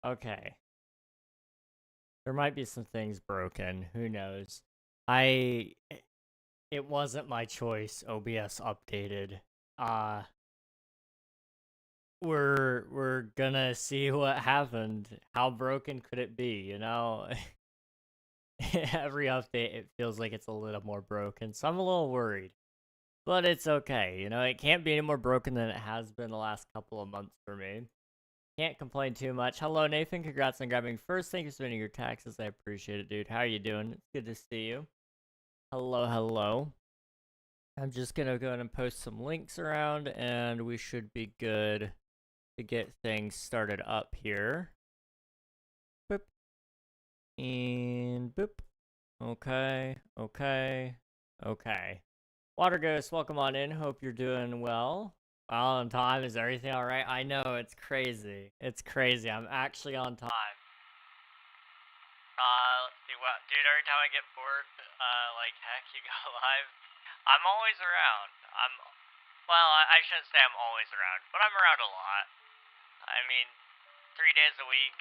Okay. There might be some things broken. Who knows? It wasn't my choice. OBS updated. Uh, we're gonna see what happened. How broken could it be? You know, every update it feels like it's a little more broken, so I'm a little worried. But it's okay. You know, it can't be any more broken than it has been the last couple of months for me. Can't complain too much. Hello, Nathan. Congrats on grabbing first. Thank you for spending your taxes. I appreciate it, dude. How are you doing? It's good to see you. Hello, hello. I'm just gonna go ahead and post some links around, and we should be good to get things started up here. Boop. And boop. Okay, okay, okay. Water Ghost, welcome on in. Hope you're doing well. On time. Is everything alright? I know, it's crazy. It's crazy. I'm actually on time. Let's see what. Dude, every time I get bored, like heck, you go live. I'm always around. Well, I shouldn't say I'm always around, but I'm around a lot. I mean, 3 days a week,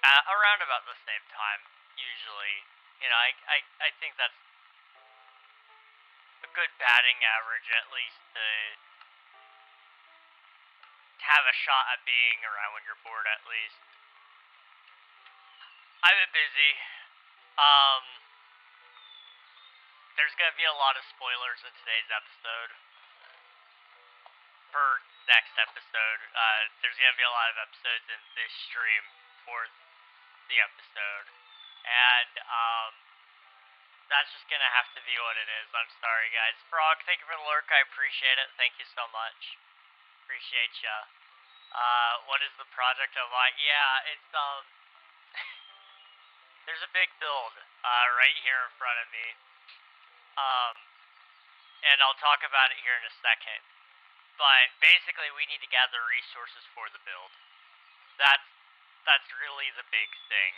around about the same time, usually. You know, I think that's a good batting average, at least, to have a shot at being around when you're bored, at least. I've been busy. There's gonna be a lot of spoilers in today's episode. For next episode, there's gonna be a lot of episodes in this stream for the episode. And, that's just gonna have to be what it is. I'm sorry, guys. Frog, thank you for the lurk. I appreciate it. Thank you so much. Appreciate ya. What is the project of mine? Yeah, it's, there's a big build, right here in front of me. And I'll talk about it here in a second. But basically, we need to gather resources for the build. That's really the big thing.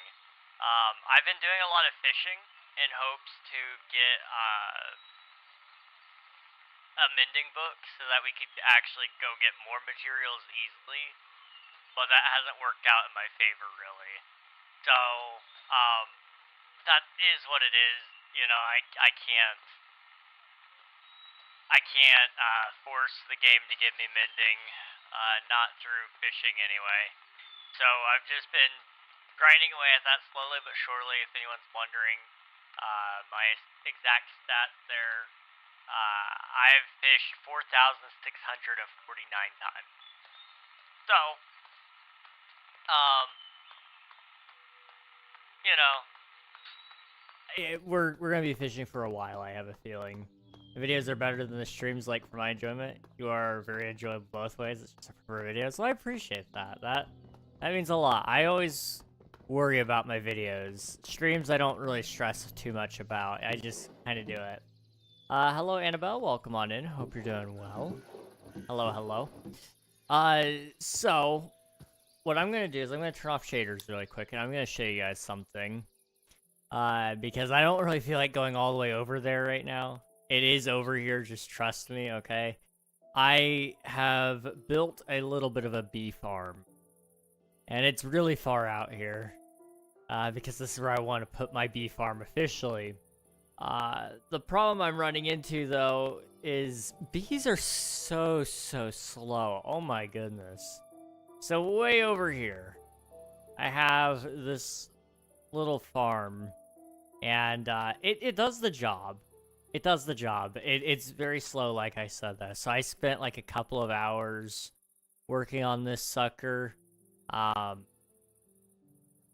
I've been doing a lot of fishing in hopes to get, a mending book so that we could actually go get more materials easily, but that hasn't worked out in my favor, really. So, that is what it is. You know, I can't force the game to give me mending, not through fishing anyway. So I've just been grinding away at that slowly but surely. If anyone's wondering, my exact stats there, I've fished 4,649 times. So, you know, we're gonna be fishing for a while. I have a feeling. The videos are better than the streams, like, for my enjoyment. You are very enjoyable both ways. It's just a prefer video, so I appreciate that. That means a lot. I always worry about my videos. Streams, I don't really stress too much about. I just kind of do it. Hello, Annabelle. Welcome on in. Hope you're doing well. Hello, hello. So, what I'm going to do is I'm going to turn off shaders really quick, and I'm going to show you guys something. Because I don't really feel like going all the way over there right now. It is over here, just trust me, okay? I have built a little bit of a bee farm. And it's really far out here. Because this is where I want to put my bee farm officially. The problem I'm running into, though, is bees are so slow. Oh my goodness. So way over here, I have this little farm. And it does the job. It does the job. It's very slow, like I said that. So I spent like a couple of hours working on this sucker.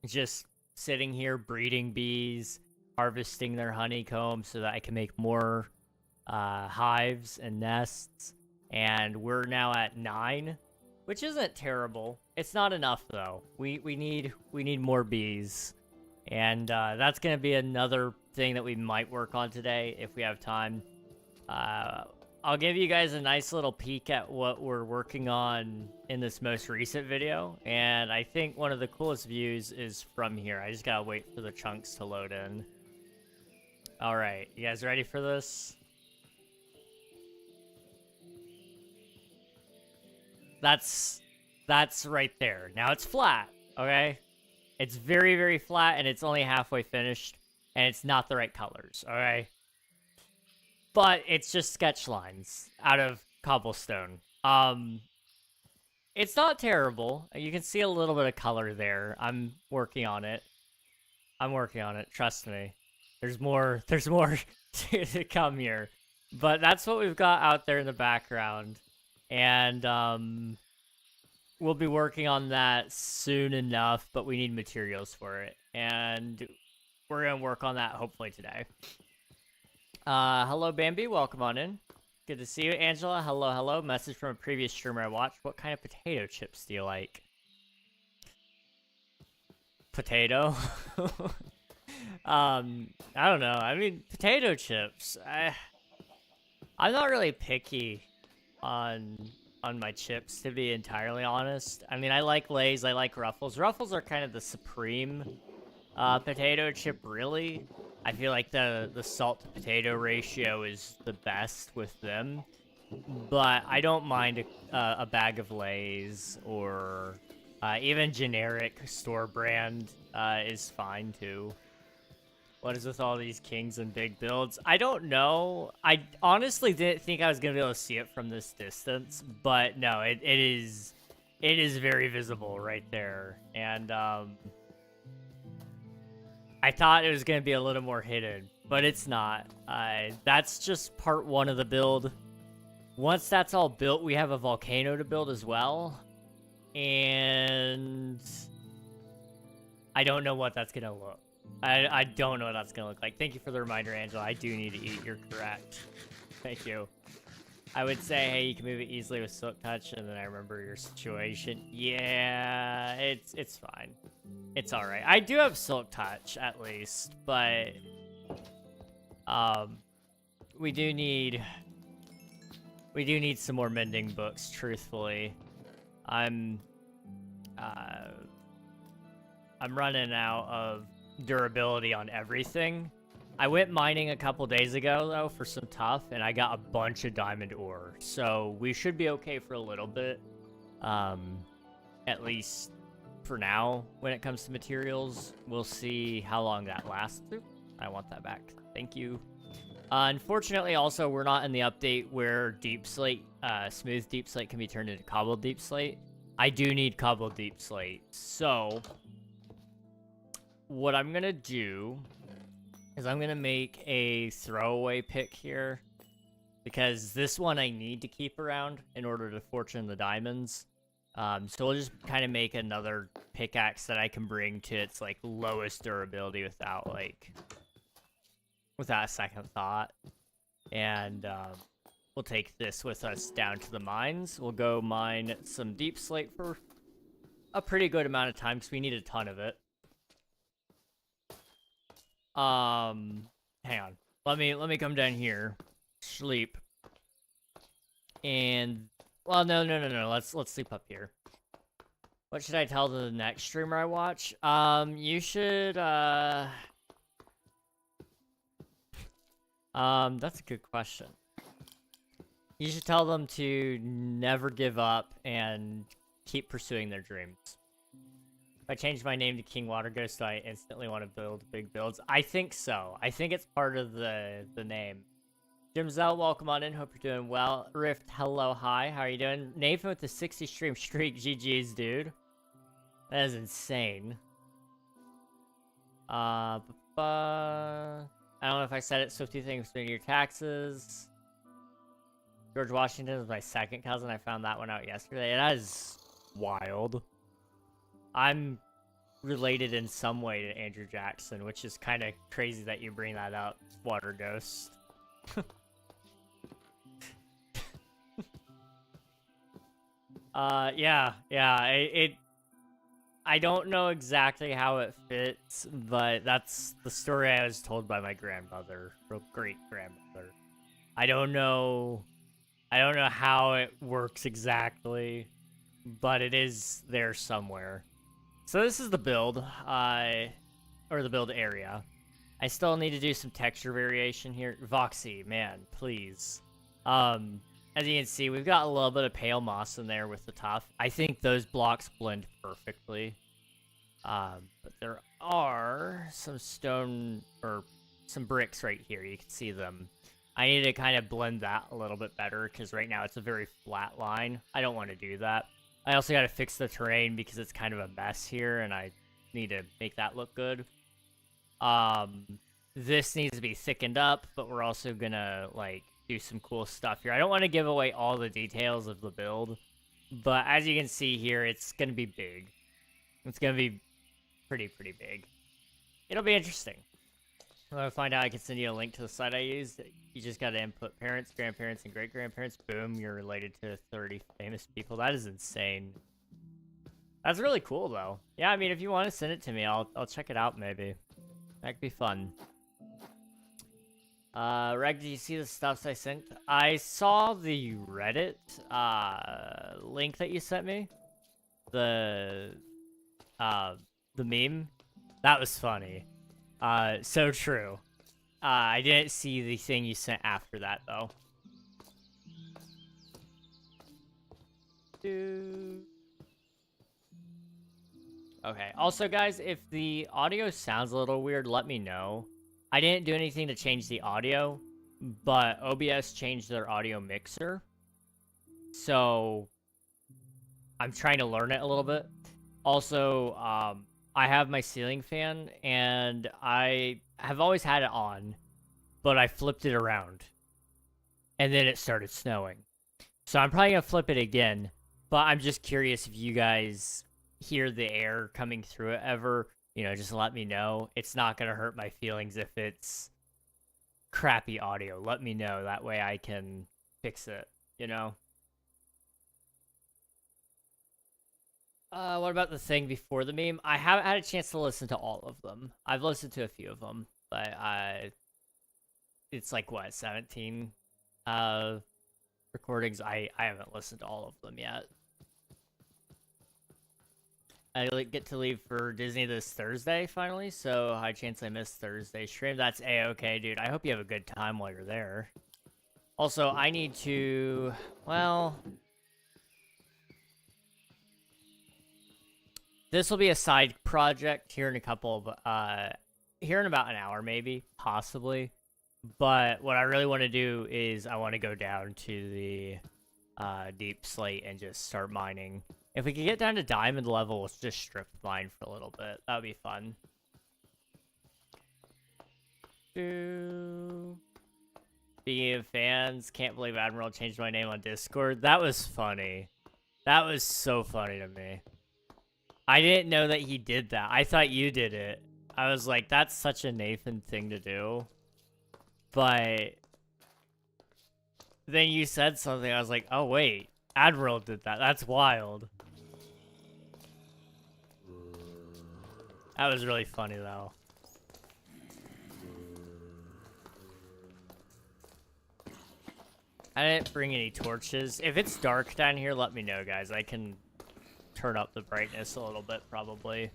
Just sitting here breeding bees, harvesting their honeycomb so that I can make more hives and nests. And we're now at 9, which isn't terrible. It's not enough though. We need more bees. And that's going to be another thing that we might work on today if we have time. I'll give you guys a nice little peek at what we're working on in this most recent video. And I think one of the coolest views is from here. I just got to wait for the chunks to load in. All right, you guys ready for this? That's right there. Now it's flat, okay? It's very, very flat, and it's only halfway finished, and it's not the right colors, okay? But it's just sketch lines out of cobblestone. It's not terrible. You can see a little bit of color there. I'm working on it. Trust me. There's more to come here. But that's what we've got out there in the background. And we'll be working on that soon enough, but we need materials for it. And we're going to work on that hopefully today. Hello, Bambi. Welcome on in. Good to see you. Angela, hello, hello. Message from a previous streamer I watched. What kind of potato chips do you like? Potato? I don't know. I mean, potato chips. I'm not really picky on my chips, to be entirely honest. I mean, I like Lay's, I like Ruffles. Ruffles are kind of the supreme potato chip, really. I feel like the salt to potato ratio is the best with them. But I don't mind a bag of Lay's, or even generic store brand is fine too. What is with all these kings and big builds? I don't know. I honestly didn't think I was gonna be able to see it from this distance, but no, it is very visible right there. And I thought it was gonna be a little more hidden, but it's not. That's just part one of the build. Once that's all built, we have a volcano to build as well. And I don't know what that's gonna look. I don't know what that's gonna look like. Thank you for the reminder, Angela. I do need to eat. You're correct. Thank you. I would say, hey, you can move it easily with Silk Touch, and then I remember your situation. Yeah, it's fine. It's all right. I do have Silk Touch at least, but we do need some more mending books. Truthfully, I'm running out of durability on everything. I went mining a couple days ago though for some tough, and I got a bunch of diamond ore, so we should be okay for a little bit, at least for now. When it comes to materials, we'll see how long that lasts. I want that back. Thank you. Unfortunately, also, we're not in the update where deep slate, smooth deep slate can be turned into cobbled deep slate. I do need cobbled deep slate, so what I'm gonna do is I'm gonna make a throwaway pick here, because this one I need to keep around in order to fortune the diamonds. So we'll just kind of make another pickaxe that I can bring to its like lowest durability without a second thought. And we'll take this with us down to the mines. We'll go mine some deep slate for a pretty good amount of time because we need a ton of it. Hang on. Let me come down here. Sleep. And well, no. Let's sleep up here. What should I tell the next streamer I watch? You should that's a good question. You should tell them to never give up and keep pursuing their dreams. If I change my name to King Water Ghost, I instantly want to build big builds. I think so. I think it's part of the name. Jim Zell, welcome on in. Hope you're doing well. Rift, hello, hi. How are you doing? Nathan with the 60 stream streak. GG's, dude. That is insane. I don't know if I said it. Swifty things between your taxes. George Washington is my second cousin. I found that one out yesterday. That is wild. I'm related in some way to Andrew Jackson, which is kind of crazy that you bring that up, Water Ghost. Yeah. I don't know exactly how it fits, but that's the story I was told by my grandmother, or great-grandmother. I don't know how it works exactly, but it is there somewhere. So this is the build, or the build area. I still need to do some texture variation here. Voxy, man, please. As you can see, we've got a little bit of pale moss in there with the tuff. I think those blocks blend perfectly. But there are some stone or some bricks right here. You can see them. I need to kind of blend that a little bit better because right now it's a very flat line. I don't want to do that. I also got to fix the terrain because it's kind of a mess here and I need to make that look good. This needs to be thickened up, but we're also gonna like do some cool stuff here. I don't want to give away all the details of the build, but as you can see here, it's gonna be big. It's gonna be pretty big. It'll be interesting. When I find out, I can send you a link to the site I used. You just gotta input parents, grandparents, and great-grandparents. Boom, you're related to 30 famous people. That is insane. That's really cool, though. Yeah, I mean, if you want to send it to me, I'll check it out, maybe. That could be fun. Reg, did you see the stuffs I sent? I saw the Reddit, link that you sent me. The meme. That was funny. So true. I didn't see the thing you sent after that, though. Okay, also, guys, if the audio sounds a little weird, let me know. I didn't do anything to change the audio, but OBS changed their audio mixer. So, I'm trying to learn it a little bit. Also, I have my ceiling fan, and I have always had it on, but I flipped it around, and then it started snowing. So I'm probably going to flip it again, but I'm just curious if you guys hear the air coming through it ever. You know, just let me know. It's not going to hurt my feelings if it's crappy audio. Let me know. That way I can fix it, you know? What about the thing before the meme? I haven't had a chance to listen to all of them. I've listened to a few of them, but it's like, what, 17 recordings? I haven't listened to all of them yet. I get to leave for Disney this Thursday, finally, so high chance I miss Thursday's stream. That's A-okay, dude. I hope you have a good time while you're there. Also, I need to, well, this will be a side project here in a couple of, here in about an hour, maybe, possibly. But what I really want to do is I want to go down to the deep slate and just start mining. If we could get down to diamond level, let's just strip mine for a little bit. That would be fun. Speaking of fans, can't believe Admiral changed my name on Discord. That was funny. That was so funny to me. I didn't know that he did that. I thought you did it. I was like, that's such a Nathan thing to do. But then you said something. I was like, oh, wait. Admiral did that. That's wild. That was really funny, though. I didn't bring any torches. If it's dark down here, let me know, guys. I can turn up the brightness a little bit, probably.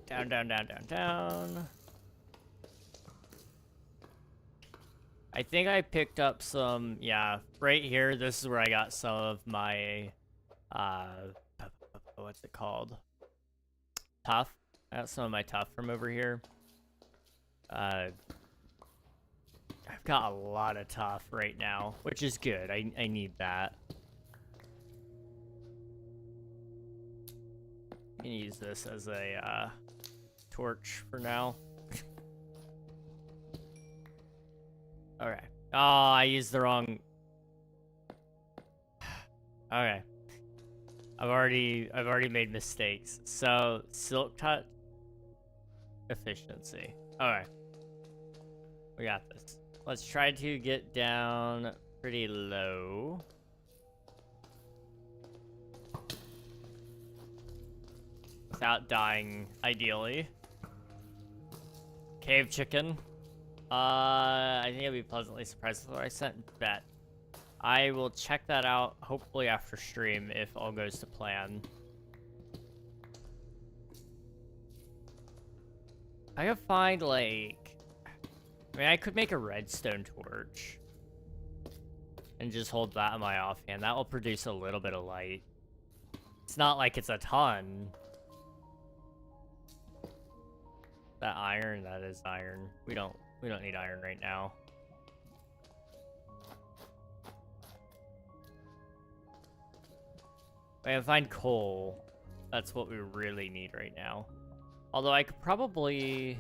Down, down, down, down, down. I think I picked up some, yeah, right here. This is where I got some of my, what's it called? Tuff. I got some of my tuff from over here. I've got a lot of tuff right now, which is good. I need that. I can use this as a, torch for now. Okay. Oh, I used the wrong... Okay. I've already made mistakes. So, silk touch efficiency. Alright. We got this. Let's try to get down pretty low. Without dying, ideally. Cave chicken. I think I'll be pleasantly surprised with what I sent Bet. I will check that out, hopefully after stream, if all goes to plan. I could find, like... I mean, I could make a redstone torch. And just hold that in my offhand. That will produce a little bit of light. It's not like it's a ton. That iron, that is iron. We don't need iron right now. We have to find coal. That's what we really need right now. Although I could probably...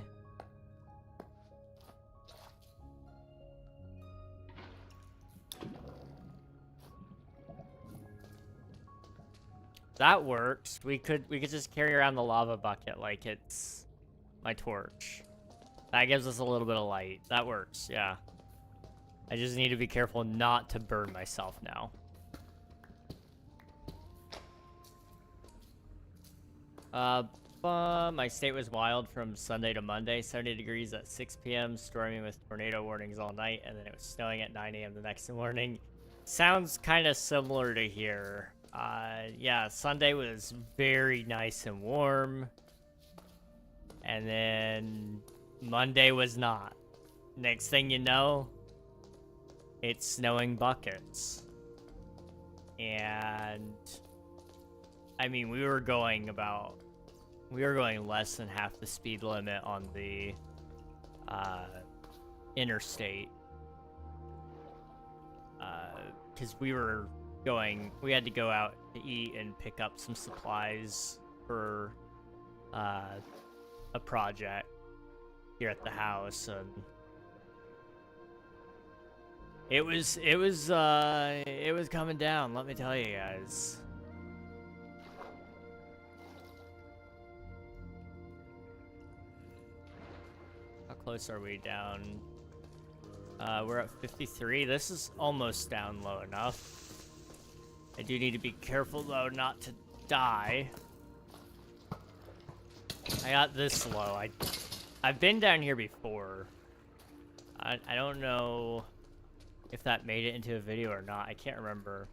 That works. We could just carry around the lava bucket like it's my torch. That gives us a little bit of light. That works, yeah. I just need to be careful not to burn myself now. My state was wild from Sunday to Monday. 70 degrees at 6 p.m. Stormy with tornado warnings all night, and then it was snowing at 9 a.m. the next morning. Sounds kind of similar to here. Yeah, Sunday was very nice and warm. And then Monday was not. Next thing you know, it's snowing buckets. And I mean, we were going less than half the speed limit on the interstate. Because we had to go out to eat and pick up some supplies for a project here at the house, and it was coming down, let me tell you guys. How close are we down? We're at 53. This is almost down low enough. I do need to be careful, though, not to die. I got this low. I've been down here before. I don't know if that made it into a video or not. I can't remember.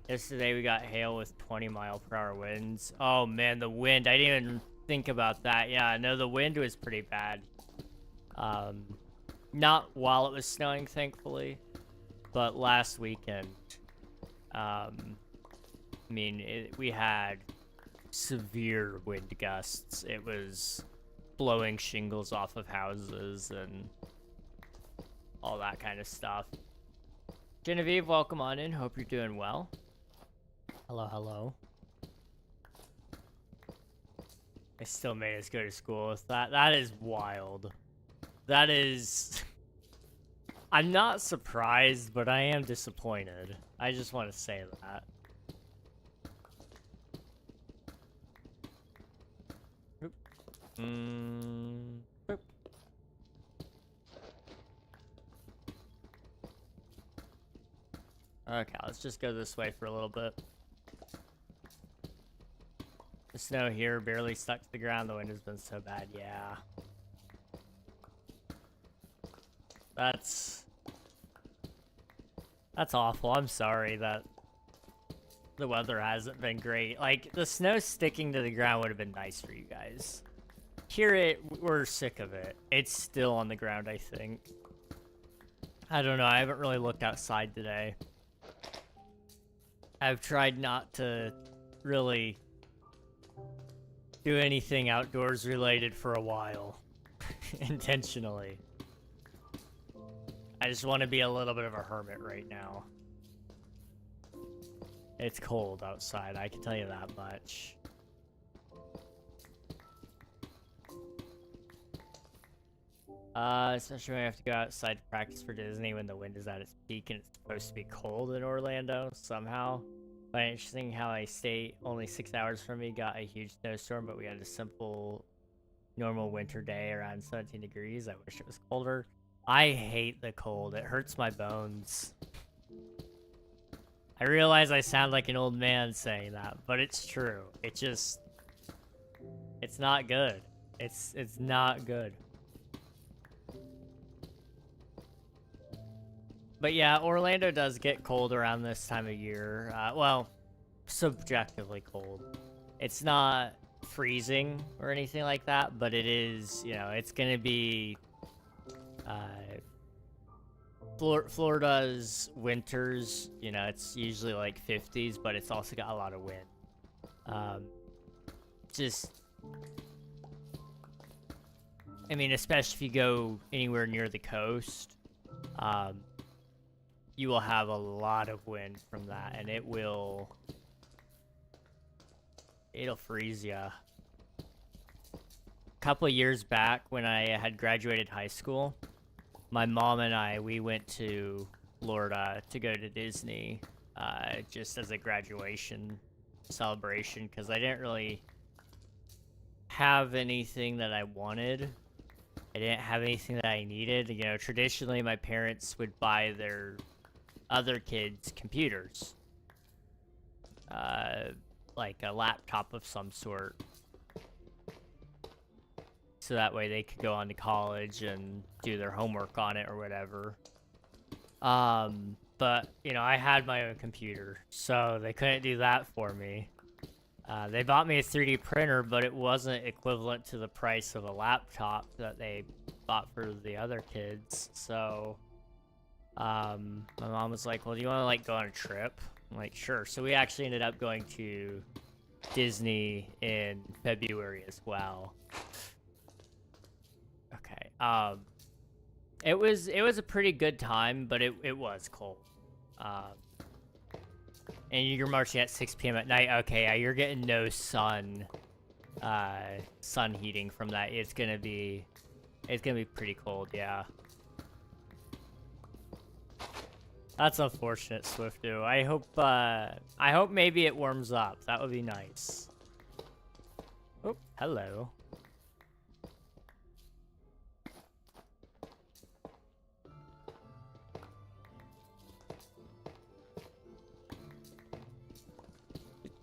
Yesterday, we got hail with 20-mile-per-hour winds. Oh, man, the wind. I didn't even think about that. Yeah, no, the wind was pretty bad. Not while it was snowing, thankfully, but last weekend. I mean, we had severe wind gusts. It was blowing shingles off of houses and all that kind of stuff. Genevieve, welcome on in. Hope you're doing well. Hello, hello. I still made us go to school with that. That is wild. That is... I'm not surprised, but I am disappointed. I just want to say that. Oop. Oop. Okay, let's just go this way for a little bit. The snow here barely stuck to the ground. The wind has been so bad, yeah. That's awful. I'm sorry that the weather hasn't been great. Like, the snow sticking to the ground would have been nice for you guys. Here, we're sick of it. It's still on the ground, I think. I don't know. I haven't really looked outside today. I've tried not to really do anything outdoors related for a while. Intentionally. I just want to be a little bit of a hermit right now. It's cold outside, I can tell you that much. Especially when I have to go outside to practice for Disney when the wind is at its peak and it's supposed to be cold in Orlando somehow. But interesting how a state only 6 hours from me got a huge snowstorm, but we had a simple, normal winter day around 17 degrees. I wish it was colder. I hate the cold. It hurts my bones. I realize I sound like an old man saying that, but it's true. It just... It's not good. It's not good. But yeah, Orlando does get cold around this time of year. Well, subjectively cold. It's not freezing or anything like that, but it is, you know, it's gonna be... Florida's winters, you know, it's usually like 50s, but it's also got a lot of wind. Just, I mean, especially if you go anywhere near the coast, you will have a lot of wind from that, and it'll freeze ya. A couple of years back, when I had graduated high school, my mom and we went to Florida to go to Disney, just as a graduation celebration, because I didn't really have anything that I wanted. I didn't have anything that I needed. You know, traditionally my parents would buy their other kids computers, like a laptop of some sort, so that way they could go on to college and do their homework on it or whatever. But you know, I had my own computer, so they couldn't do that for me. They bought me a 3D printer, but it wasn't equivalent to the price of a laptop that they bought for the other kids. So, my mom was like, well, do you want to, like, go on a trip? I'm like, sure. So we actually ended up going to Disney in February as well. Okay. It was a pretty good time, but it was cold. And you're marching at 6 p.m. at night. Okay, yeah, you're getting no sun heating from that. It's gonna be pretty cold, yeah. That's unfortunate, Swifto. I hope maybe it warms up. That would be nice. Oh, hello.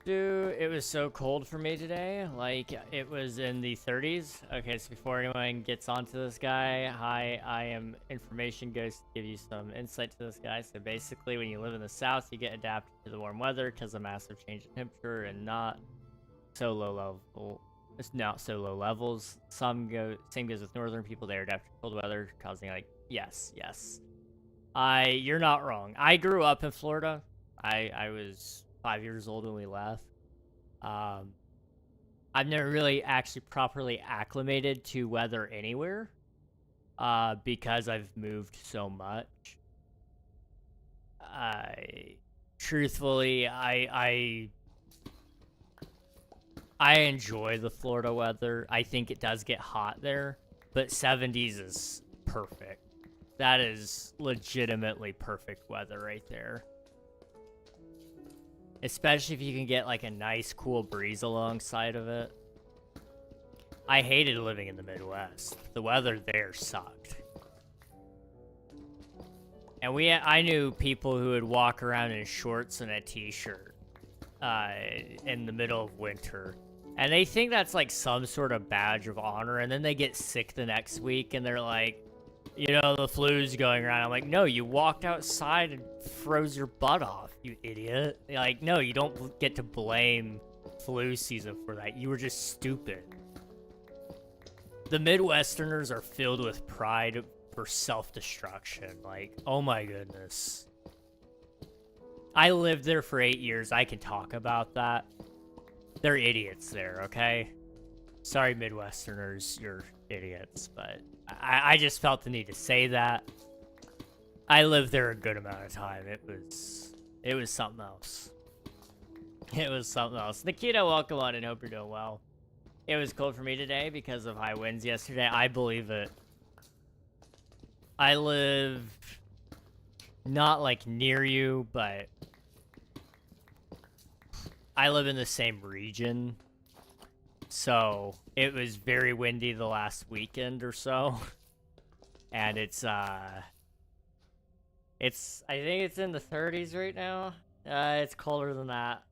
Dude, it was so cold for me today. Like, it was in the 30s. Okay, so before anyone gets onto this guy, hi, I am Information Ghost to give you some insight to this guy. So basically, when you live in the south, you get adapted to the warm weather because of massive change in temperature and not so low level. It's not so low levels. Same goes with northern people. They're adapted to cold weather, causing, like, yes. You're not wrong. I grew up in Florida. I was 5 years old when we left. I've never really actually properly acclimated to weather anywhere, because I've moved so much. Truthfully, I enjoy the Florida weather. I think it does get hot there, but 70s is perfect. That is legitimately perfect weather right there. Especially if you can get, like, a nice, cool breeze alongside of it. I hated living in the Midwest. The weather there sucked. And I knew people who would walk around in shorts and a t-shirt in the middle of winter. And they think that's, like, some sort of badge of honor, and then they get sick the next week, and they're like, you know, the flu's going around. I'm like, no, you walked outside and froze your butt off, you idiot. Like, no, you don't get to blame flu season for that. You were just stupid. The Midwesterners are filled with pride for self-destruction. Like, oh my goodness. I lived there for 8 years. I can talk about that. They're idiots there, okay? Sorry, Midwesterners, you're idiots, but I just felt the need to say that. I lived there a good amount of time. It was something else. It was something else. Nikita, welcome on and hope you're doing well. It was cold for me today because of high winds yesterday. I believe it. I live not like near you, but I live in the same region. So it was very windy the last weekend or so. And I think it's in the 30s right now. It's colder than that.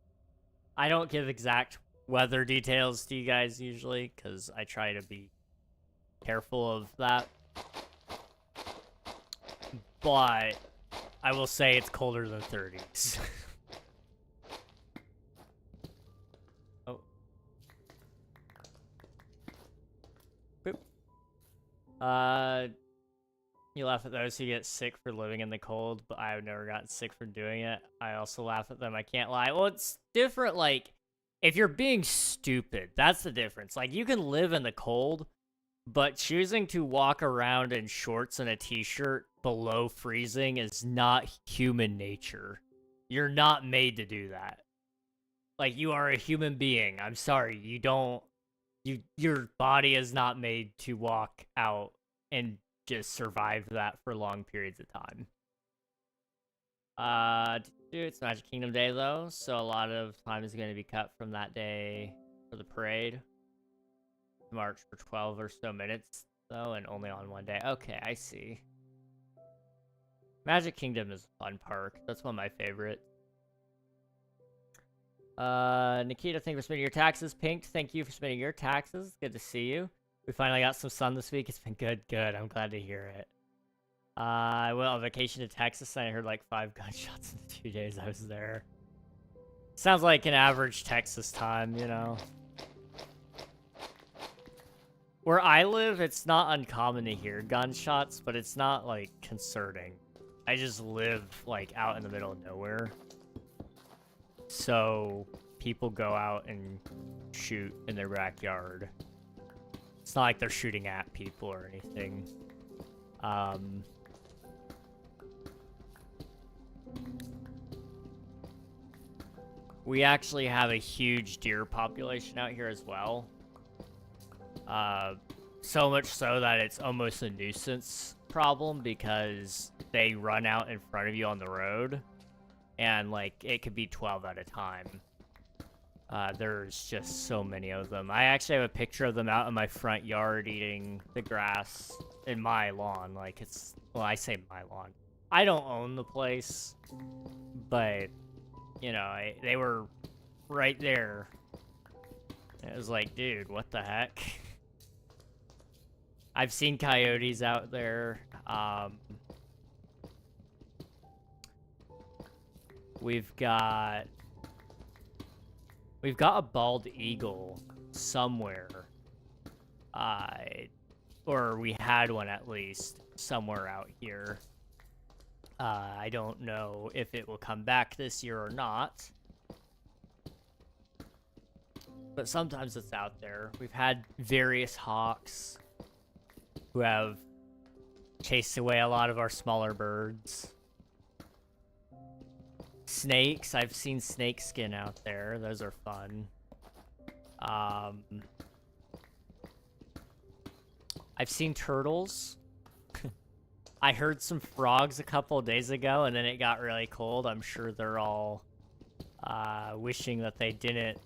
I don't give exact weather details to you guys usually, because I try to be careful of that. But I will say it's colder than 30s. Oh. Boop. You laugh at those who get sick for living in the cold, but I've never gotten sick for doing it. I also laugh at them, I can't lie. Well, it's different, like, if you're being stupid, that's the difference. Like, you can live in the cold, but choosing to walk around in shorts and a t-shirt below freezing is not human nature. You're not made to do that. Like, you are a human being. I'm sorry, you don't... your body is not made to walk out and just survive that for long periods of time. It's Magic Kingdom Day, though, so a lot of time is going to be cut from that day for the parade. March for 12 or so minutes, though, and only on one day. Okay, I see. Magic Kingdom is a fun park. That's one of my favorites. Nikita, thank you for submitting your taxes. Pink, thank you for submitting your taxes. Good to see you. We finally got some sun this week. It's been good. I'm glad to hear it. I went on vacation to Texas and I heard like 5 gunshots in the 2 days I was there. Sounds like an average Texas time, you know. Where I live, it's not uncommon to hear gunshots, but it's not like concerning. I just live like out in the middle of nowhere. So people go out and shoot in their backyard. It's not like they're shooting at people or anything. We actually have a huge deer population out here as well. So much so that it's almost a nuisance problem because they run out in front of you on the road. And, like, it could be 12 at a time. There's just so many of them. I actually have a picture of them out in my front yard eating the grass in my lawn. Like, it's... Well, I say my lawn. I don't own the place. But, you know, they were right there. It was like, dude, what the heck? I've seen coyotes out there. We've got a bald eagle somewhere. Or we had one at least somewhere out here. I don't know if it will come back this year or not. But sometimes it's out there. We've had various hawks who have chased away a lot of our smaller birds. Snakes, I've seen snake skin out there. Those are fun. I've seen turtles. I heard some frogs a couple of days ago, and then it got really cold. I'm sure they're all wishing that they didn't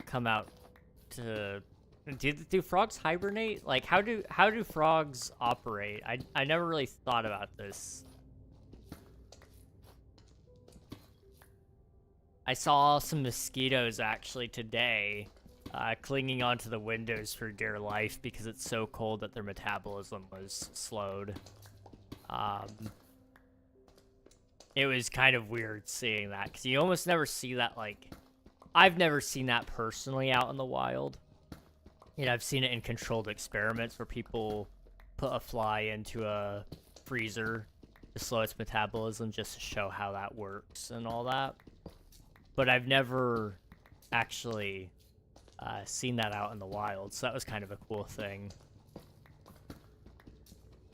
come out to... Do frogs hibernate? Like, how do frogs operate? I never really thought about this. I saw some mosquitoes actually today clinging onto the windows for dear life because it's so cold that their metabolism was slowed. It was kind of weird seeing that because you almost never see that. Like, I've never seen that personally out in the wild. You know, I've seen it in controlled experiments where people put a fly into a freezer to slow its metabolism just to show how that works and all that. But I've never actually seen that out in the wild, so that was kind of a cool thing.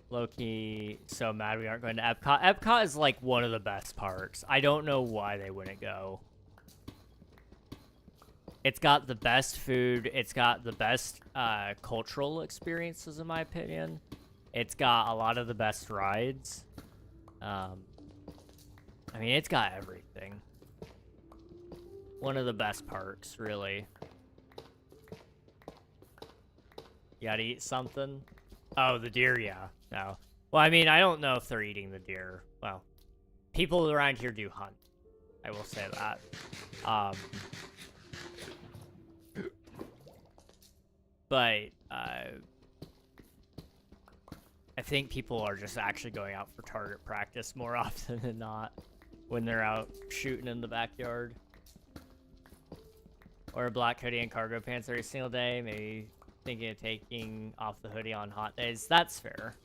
Loki, so mad we aren't going to Epcot. Epcot is like one of the best parks. I don't know why they wouldn't go. It's got the best food. It's got the best cultural experiences, in my opinion. It's got a lot of the best rides. I mean, it's got everything. One of the best parks, really. You gotta eat something? Oh, the deer, yeah. No. Well, I mean, I don't know if they're eating the deer. Well, people around here do hunt. I will say that. But, I think people are just actually going out for target practice more often than not when they're out shooting in the backyard. Or a black hoodie and cargo pants every single day, maybe thinking of taking off the hoodie on hot days. That's fair.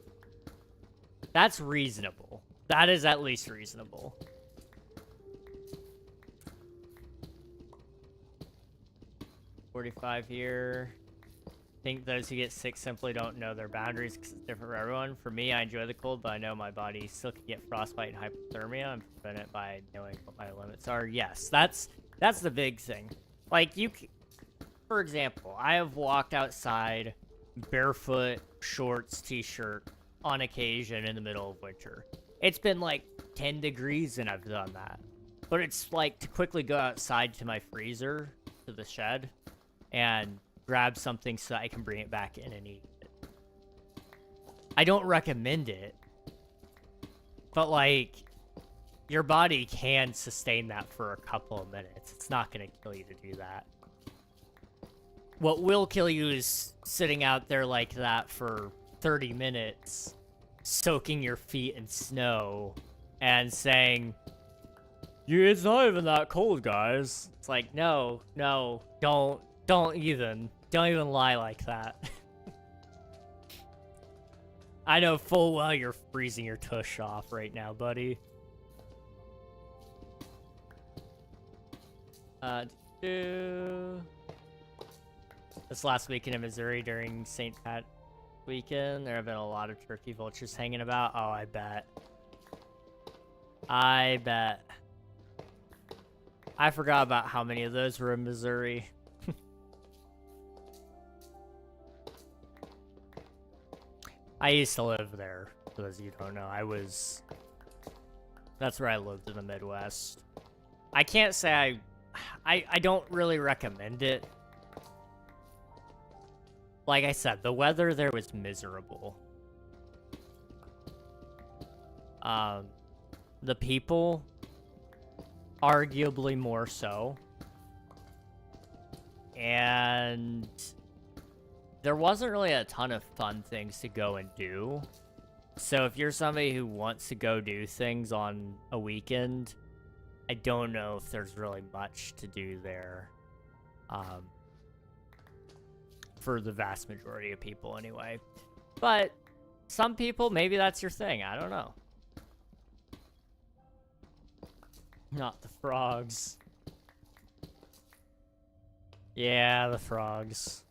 That's reasonable. That is at least reasonable. 45 here. I think those who get sick simply don't know their boundaries because it's different for everyone. For me, I enjoy the cold, but I know my body still can get frostbite and hypothermia. I'm prevent it by knowing what my limits are. Yes, that's the big thing. Like, for example, I have walked outside barefoot, shorts, t-shirt on occasion in the middle of winter. It's been like 10 degrees and I've done that. But it's like to quickly go outside to my freezer, to the shed, and grab something so that I can bring it back in and eat it. I don't recommend it, but like, your body can sustain that for a couple of minutes. It's not going to kill you to do that. What will kill you is sitting out there like that for 30 minutes, soaking your feet in snow, and saying, "Yeah, it's not even that cold, guys." It's like, no, don't even lie like that. I know full well you're freezing your tush off right now, buddy. This last weekend in Missouri during St. Pat weekend, there have been a lot of turkey vultures hanging about. Oh, I bet. I forgot about how many of those were in Missouri. I used to live there, for those of you who don't know. That's where I lived in the Midwest. I can't say I don't really recommend it. Like I said, the weather there was miserable. The people, arguably more so. And there wasn't really a ton of fun things to go and do. So if you're somebody who wants to go do things on a weekend, I don't know if there's really much to do there. For the vast majority of people anyway. But some people, maybe that's your thing. I don't know. Not the frogs. Yeah, the frogs.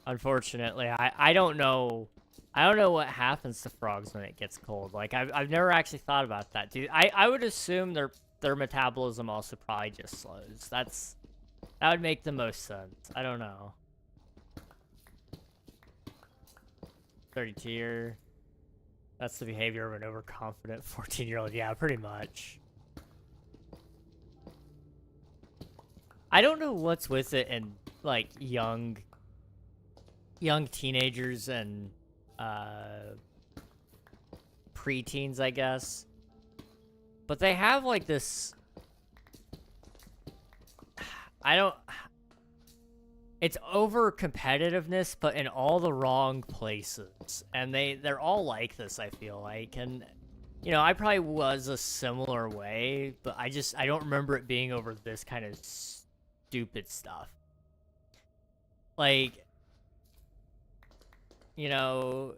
Unfortunately, I don't know. I don't know what happens to frogs when it gets cold. Like, I've never actually thought about that, dude. I would assume their metabolism also probably just slows. That would make the most sense. I don't know. 32 year. That's the behavior of an overconfident 14-year-old. Yeah, pretty much. I don't know what's with it in like young teenagers and preteens, I guess. But they have like this, it's over competitiveness, but in all the wrong places. And they're all like this, I feel like. And, you know, I probably was a similar way, but I don't remember it being over this kind of stupid stuff. Like, you know,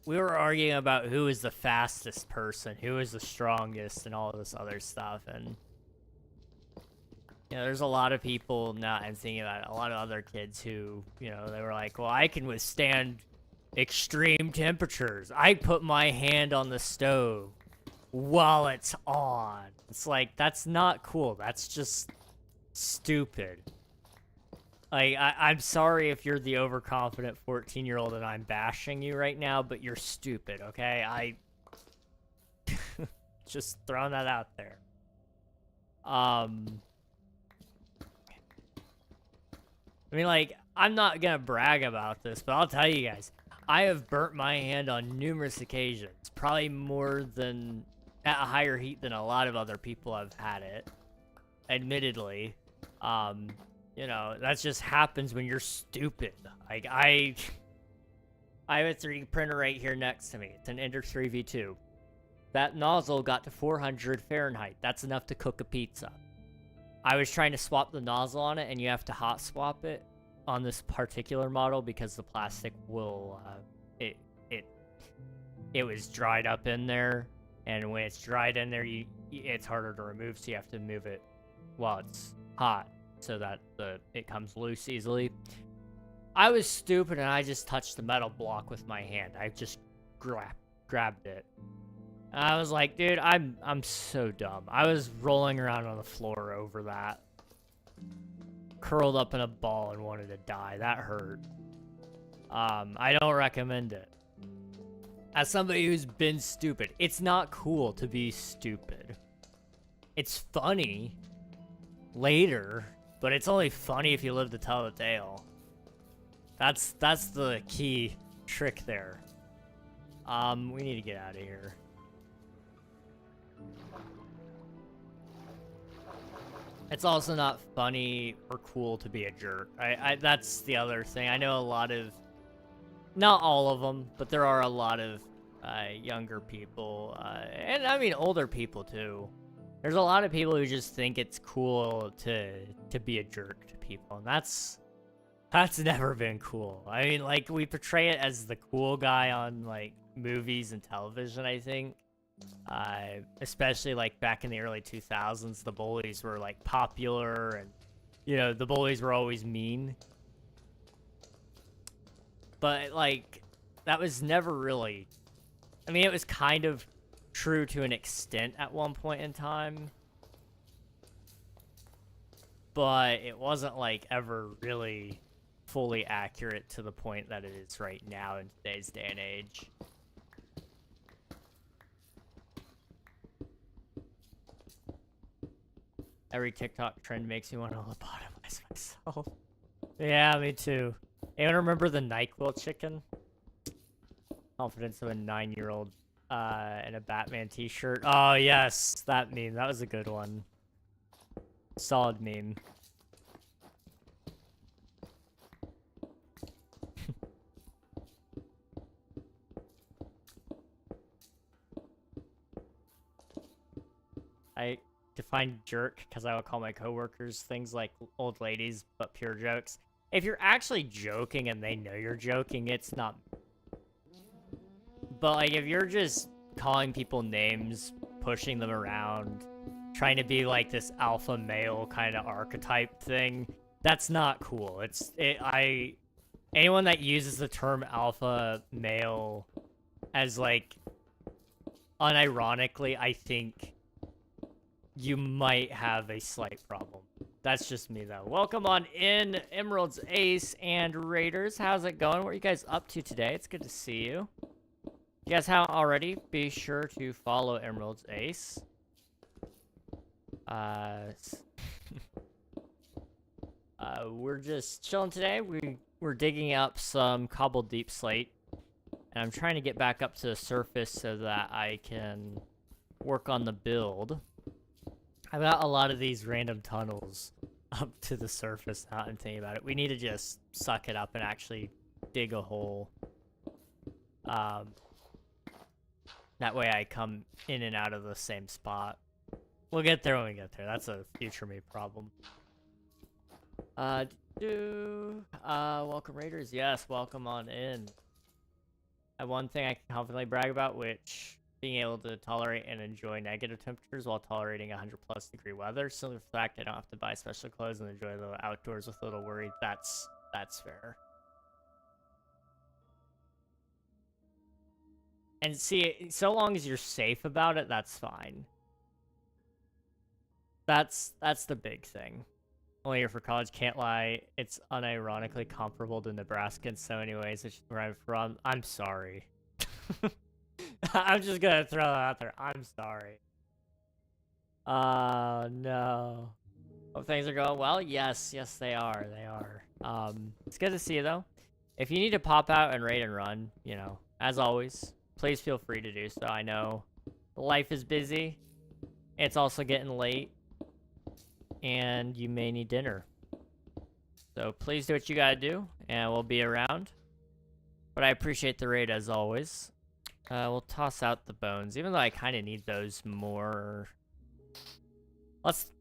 we were arguing about who is the fastest person, who is the strongest, and all this other stuff. And, you know, there's a lot of people now, I'm thinking about a lot of other kids who, you know, they were like, well, I can withstand extreme temperatures. I put my hand on the stove while it's on. It's like, that's not cool. That's just stupid. Like, I'm sorry if you're the overconfident 14-year-old and I'm bashing you right now, but you're stupid, okay? I just throwing that out there. I mean, like, I'm not gonna brag about this, but I'll tell you guys, I have burnt my hand on numerous occasions, probably more than, at a higher heat than a lot of other people have had it, admittedly. You know, that just happens when you're stupid. Like, I have a 3D printer right here next to me. It's an Ender 3v2. That nozzle got to 400 Fahrenheit. That's enough to cook a pizza. I was trying to swap the nozzle on it, and you have to hot swap it on this particular model because the plastic will, it was dried up in there, and when it's dried in there, it's harder to remove, so you have to move it while it's hot. so that it comes loose easily. I was stupid and I just touched the metal block with my hand. I just grabbed it. I was like, dude, I'm so dumb. I was rolling around on the floor over that. Curled up in a ball and wanted to die. That hurt. I don't recommend it. As somebody who's been stupid, it's not cool to be stupid. It's funny later, but it's only funny if you live to tell the tale. That's the key trick there. We need to get out of here. It's also not funny or cool to be a jerk. That's the other thing. I know a lot of, not all of them, but there are a lot of younger people, and I mean older people too. There's a lot of people who just think it's cool to be a jerk to people, and that's never been cool. I mean, like, we portray it as the cool guy on, like, movies and television, I think. Especially, like, back in the early 2000s, the bullies were, like, popular, and, you know, the bullies were always mean. But, like, that was never really... I mean, it was kind of true to an extent at one point in time. But it wasn't, like, ever really fully accurate to the point that it is right now in today's day and age. Every TikTok trend makes me want to lobotomize myself. Yeah, me too. Anyone remember the NyQuil chicken? Confidence of a 9-year-old in a Batman t-shirt. Oh, yes, that meme. That was a good one. Solid meme. I define jerk because I will call my coworkers things like old ladies, but pure jokes. If you're actually joking and they know you're joking, it's not. But like, if you're just calling people names, pushing them around, trying to be like this alpha male kind of archetype thing, that's not cool. Anyone that uses the term alpha male as like unironically, I think you might have a slight problem. That's just me, though. Welcome on in, Emerald's Ace and Raiders. How's it going? What are you guys up to today? It's good to see you. If you guys haven't already, be sure to follow Emerald's Ace. We're just chilling today. We're digging up some cobbled deep slate. And I'm trying to get back up to the surface so that I can work on the build. I've got a lot of these random tunnels up to the surface now I'm thinking about it. We need to just suck it up and actually dig a hole. That way I come in and out of the same spot. We'll get there when we get there. That's a future me problem. Welcome Raiders. Yes, welcome on in. One thing I can confidently brag about, which... being able to tolerate and enjoy negative temperatures while tolerating 100+ degree weather. So the fact I don't have to buy special clothes and enjoy the outdoors with a little worry, that's fair. And see, so long as you're safe about it, that's fine. That's the big thing. Only here for college, can't lie. It's unironically comparable to Nebraska in so many ways, which is where I'm from. I'm sorry. I'm just gonna throw that out there. I'm sorry. No. Hope things are going well. Yes, they are. They are. It's good to see you though. If you need to pop out and raid and run, you know, as always, please feel free to do so. I know life is busy. It's also getting late, and you may need dinner. So please do what you gotta do, and we'll be around. But I appreciate the raid as always. We'll toss out the bones, even though I kind of need those more. Let's,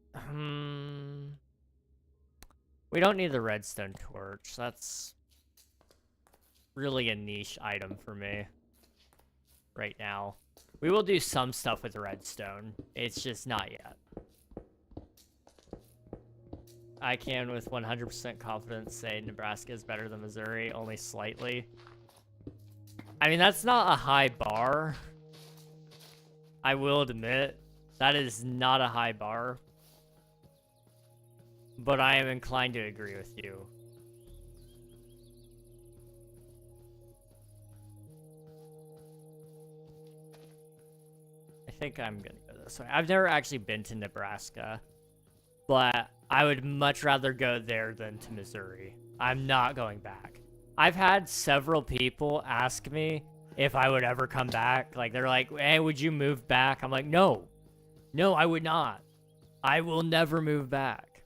we don't need the redstone torch. That's really a niche item for me right now. We will do some stuff with redstone. It's just not yet. I can with 100% confidence say Nebraska is better than Missouri, only slightly. I mean, that's not a high bar. I will admit, that is not a high bar. But I am inclined to agree with you. I think I'm gonna go this way. I've never actually been to Nebraska, but I would much rather go there than to Missouri. I'm not going back. I've had several people ask me if I would ever come back. Like, they're like, hey, would you move back? I'm like, no. No, I would not. I will never move back.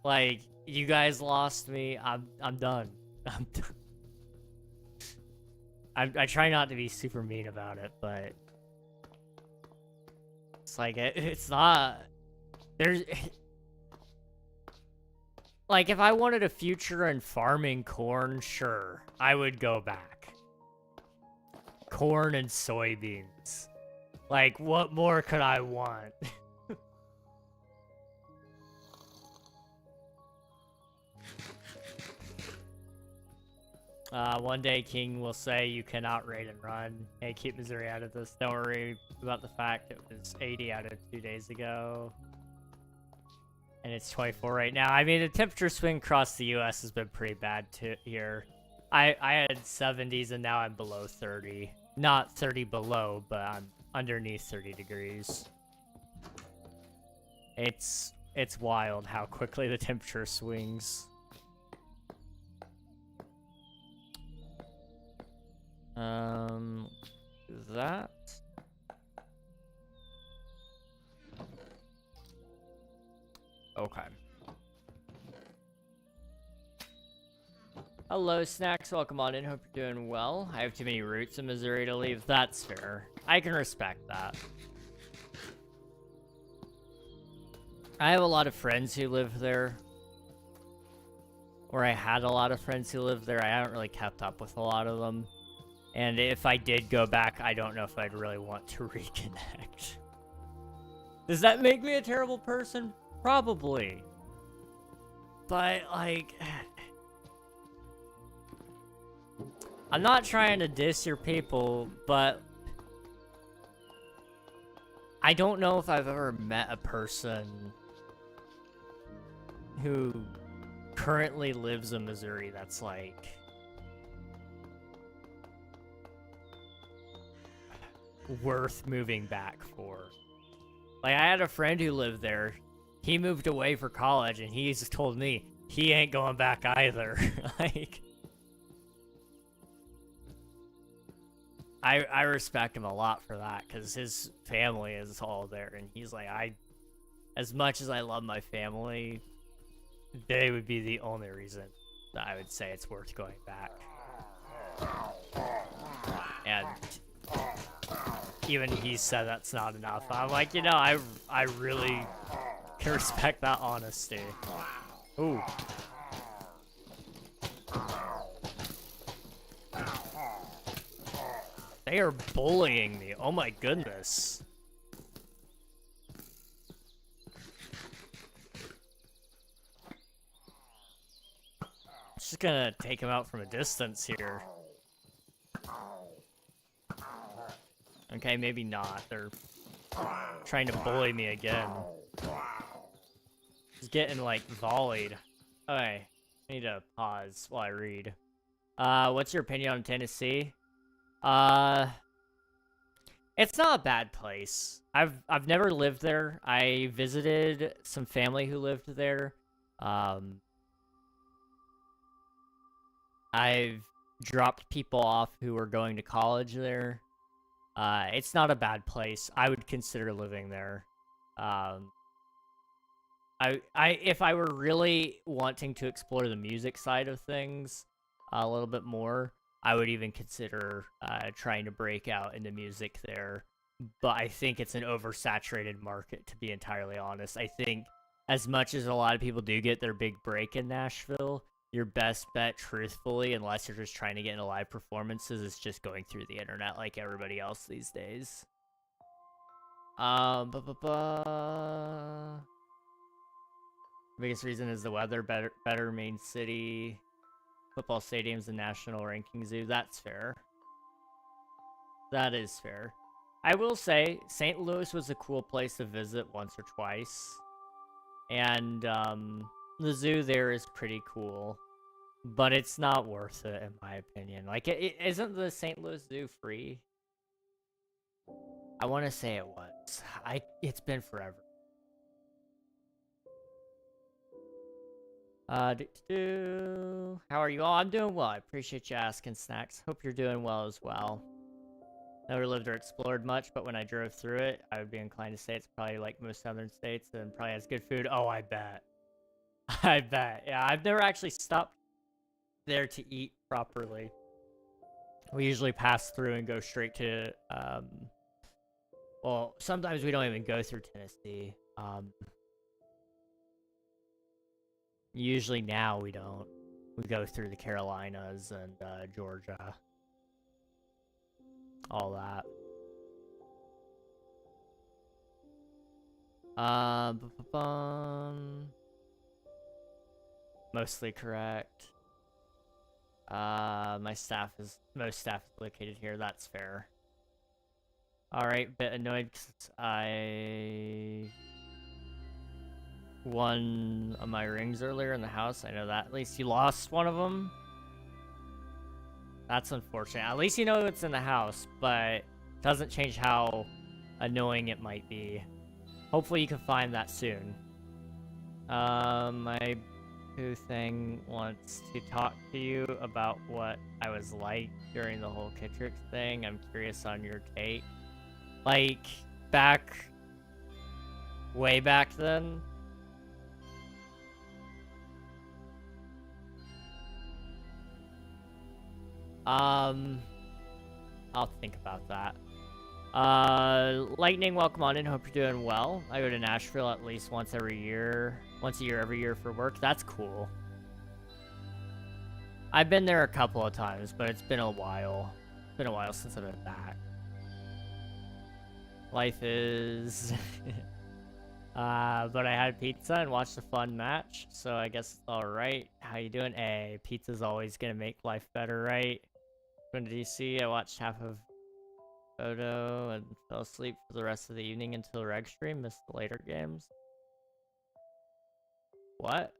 Like, you guys lost me. I'm done. I'm done. I try not to be super mean about it, but it's like, it's not... There's... Like, if I wanted a future in farming corn, sure, I would go back. Corn and soybeans. Like, what more could I want? One day King will say you cannot raid and run. Hey, keep Missouri out of this. Don't worry about the fact it was 80 out of 2 days ago. And it's 24 right now. I mean, the temperature swing across the U.S. has been pretty bad here. I had 70s and now I'm below 30. Not 30 below, but I'm underneath 30 degrees. It's wild how quickly the temperature swings. That. Okay. Hello, Snacks. Welcome on in. Hope you're doing well. I have too many roots in Missouri to leave. That's fair. I can respect that. I have a lot of friends who live there. Or I had a lot of friends who lived there. I haven't really kept up with a lot of them. And if I did go back, I don't know if I'd really want to reconnect. Does that make me a terrible person? Probably. But, like... I'm not trying to diss your people, but... I don't know if I've ever met a person who currently lives in Missouri that's, like... worth moving back for. Like, I had a friend who lived there. He moved away for college, and he's told me he ain't going back either. Like, I respect him a lot for that, because his family is all there, and he's like, as much as I love my family, they would be the only reason that I would say it's worth going back. And even he said that's not enough. I'm like, you know, I really can respect that honesty. Ooh. They are bullying me. Oh my goodness. I'm just gonna take him out from a distance here. Okay, maybe not. They're trying to bully me again. He's getting, like, volleyed. Okay, I need to pause while I read. What's your opinion on Tennessee? It's not a bad place. I've never lived there. I visited some family who lived there. I've dropped people off who were going to college there. It's not a bad place. I would consider living there. If I were really wanting to explore the music side of things a little bit more, I would even consider trying to break out into music there. But I think it's an oversaturated market, to be entirely honest. I think as much as a lot of people do get their big break in Nashville, your best bet, truthfully, unless you're just trying to get into live performances, is just going through the internet like everybody else these days. Biggest reason is the weather, better main city, football stadiums, and national ranking zoo. That's fair. That is fair. I will say, St. Louis was a cool place to visit once or twice. And, the zoo there is pretty cool. But it's not worth it, in my opinion. Like, isn't the St. Louis Zoo free? I want to say it was. It's been forever. How are you all? I'm doing well. I appreciate you asking, Snacks. Hope you're doing well as well. Never lived or explored much, but when I drove through it, I would be inclined to say it's probably like most southern states and probably has good food. Oh, I bet. I bet. Yeah, I've never actually stopped there to eat properly. We usually pass through and go straight to, well, sometimes we don't even go through Tennessee. Usually now we don't. We go through the Carolinas and Georgia. All that. Mostly correct. Most staff is located here. That's fair. Alright, bit annoyed because I won my rings earlier in the house. I know that. At least you lost one of them. That's unfortunate. At least you know it's in the house, but doesn't change how annoying it might be. Hopefully you can find that soon. My Pooh thing wants to talk to you about what I was like during the whole Kittrix thing. I'm curious on your take. Like, way back then? I'll think about that. Lightning, welcome on in. Hope you're doing well. I go to Nashville at least once a year every year for work. That's cool. I've been there a couple of times, but it's been a while. It's been a while since I've been back. Life is... but I had pizza and watched a fun match, so I guess it's alright. How you doing? Hey, pizza's always gonna make life better, right? Going to DC, I watched half of Photo and fell asleep for the rest of the evening until Reg stream, missed the later games. What?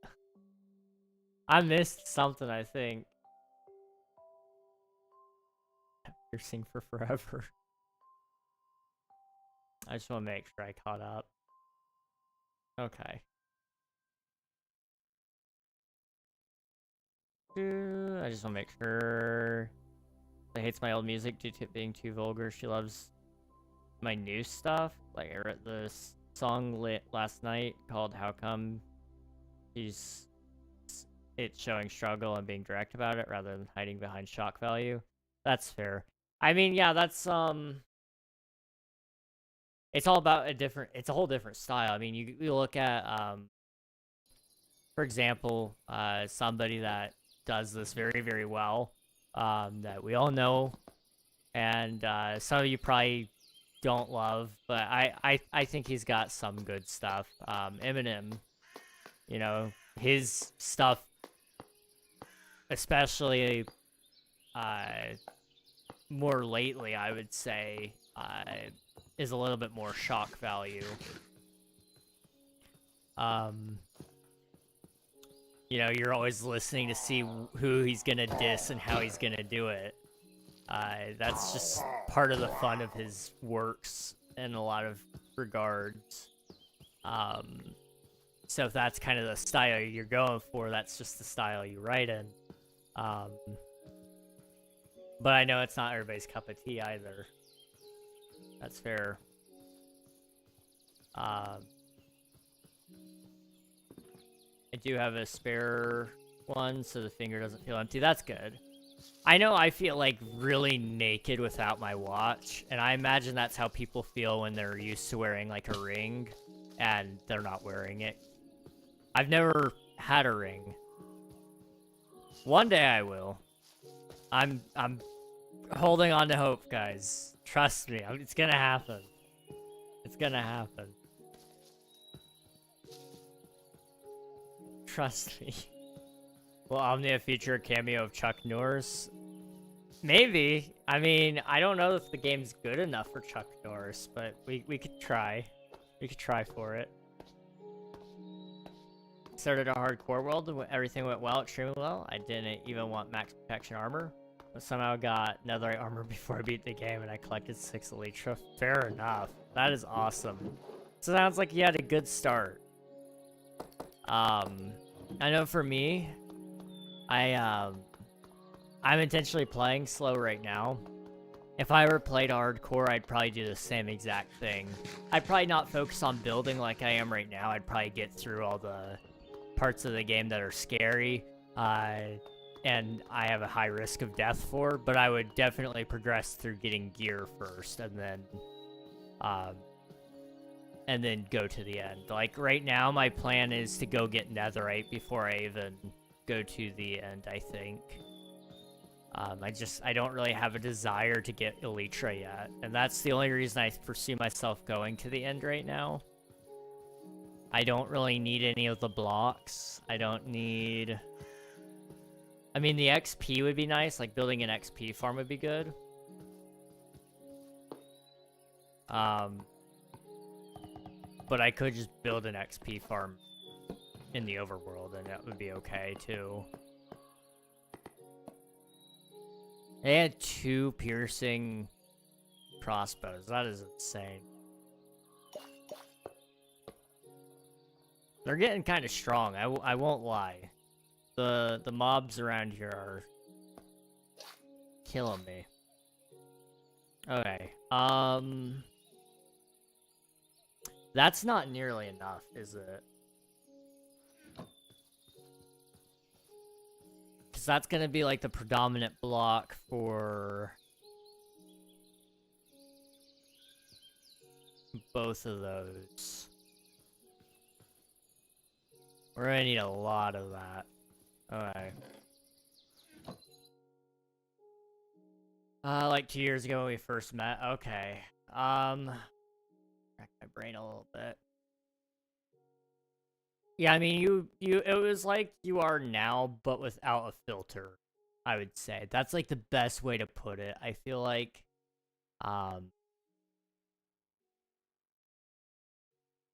I missed something, I think. Piercing for forever. I just want to make sure I caught up. Okay. I just want to make sure. She hates my old music due to it being too vulgar. She loves my new stuff. Like, I wrote this song last night called How Come. It's showing struggle and being direct about it rather than hiding behind shock value. That's fair. I mean, yeah, that's, it's all about it's a whole different style. I mean, you look at, for example, somebody that does this very, very well, that we all know, and some of you probably don't love, but I think he's got some good stuff. Eminem, you know, his stuff, especially more lately, I would say, is a little bit more shock value. You know, you're always listening to see who he's gonna diss and how he's gonna do it. That's just part of the fun of his works in a lot of regards. So if that's kind of the style you're going for, that's just the style you write in. But I know it's not everybody's cup of tea either. That's fair. I do have a spare one, so the finger doesn't feel empty. That's good. I know I feel like really naked without my watch, and I imagine that's how people feel when they're used to wearing like a ring, and they're not wearing it. I've never had a ring. One day I will. I'm holding on to hope, guys. Trust me, it's gonna happen. It's gonna happen. trust me. Will Omnia feature a cameo of Chuck Norris? Maybe. I mean, I don't know if the game's good enough for Chuck Norris, but we could try. We could try for it. Started a hardcore world, everything went well, extremely well. I didn't even want max protection armor, but somehow got netherite armor before I beat the game, and I collected 6 elytra. Fair enough. That is awesome. Sounds like you had a good start. I know for me, I'm intentionally playing slow right now. If I ever played hardcore, I'd probably do the same exact thing. I'd probably not focus on building like I am right now. I'd probably get through all the parts of the game that are scary, and I have a high risk of death for, but I would definitely progress through getting gear first, and then go to the end. Like, right now, my plan is to go get netherite before I even go to the end, I think. I don't really have a desire to get elytra yet, and that's the only reason I foresee myself going to the end right now. I don't really need any of the blocks. I don't need... I mean, the XP would be nice, like building an XP farm would be good. But I could just build an XP farm in the overworld, and that would be okay, too. They had 2 piercing crossbows. That is insane. They're getting kind of strong. I won't lie. The mobs around here are killing me. Okay. That's not nearly enough, is it? Because that's gonna be like the predominant block for both of those. We're gonna need a lot of that. Alright. Like 2 years ago when we first met. Okay. Crack my brain a little bit. Yeah, I mean, it was like you are now, but without a filter, I would say. That's like the best way to put it. I feel like,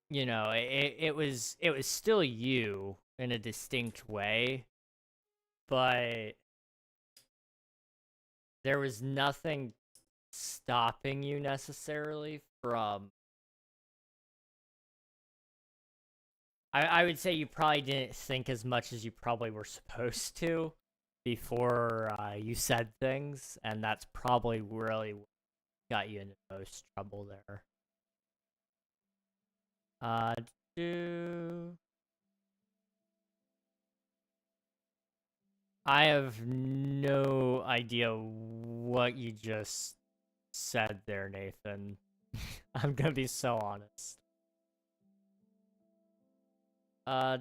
you know, it was still you in a distinct way, but there was nothing stopping you necessarily from... I would say you probably didn't think as much as you probably were supposed to before you said things, and that's probably really what got you into the most trouble there. I have no idea what you just said there, Nathan. I'm gonna be so honest. Will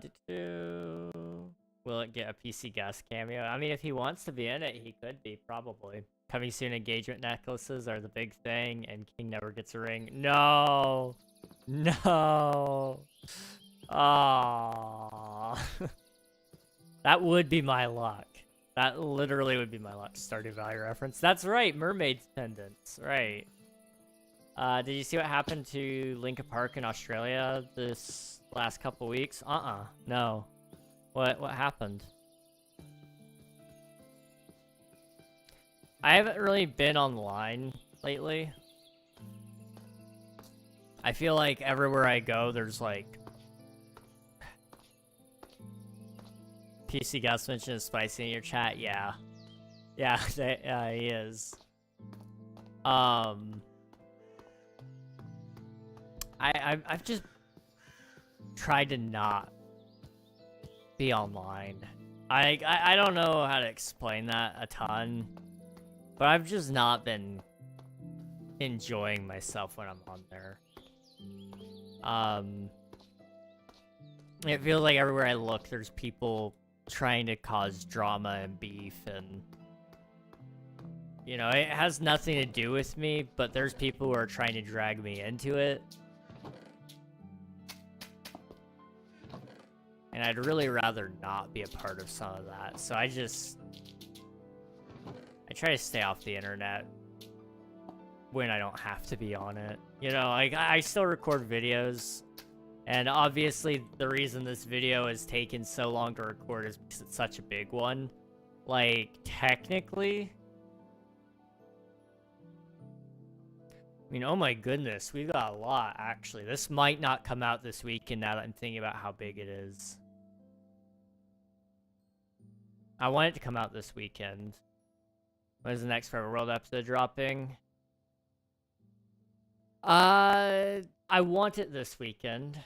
it get a PC guest cameo? I mean, if he wants to be in it, he could be, probably. Coming soon, engagement necklaces are the big thing, and King never gets a ring. No! No! Aww. That would be my luck. That literally would be my luck. Stardew Valley reference. That's right, mermaid pendants. Right. Did you see what happened to Lincoln Park in Australia this last couple weeks? No. What happened? I haven't really been online lately. I feel like everywhere I go, there's like... PC Gus mentioned Spicy in your chat. Yeah. Yeah, he is. I've just tried to not be online. I don't know how to explain that a ton, but I've just not been enjoying myself when I'm on there. It feels like everywhere I look, there's people trying to cause drama and beef, and you know, it has nothing to do with me, but there's people who are trying to drag me into it. And I'd really rather not be a part of some of that. So I try to stay off the internet when I don't have to be on it. You know, like, I still record videos. And obviously, the reason this video has taken so long to record is because it's such a big one. Like, technically... I mean, oh my goodness, we've got a lot, actually. This might not come out this weekend now that I'm thinking about how big it is. I want it to come out this weekend. When is the next Forever World episode dropping? I want it this weekend.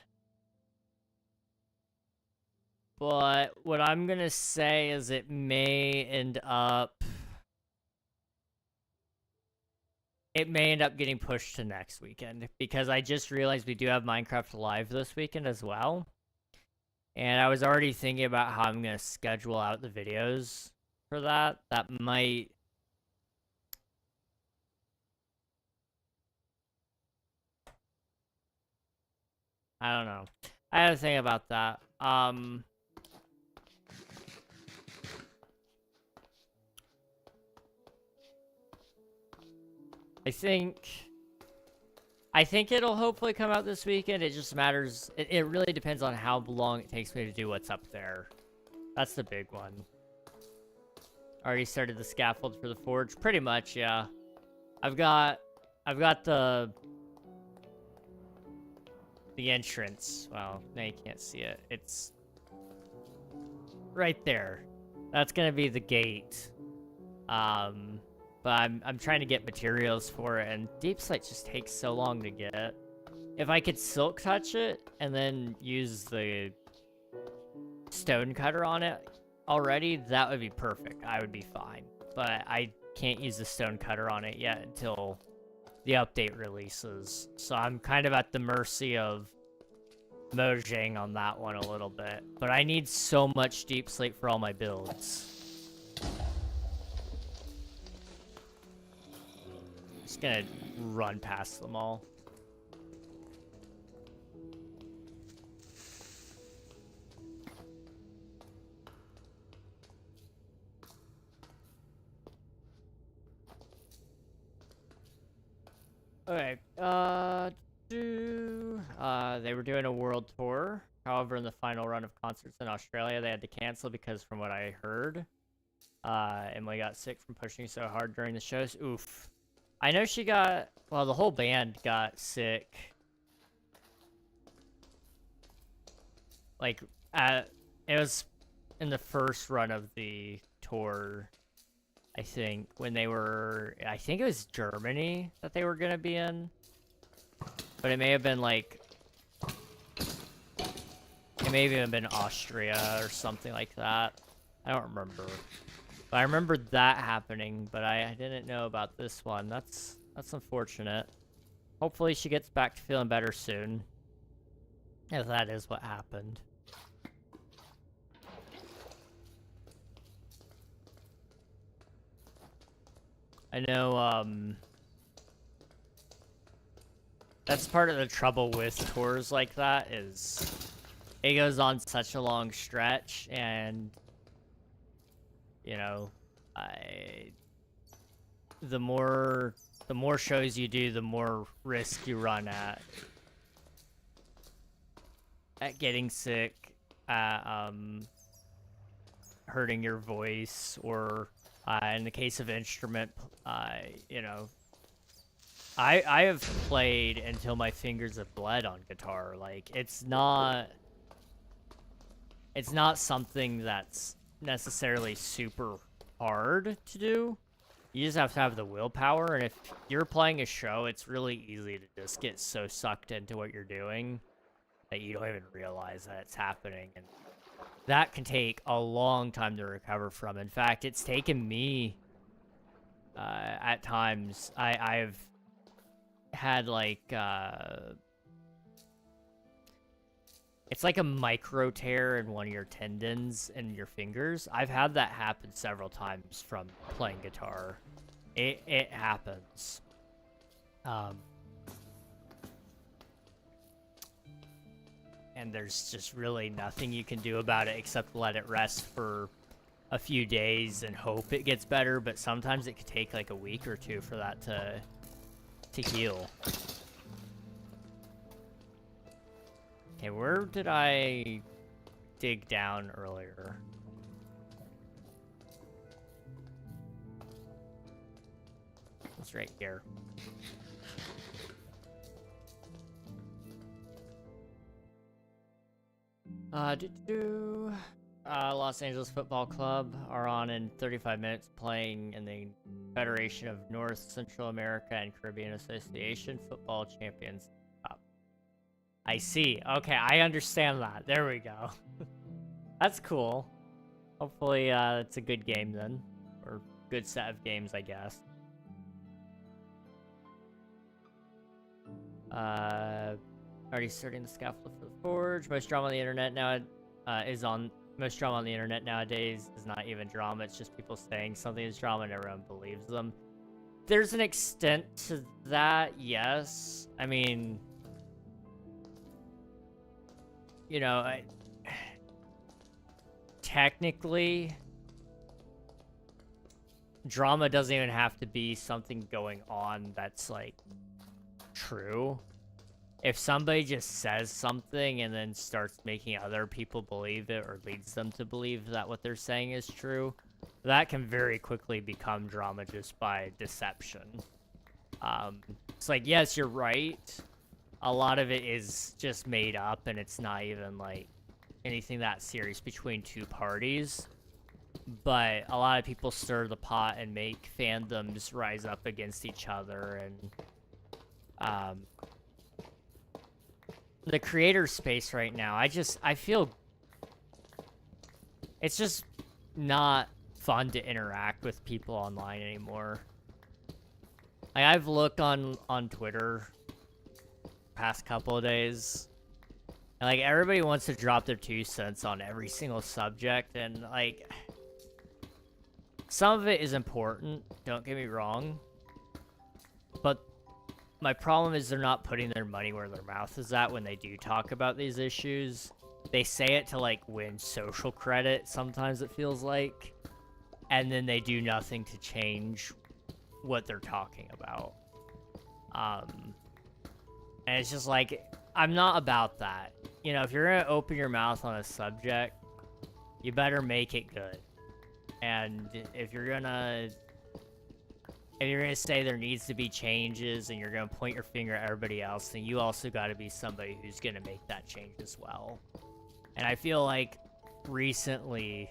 But what I'm gonna say is it may end up... It may end up getting pushed to next weekend, because I just realized we do have Minecraft Live this weekend as well. And I was already thinking about how I'm going to schedule out the videos for that. That might... I don't know. I had to think about that. I think it'll hopefully come out this weekend. It just matters. It really depends on how long it takes me to do what's up there. That's the big one. Already started the scaffold for the forge. Pretty much, yeah. I've got the entrance. Well, now you can't see it. It's right there. That's gonna be the gate. But I'm trying to get materials for it, and deep slate just takes so long to get. If I could silk touch it and then use the stone cutter on it already, that would be perfect. I would be fine. But I can't use the stone cutter on it yet until the update releases. So I'm kind of at the mercy of Mojang on that one a little bit. But I need so much deep slate for all my builds. Just gonna run past them all. Okay, they were doing a world tour. However, in the final run of concerts in Australia, they had to cancel because, from what I heard, Emily got sick from pushing so hard during the shows. Oof. I know she got, well, the whole band got sick. Like, it was in the first run of the tour, I think, when they were, I think it was Germany that they were gonna be in. But it may have been like, it may have even been Austria or something like that. I don't remember. But I remembered that happening, but I didn't know about this one. That's unfortunate. Hopefully she gets back to feeling better soon. If that is what happened. I know, that's part of the trouble with tours like that, is it goes on such a long stretch, and you know, the more shows you do, the more risk you run at getting sick, hurting your voice, or in the case of instrument, you know, I have played until my fingers have bled on guitar. Like, it's not something that's necessarily super hard to do. You just have to have the willpower, and if you're playing a show, it's really easy to just get so sucked into what you're doing that you don't even realize that it's happening, and that can take a long time to recover from. In fact, it's taken me at times. I've had like it's like a micro tear in one of your tendons in your fingers. I've had that happen several times from playing guitar. It happens. and there's just really nothing you can do about it except let it rest for a few days and hope it gets better, but sometimes it could take like a week or two for that to heal. Okay, where did I dig down earlier? It's right here. Los Angeles Football Club are on in 35 minutes playing in the Federation of North Central America and Caribbean Association Football Champions Cup. I see. Okay, I understand that. There we go. That's cool. Hopefully, it's a good game then. Or good set of games, I guess. Already starting the scaffold for the forge. Most drama on the internet now most drama on the internet nowadays is not even drama. It's just people saying something is drama and everyone believes them. There's an extent to that, yes. I mean, you know, technically, drama doesn't even have to be something going on that's like true. If somebody just says something and then starts making other people believe it or leads them to believe that what they're saying is true, that can very quickly become drama just by deception. It's like, yes, you're right. A lot of it is just made up and it's not even like anything that serious between two parties. But a lot of people stir the pot and make fandoms rise up against each other, and the creator space right now, I feel it's just not fun to interact with people online anymore. Like, I've looked on Twitter past couple of days, and like everybody wants to drop their 2 cents on every single subject, and like some of it is important, don't get me wrong, but my problem is they're not putting their money where their mouth is at when they do talk about these issues. They say it to like win social credit, sometimes it feels like, and then they do nothing to change what they're talking about. And it's just like, I'm not about that. You know, if you're gonna open your mouth on a subject, you better make it good. And if you're gonna say there needs to be changes and you're gonna point your finger at everybody else, then you also gotta be somebody who's gonna make that change as well. And I feel like recently,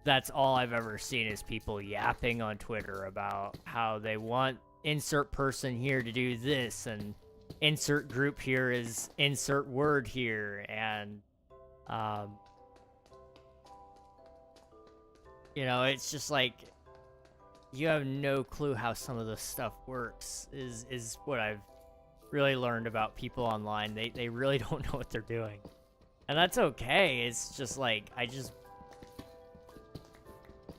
that's all I've ever seen is people yapping on Twitter about how they want insert person here to do this, and insert group here is insert word here, and you know, it's just like, you have no clue how some of this stuff works, is what I've really learned about people online. They really don't know what they're doing. And that's okay. It's just like,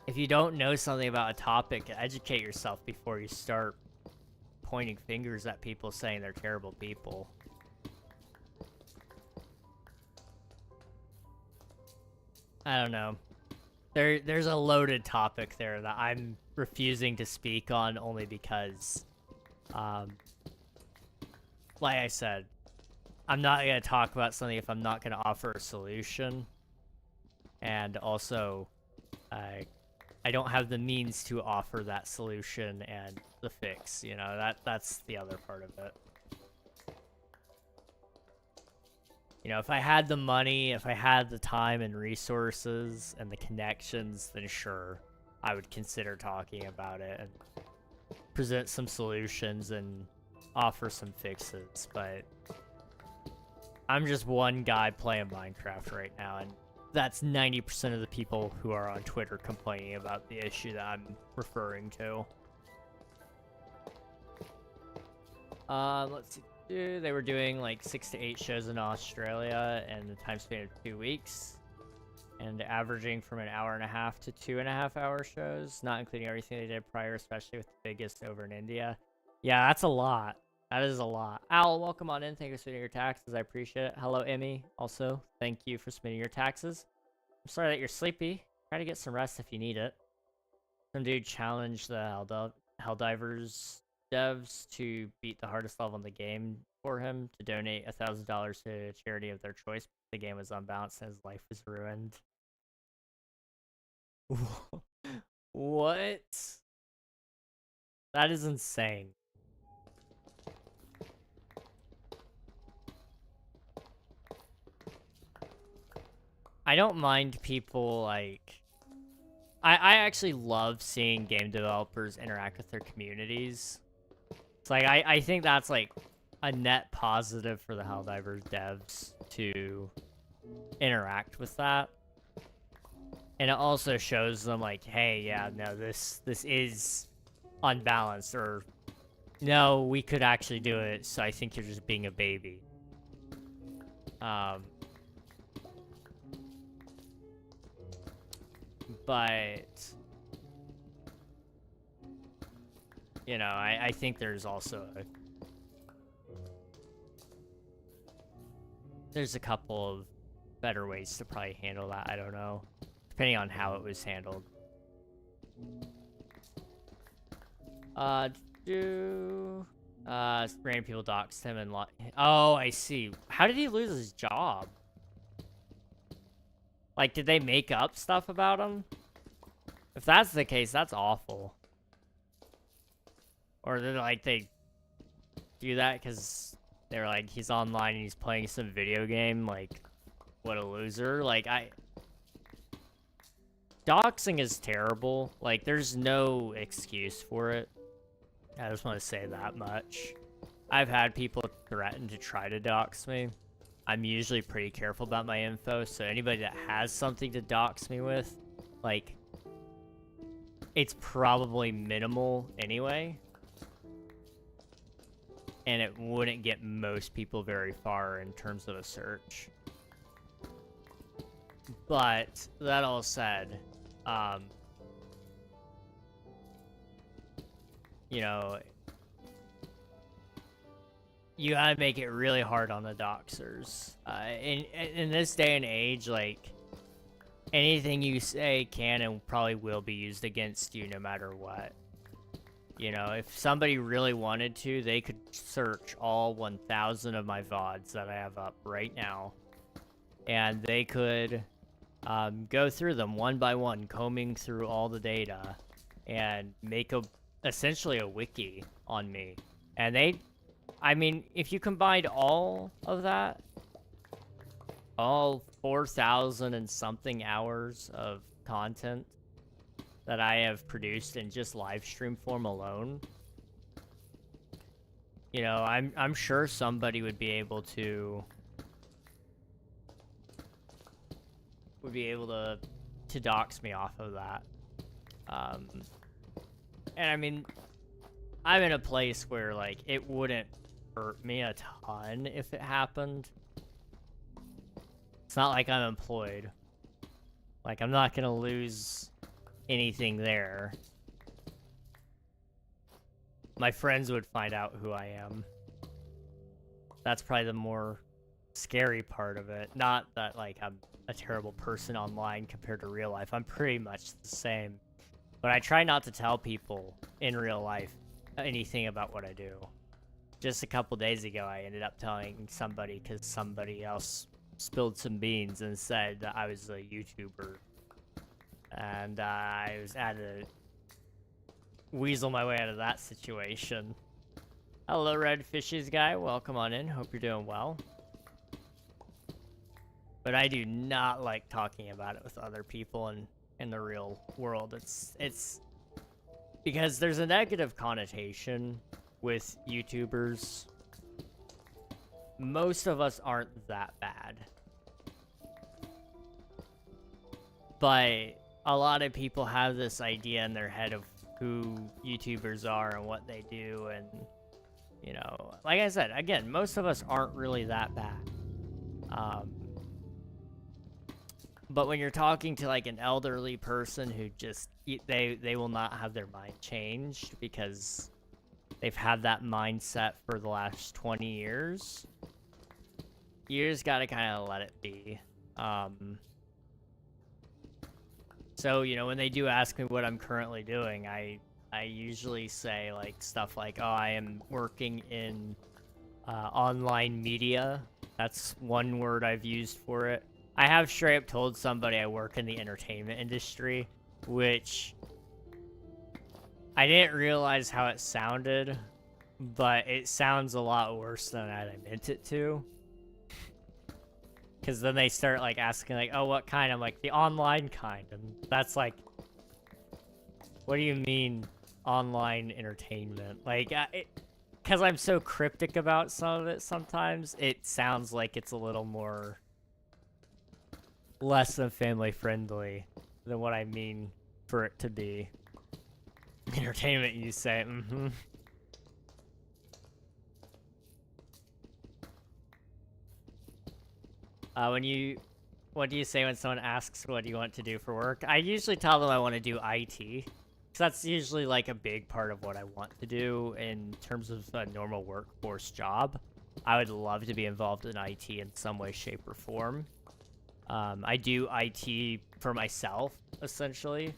if you don't know something about a topic, educate yourself before you start pointing fingers at people saying they're terrible people. I don't know. There's a loaded topic there that I'm refusing to speak on only because, like I said, I'm not going to talk about something if I'm not going to offer a solution. And also, I don't have the means to offer that solution and the fix, you know, that's the other part of it. You know, if I had the money, if I had the time and resources and the connections, then sure, I would consider talking about it and present some solutions and offer some fixes. But I'm just one guy playing Minecraft right now, and that's 90% of the people who are on Twitter complaining about the issue that I'm referring to. Let's see. They were doing like 6 to 8 shows in Australia in the time span of 2 weeks, and averaging from an 1.5 to 2.5 hour shows, not including everything they did prior, especially with the biggest over in India. Yeah, that's a lot. That is a lot. Al, welcome on in. Thank you for submitting your taxes. I appreciate it. Hello, Emmy. Also, thank you for submitting your taxes. I'm sorry that you're sleepy. Try to get some rest if you need it. Some dude challenged the Helldivers devs to beat the hardest level in the game for him to donate $1,000 to a charity of their choice. The game was unbalanced and his life was ruined. What? That is insane. I don't mind people, like... I actually love seeing game developers interact with their communities. It's like, I think that's, like, a net positive for the Helldivers devs to interact with that. And it also shows them, like, hey, yeah, no, this is unbalanced, or no, we could actually do it, so I think you're just being a baby. But, you know, I think there's also there's a couple of better ways to probably handle that. I don't know, depending on how it was handled. Random people doxed him and oh, I see. How did he lose his job? Like, did they make up stuff about him? If that's the case, that's awful. Or they're like, they do that because they're like, he's online and he's playing some video game. Like, what a loser. Like, doxing is terrible. Like, there's no excuse for it. I just want to say that much. I've had people threaten to try to dox me. I'm usually pretty careful about my info, so anybody that has something to dox me with, like, it's probably minimal anyway. And it wouldn't get most people very far in terms of a search. But, that all said, you know, you gotta make it really hard on the doxers. In this day and age, like, anything you say can and probably will be used against you no matter what. You know, if somebody really wanted to, they could search all 1,000 of my VODs that I have up right now. And they could go through them one by one, combing through all the data, and make essentially a wiki on me. And I mean, if you combined all of that, all 4,000 and something hours of content that I have produced in just live stream form alone, you know, I'm sure somebody would be able to dox me off of that. And I mean, I'm in a place where, like, it wouldn't hurt me a ton if it happened. It's not like I'm employed. Like, I'm not gonna lose anything there. My friends would find out who I am. That's probably the more scary part of it. Not that, like, I'm a terrible person online compared to real life. I'm pretty much the same. But I try not to tell people in real life anything about what I do. Just a couple days ago, I ended up telling somebody because somebody else spilled some beans and said that I was a YouTuber. And I had to weasel my way out of that situation. Hello, Red Fishes guy. Welcome on in. Hope you're doing well. But I do not like talking about it with other people in the real world. It's because there's a negative connotation with YouTubers. Most of us aren't that bad. But a lot of people have this idea in their head of who YouTubers are and what they do, and, you know, like I said, again, most of us aren't really that bad. But when you're talking to, like, an elderly person who just, they will not have their mind changed because they've had that mindset for the last 20 years. You just gotta kind of let it be. So, you know, when they do ask me what I'm currently doing, I usually say, like, stuff like, oh, I am working in online media. That's one word I've used for it. I have straight up told somebody I work in the entertainment industry, which I didn't realize how it sounded, but it sounds a lot worse than I meant it to. Because then they start, like, asking, like, oh, what kind? I'm like, the online kind. And that's like, what do you mean, online entertainment? Like, because I'm so cryptic about some of it sometimes, it sounds like it's a little more less than family friendly than what I mean for it to be. Entertainment, you say, mm-hmm. What do you say when someone asks what do you want to do for work? I usually tell them I want to do IT. Because that's usually like a big part of what I want to do in terms of a normal workforce job. I would love to be involved in IT in some way, shape, or form. I do IT for myself, essentially.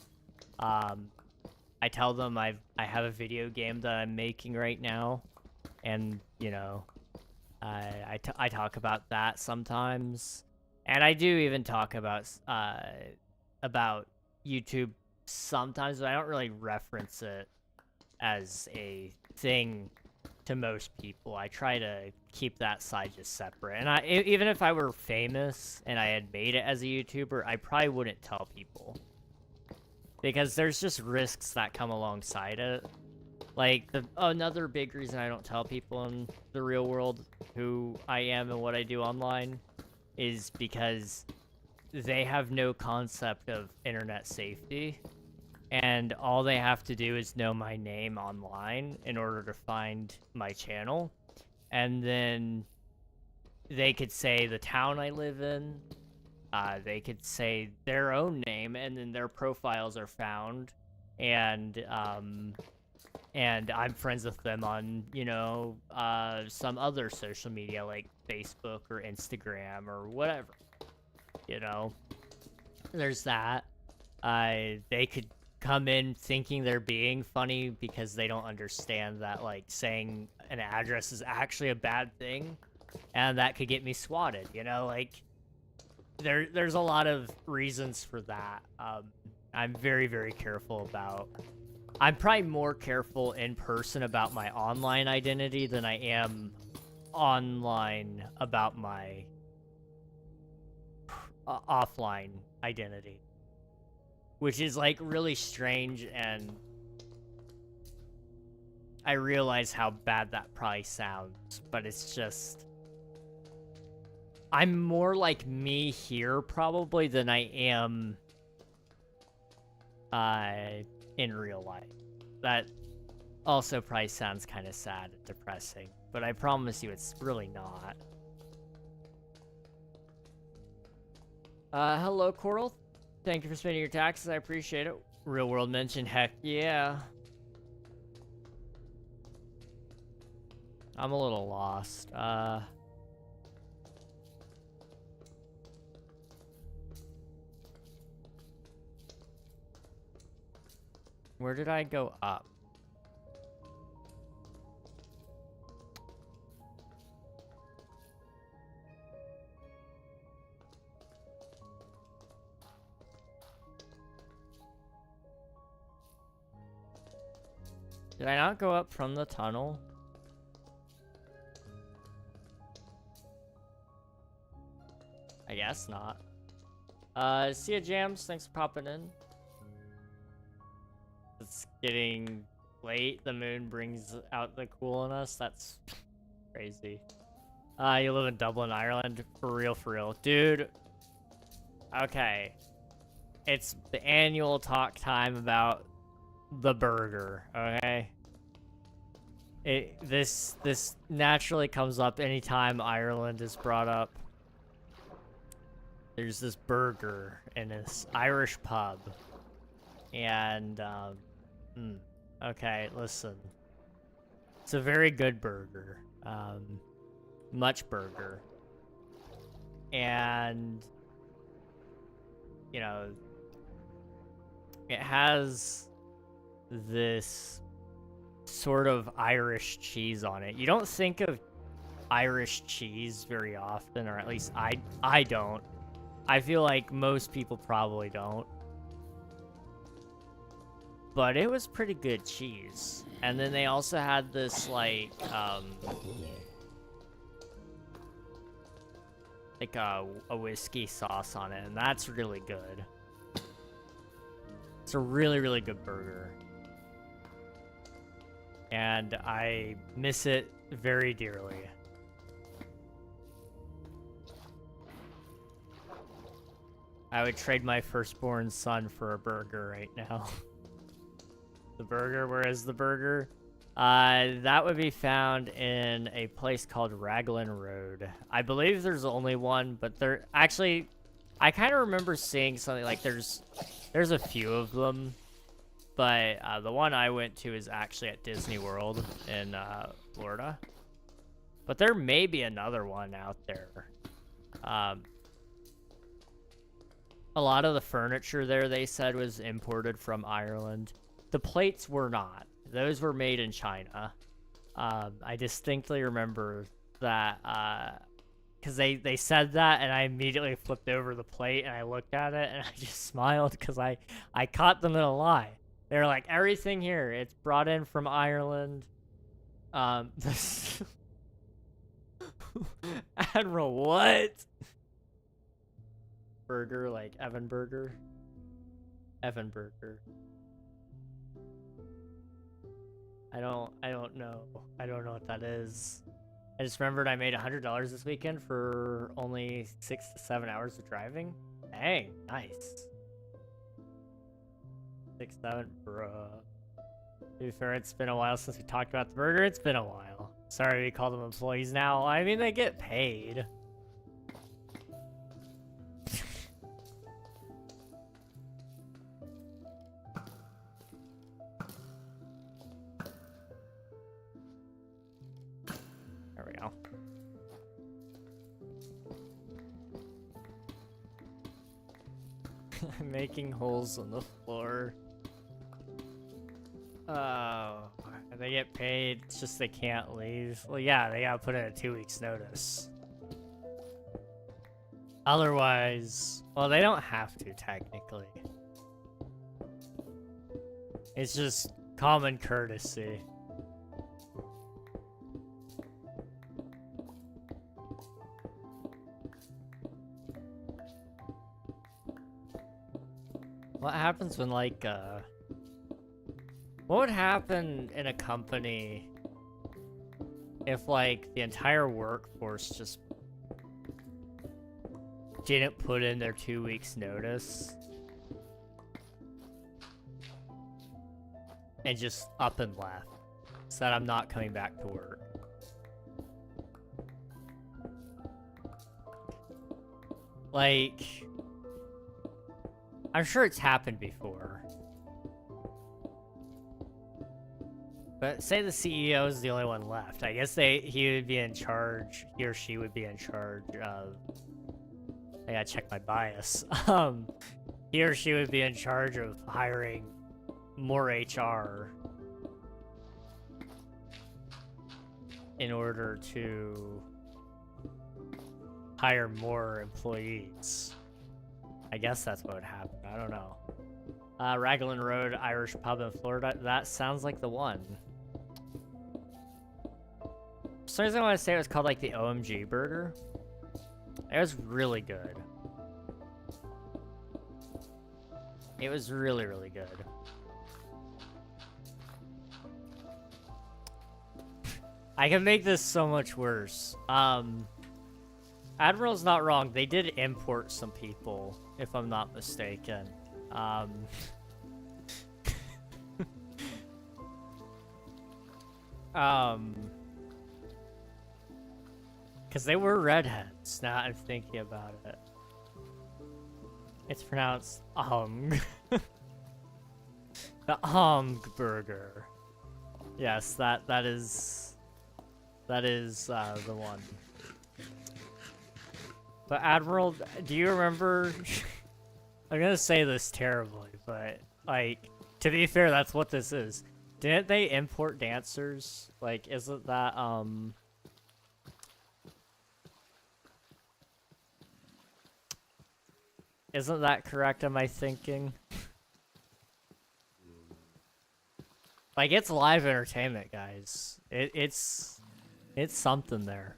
I tell them I have a video game that I'm making right now, and, you know, I talk about that sometimes, and I do even talk about YouTube sometimes, but I don't really reference it as a thing to most people. I try to keep that side just separate, and even if I were famous and I had made it as a YouTuber, I probably wouldn't tell people, because there's just risks that come alongside it. Like, another big reason I don't tell people in the real world who I am and what I do online is because they have no concept of internet safety, and all they have to do is know my name online in order to find my channel, and then they could say the town I live in, they could say their own name, and then their profiles are found, and I'm friends with them on, you know, some other social media like Facebook or Instagram or whatever. You know, there's that. They could come in thinking they're being funny because they don't understand that, like, saying an address is actually a bad thing, and that could get me swatted, you know? Like, there's a lot of reasons for that. I'm very, very careful about... I'm probably more careful in person about my online identity than I am online about my offline identity. Which is, like, really strange, and I realize how bad that probably sounds, but it's just... I'm more like me here, probably, than I am in real life. That also probably sounds kind of sad and depressing, but I promise you it's really not. Hello, Coral. Thank you for spending your taxes, I appreciate it. Real world mention, heck yeah. I'm a little lost. Where did I go up? Did I not go up from the tunnel? I guess not. See ya, Jams. Thanks for popping in. It's getting late. The moon brings out the cool in us. That's crazy. You live in Dublin, Ireland? For real. Dude. Okay. It's the annual talk time about the burger, okay? This naturally comes up anytime Ireland is brought up. There's this burger in this Irish pub. And, okay, listen. It's a very good burger. Much burger. And, you know, it has this sort of Irish cheese on it. You don't think of Irish cheese very often, or at least I don't. I feel like most people probably don't. But it was pretty good cheese. And then they also had this, like a whiskey sauce on it, and that's really good. It's a really, really good burger. And I miss it very dearly. I would trade my firstborn son for a burger right now. The burger, where is the burger? That would be found in a place called Raglan Road. I believe there's only one, but there actually, I kind of remember seeing something like there's a few of them, but the one I went to is actually at Disney World in Florida. But there may be another one out there. A lot of the furniture there, they said, was imported from Ireland. The plates were not. Those were made in China. I distinctly remember that because they said that, and I immediately flipped over the plate and I looked at it and I just smiled because I caught them in a lie. They were like, everything here, it's brought in from Ireland. Admiral, what? Burger, like Evan Burger? Evan Burger. I don't know. I don't know what that is. I just remembered I made $100 this weekend for only 6 to 7 hours of driving. Dang, nice. 6, 7, bruh. To be fair, it's been a while since we talked about the burger. It's been a while. Sorry we call them employees now. I mean, they get paid. There we go. Making holes on the floor. Oh, they get paid. It's just they can't leave. Well, yeah, they gotta put in a 2 weeks notice. Otherwise, well, they don't have to technically. It's just common courtesy. What happens when, like, what would happen in a company if, like, the entire workforce just didn't put in their 2 weeks notice and just up and left, said I'm not coming back to work? Like, I'm sure it's happened before. But say the CEO is the only one left. I guess he would be in charge, he or she would be in charge of, I gotta check my bias. He or she would be in charge of hiring more HR in order to hire more employees. I guess that's what would happen. I don't know. Raglan Road, Irish pub in Florida. That sounds like the one. For some reason I want to say it was called like the OMG burger. It was really good. It was really, really good. I can make this so much worse. Admiral's not wrong. They did import some people, if I'm not mistaken. Because they were redheads, now I'm thinking about it. It's pronounced, The burger. Yes, that is the one. But Admiral, do you remember? I'm gonna say this terribly, but like, to be fair, that's what this is. Didn't they import dancers? Like, isn't that isn't that correct? Am I thinking? Like, it's live entertainment, guys. It's something there.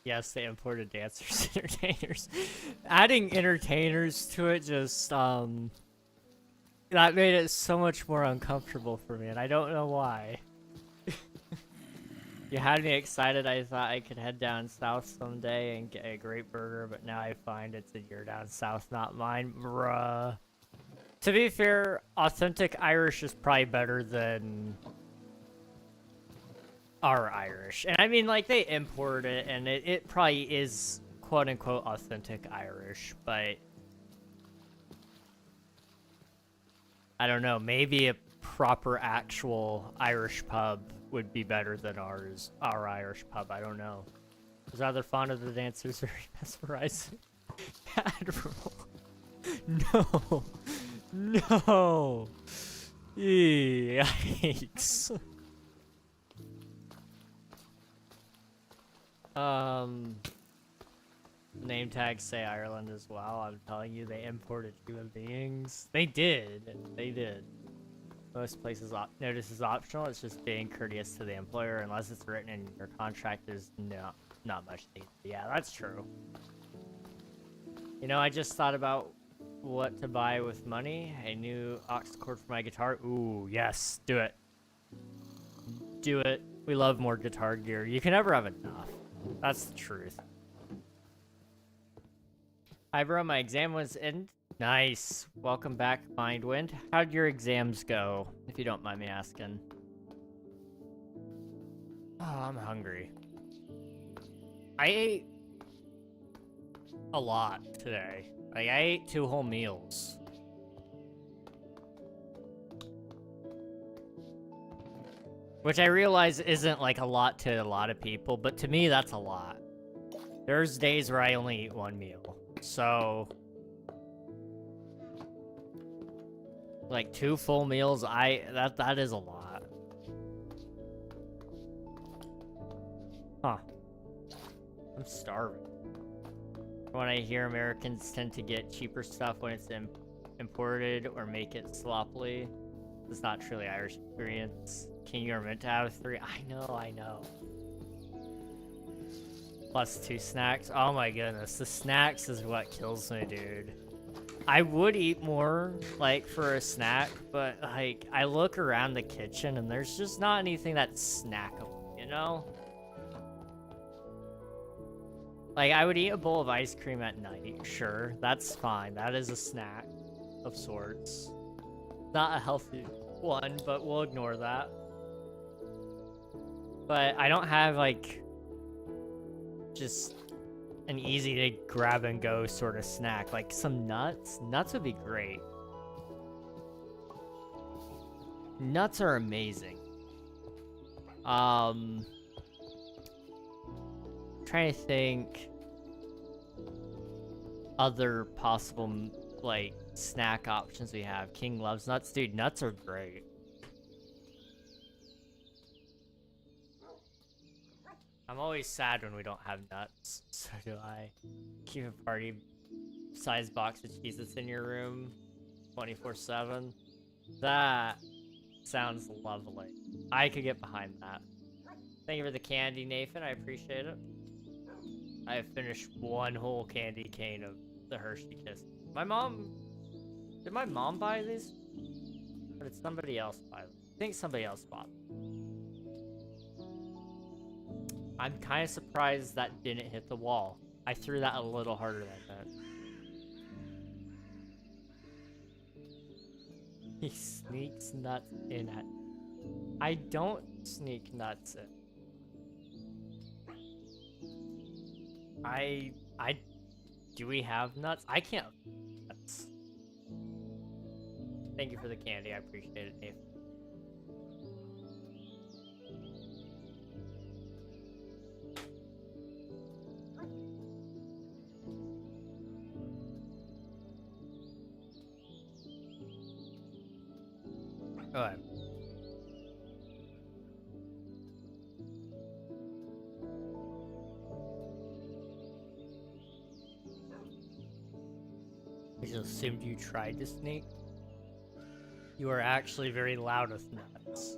Yes, they imported dancers, entertainers. Adding entertainers to it just, that made it so much more uncomfortable for me, and I don't know why. You had me excited. I thought I could head down south someday and get a great burger, but now I find it's a year down south, not mine. Bruh. To be fair, authentic Irish is probably better than our Irish. And I mean, like, they import it, and it probably is quote-unquote authentic Irish, but I don't know, maybe a proper actual Irish pub would be better than our Irish pub. I don't know. I was rather fond of the dancers, very mesmerizing. Admiral. No. No. Yikes. Name tags say Ireland as well. I'm telling you, they imported human beings. They did. They did. Most places notice is optional. It's just being courteous to the employer, unless it's written in your contract. Is not much need. Yeah, that's true. You know, I just thought about what to buy with money. A new aux cord for my guitar. Ooh, yes, do it. Do it. We love more guitar gear. You can never have enough. That's the truth. Hi, bro. My exam was in. Nice. Welcome back, Mindwind. How'd your exams go, if you don't mind me asking? Oh, I'm hungry. I ate a lot today. Like, I ate 2 whole meals. Which I realize isn't, like, a lot to a lot of people, but to me, that's a lot. There's days where I only eat 1 meal. So, like, 2 full meals, that is a lot. Huh. I'm starving. When I hear Americans tend to get cheaper stuff when it's imported or make it sloppily, it's not truly Irish experience. King, you're meant to have 3. I know. Plus 2 snacks. Oh my goodness, the snacks is what kills me, dude. I would eat more, like, for a snack, but, like, I look around the kitchen and there's just not anything that's snackable, you know? Like, I would eat a bowl of ice cream at night, sure, that's fine. That is a snack of sorts. Not a healthy one, but we'll ignore that. But I don't have, like, just an easy to grab and go sort of snack. Like some nuts. Nuts would be great. Nuts are amazing. Trying to think other possible like snack options we have. King loves nuts. Dude, nuts are great. I'm always sad when we don't have nuts, so do I. Keep a party size box of Cheez-Its in your room 24/7. That sounds lovely. I could get behind that. Thank you for the candy, Nathan. I appreciate it. I have finished 1 whole candy cane of the Hershey Kiss. Did my mom buy these? Or did somebody else buy them? I think somebody else bought them. I'm kind of surprised that didn't hit the wall. I threw that a little harder than that. He sneaks nuts in at... I don't sneak nuts in. Do we have nuts? I can't nuts. Thank you for the candy. I appreciate it, Dave. Alright. I just assumed you tried to sneak. You are actually very loud with nuts.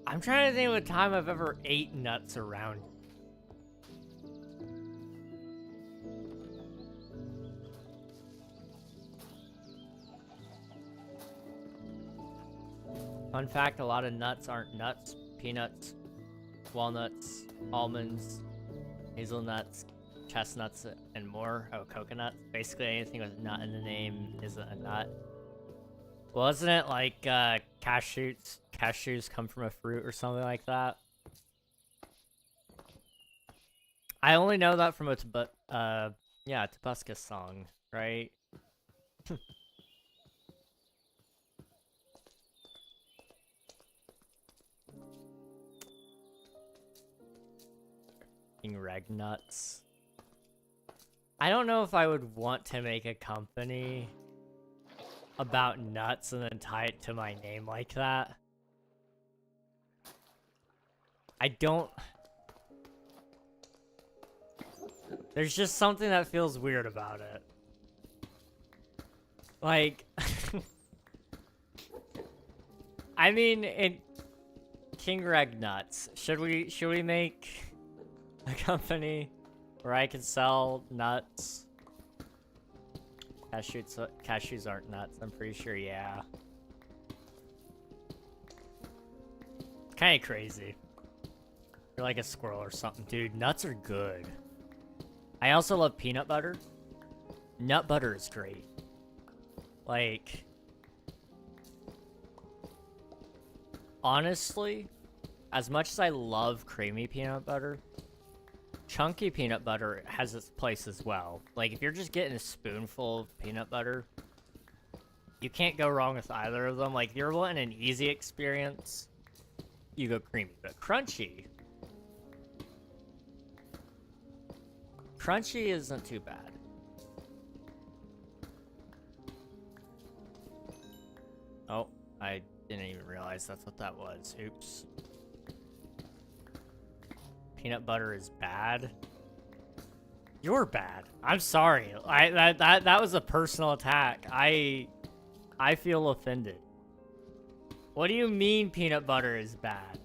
I'm trying to think of a time I've ever ate nuts around. Fun fact, a lot of nuts aren't nuts. Peanuts, walnuts, almonds, hazelnuts, chestnuts, and more. Oh, coconuts. Basically anything with nut in the name isn't a nut. Well, isn't it like cashews? Cashews come from a fruit or something like that. I only know that from a Tabasco song, right? KingRegNogs. I don't know if I would want to make a company about nuts and then tie it to my name like that. I don't... There's just something that feels weird about it. Like... I mean, KingRegNogs. Should we make a company where I can sell nuts? Cashews aren't nuts, I'm pretty sure, yeah. Kinda crazy. You're like a squirrel or something. Dude, nuts are good. I also love peanut butter. Nut butter is great. Like... Honestly, as much as I love creamy peanut butter, chunky peanut butter has its place as well. Like, if you're just getting a spoonful of peanut butter, you can't go wrong with either of them. Like, if you're wanting an easy experience, you go creamy. But crunchy isn't too bad. Oh, I didn't even realize that's what that was. Oops. Peanut butter is bad. You're bad. I'm sorry. That was a personal attack. I feel offended. What do you mean peanut butter is bad?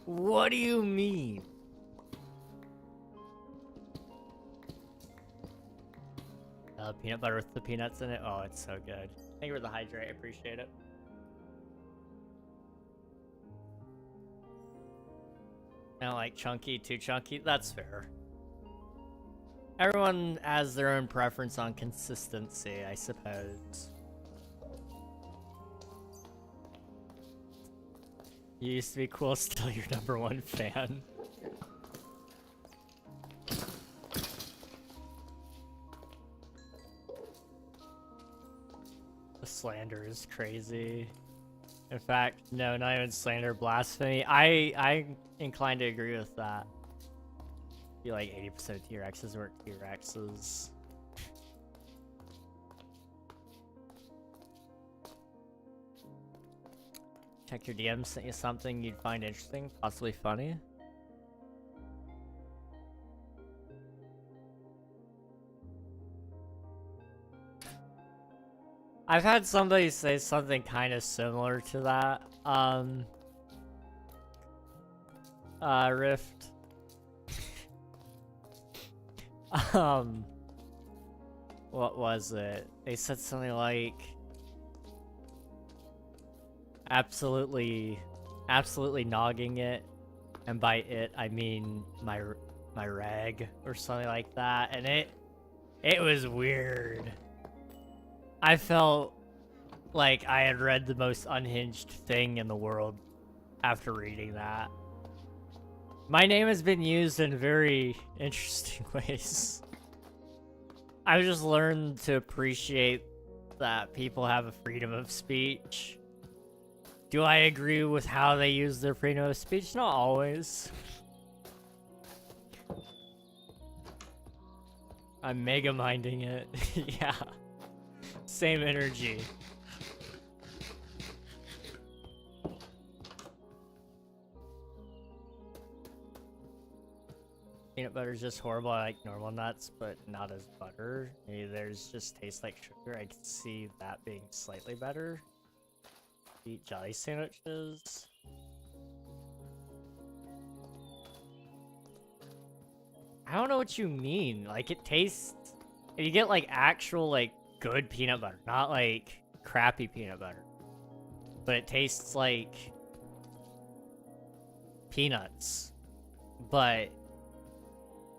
What do you mean? Peanut butter with the peanuts in it. Oh, it's so good. Thank you for the hydrate. I appreciate it. I don't like chunky, too chunky. That's fair. Everyone has their own preference on consistency, I suppose. You used to be cool, still your #1 fan. The slander is crazy. In fact, no, not even slander, blasphemy. I'm inclined to agree with that. I feel like 80% of T-Rexes weren't T-Rexes. Check your DMs, sent you something you'd find interesting, possibly funny. I've had somebody say something kind of similar to that. Rift. What was it? They said something like, absolutely nogging it, and by it I mean my rag or something like that, and it was weird. I felt like I had read the most unhinged thing in the world after reading that. My name has been used in very interesting ways. I've just learned to appreciate that people have a freedom of speech. Do I agree with how they use their freedom of speech? Not always. I'm mega minding it. Yeah. Same energy. Peanut butter is just horrible. I like normal nuts, but not as butter. Maybe there's just tastes like sugar. I can see that being slightly better. Eat jelly sandwiches. I don't know what you mean. Like, it tastes... You get, like, actual, like, good peanut butter. Not, like, crappy peanut butter. But it tastes like... peanuts. But...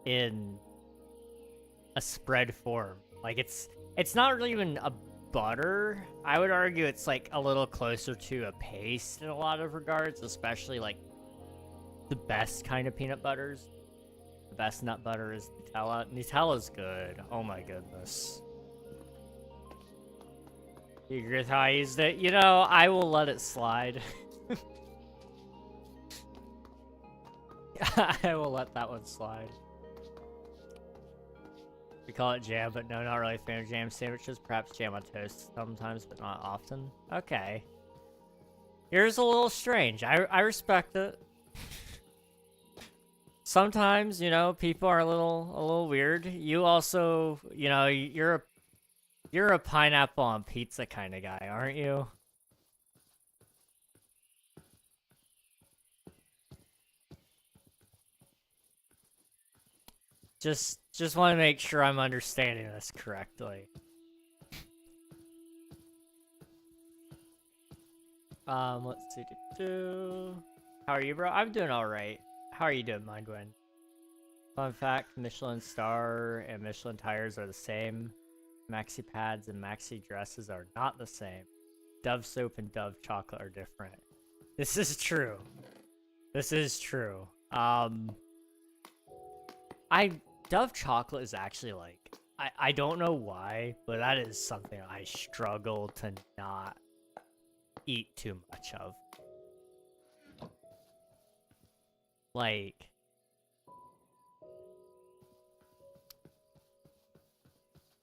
in... a spread form. Like, it's not really even a butter. I would argue it's, like, a little closer to a paste in a lot of regards. Especially, like, the best kind of peanut butters. The best nut butter is Nutella. Nutella's good. Oh my goodness. You agree with how I used it? You know, I will let it slide. I will let that one slide. We call it jam, but no, not really a fan of jam sandwiches. Perhaps jam on toast sometimes, but not often. Okay. Yours a little strange. I respect it. Sometimes, you know, people are a little weird. You also, you know, you're a pineapple on pizza kind of guy, aren't you? Just want to make sure I'm understanding this correctly. Let's see. How are you, bro? I'm doing all right. How are you doing, Mindwind? Fun fact, Michelin star and Michelin tires are the same. Maxi pads and maxi dresses are not the same. Dove soap and Dove chocolate are different. This is true. This is true. Dove chocolate is actually like, I don't know why, but that is something I struggle to not eat too much of. Like,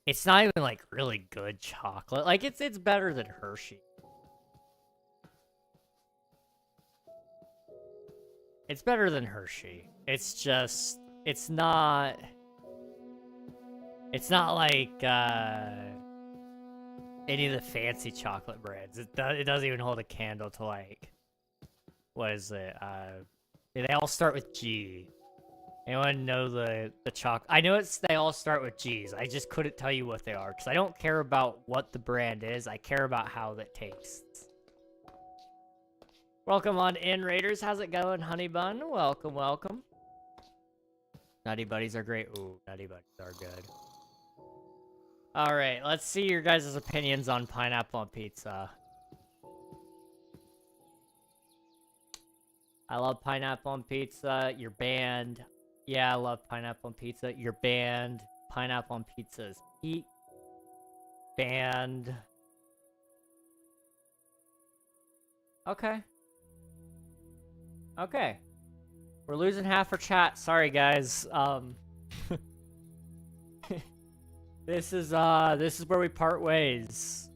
it's not even like really good chocolate. Like, it's better than Hershey. It's better than Hershey. It's just, it's not like any of the fancy chocolate brands. It doesn't even hold a candle to, like, what is it? They all start with G. Anyone know the chocolate? I know they all start with G's. I just couldn't tell you what they are because I don't care about what the brand is. I care about how that tastes. Welcome on in, Raiders. How's it going, Honey Bun? Welcome, welcome. Nutty Buddies are great. Ooh, Nutty Buddies are good. All right, let's see your guys' opinions on pineapple on pizza. I love pineapple on pizza. You're banned. Yeah, I love pineapple on pizza. You're banned. Pineapple on pizza is peak. Banned. Okay. Okay. We're losing half our chat. Sorry, guys. This is where we part ways.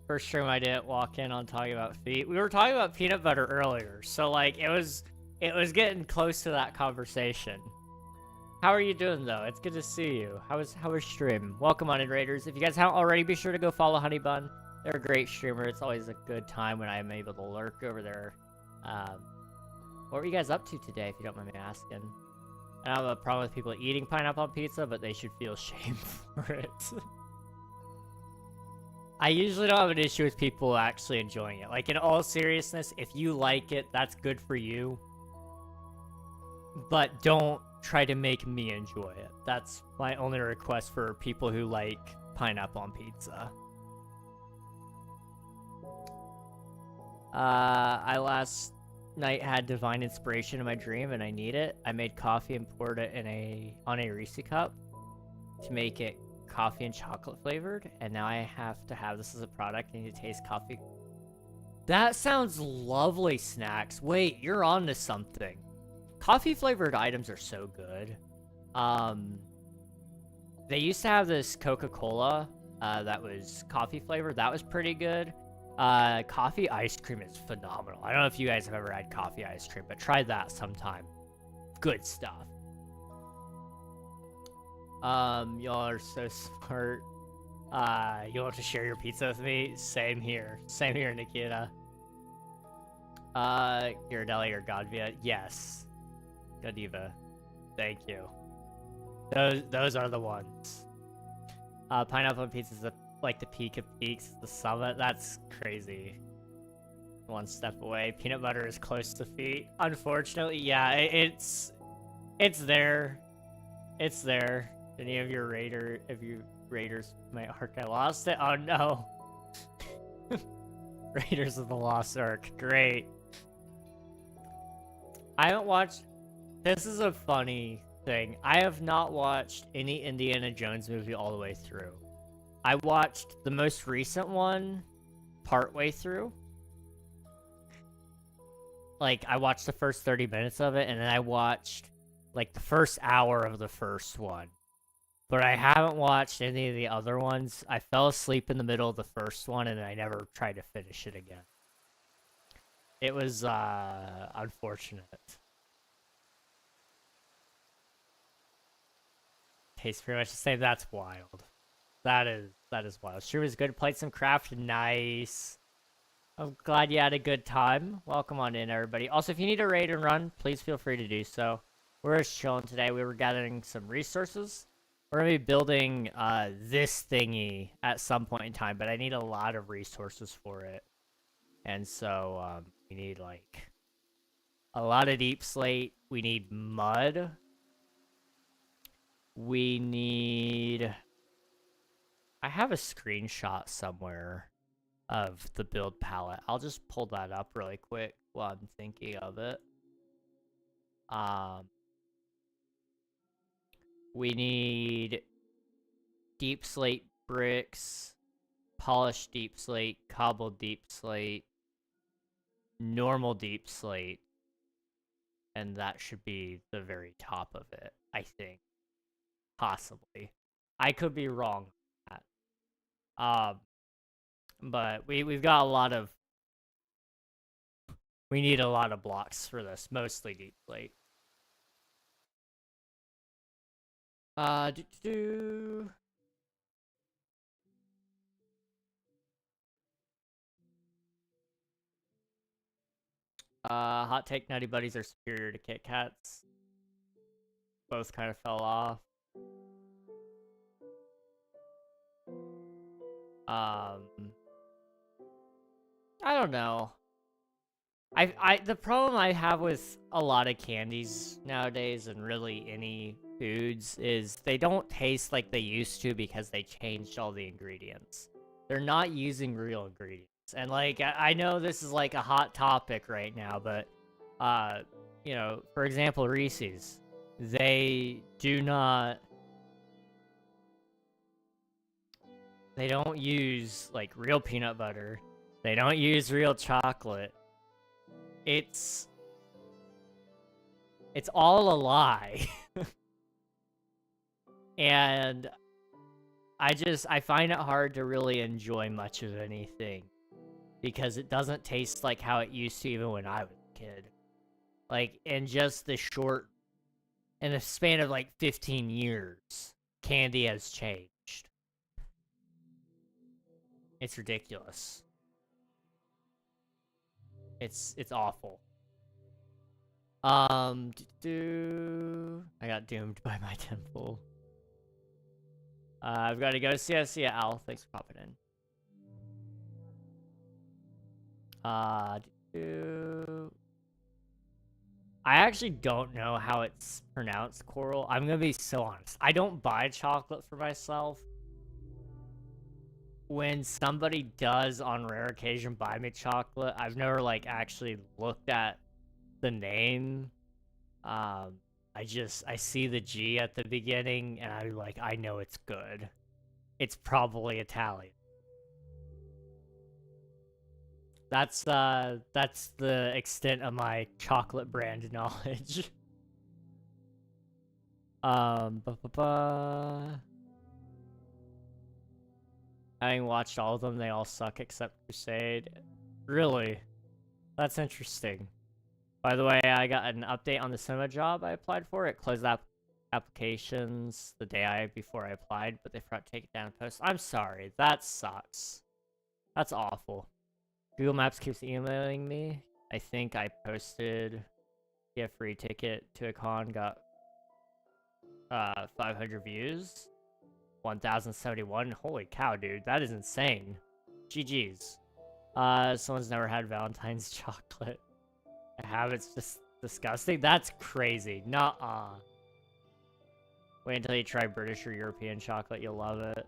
First stream I didn't walk in on talking about feet. We were talking about peanut butter earlier, so like it was getting close to that conversation. How are you doing though? It's good to see you. How was stream? Welcome on in, Raiders. If you guys haven't already, be sure to go follow Honey Bun. They're a great streamer. It's always a good time when I'm able to lurk over there. What were you guys up to today, if you don't mind me asking? I don't have a problem with people eating pineapple on pizza, but they should feel shame for it. I usually don't have an issue with people actually enjoying it. Like, in all seriousness, if you like it, that's good for you. But don't try to make me enjoy it. That's my only request for people who like pineapple on pizza. I last night had divine inspiration in my dream, and I need it. I made coffee and poured it on a Reese cup to make it coffee and chocolate flavored, and now I have to have this as a product. I need to taste coffee. That sounds lovely, Snacks. Wait, you're on to something. Coffee flavored items are so good. They used to have this Coca-Cola that was coffee flavored. That was pretty good. Coffee ice cream is phenomenal. I don't know if you guys have ever had coffee ice cream, but try that sometime. Good stuff. Y'all are so smart. You want to share your pizza with me? Same here. Same here, Nikita. Ghirardelli or Godvia? Yes. Godiva. Thank you. Those are the ones. Pineapple pizza is like the peak of peaks, the summit. That's crazy. One step away. Peanut butter is close to feet. Unfortunately, yeah, it's there. It's there. Any of your Raiders my arc? I lost it. Oh no. Raiders of the Lost Ark. Great. I haven't watched. This is a funny thing. I have not watched any Indiana Jones movie all the way through. I watched the most recent one partway through. Like, I watched the first 30 minutes of it, and then I watched, like, the first hour of the first one. But I haven't watched any of the other ones. I fell asleep in the middle of the first one, and I never tried to finish it again. It was, unfortunate. Tastes pretty much the same. That's wild. That is wild. Stream is good. Played some craft. Nice. I'm glad you had a good time. Welcome on in, everybody. Also, if you need a raid and run, please feel free to do so. We're just chilling today. We were gathering some resources. We're going to be building this thingy at some point in time, but I need a lot of resources for it. And so we need, like, a lot of deep slate. We need mud. We need... I have a screenshot somewhere of the build palette. I'll just pull that up really quick while I'm thinking of it. We need deep slate bricks, polished deep slate, cobbled deep slate, normal deep slate, and that should be the very top of it, I think. Possibly. I could be wrong on that. But we've got a lot of... We need a lot of blocks for this, mostly deep slate. Hot take, Nutty Buddies are superior to Kit Kats. Both kind of fell off. I don't know. The problem I have with a lot of candies nowadays, and really any foods, is they don't taste like they used to because they changed all the ingredients. They're not using real ingredients. And, like, I know this is, like, a hot topic right now, but, you know, for example, Reese's. They do not... They don't use, like, real peanut butter. They don't use real chocolate. It's all a lie. And I find it hard to really enjoy much of anything because it doesn't taste like how it used to even when I was a kid. Like, in just the span of like 15 years, candy has changed. It's ridiculous. It's awful. I got doomed by my temple. I've got to go. See ya, Al. Thanks for popping in. I actually don't know how it's pronounced, Coral. I'm gonna be so honest. I don't buy chocolate for myself. When somebody does, on rare occasion, buy me chocolate, I've never, like, actually looked at the name. I see the G at the beginning, and I'm like, I know it's good. It's probably Italian. That's the extent of my chocolate brand knowledge. Having watched all of them, they all suck except Crusade. Really? That's interesting. By the way, I got an update on the cinema job I applied for. It closed applications the day before I applied, but they forgot to take it down and post. I'm sorry. That sucks. That's awful. Google Maps keeps emailing me. I think I posted a free ticket to a con, got 500 views. 1071. Holy cow, dude. That is insane. GG's. Someone's never had Valentine's chocolate. I have. It's just disgusting. That's crazy. Nuh-uh. Wait until you try British or European chocolate. You'll love it.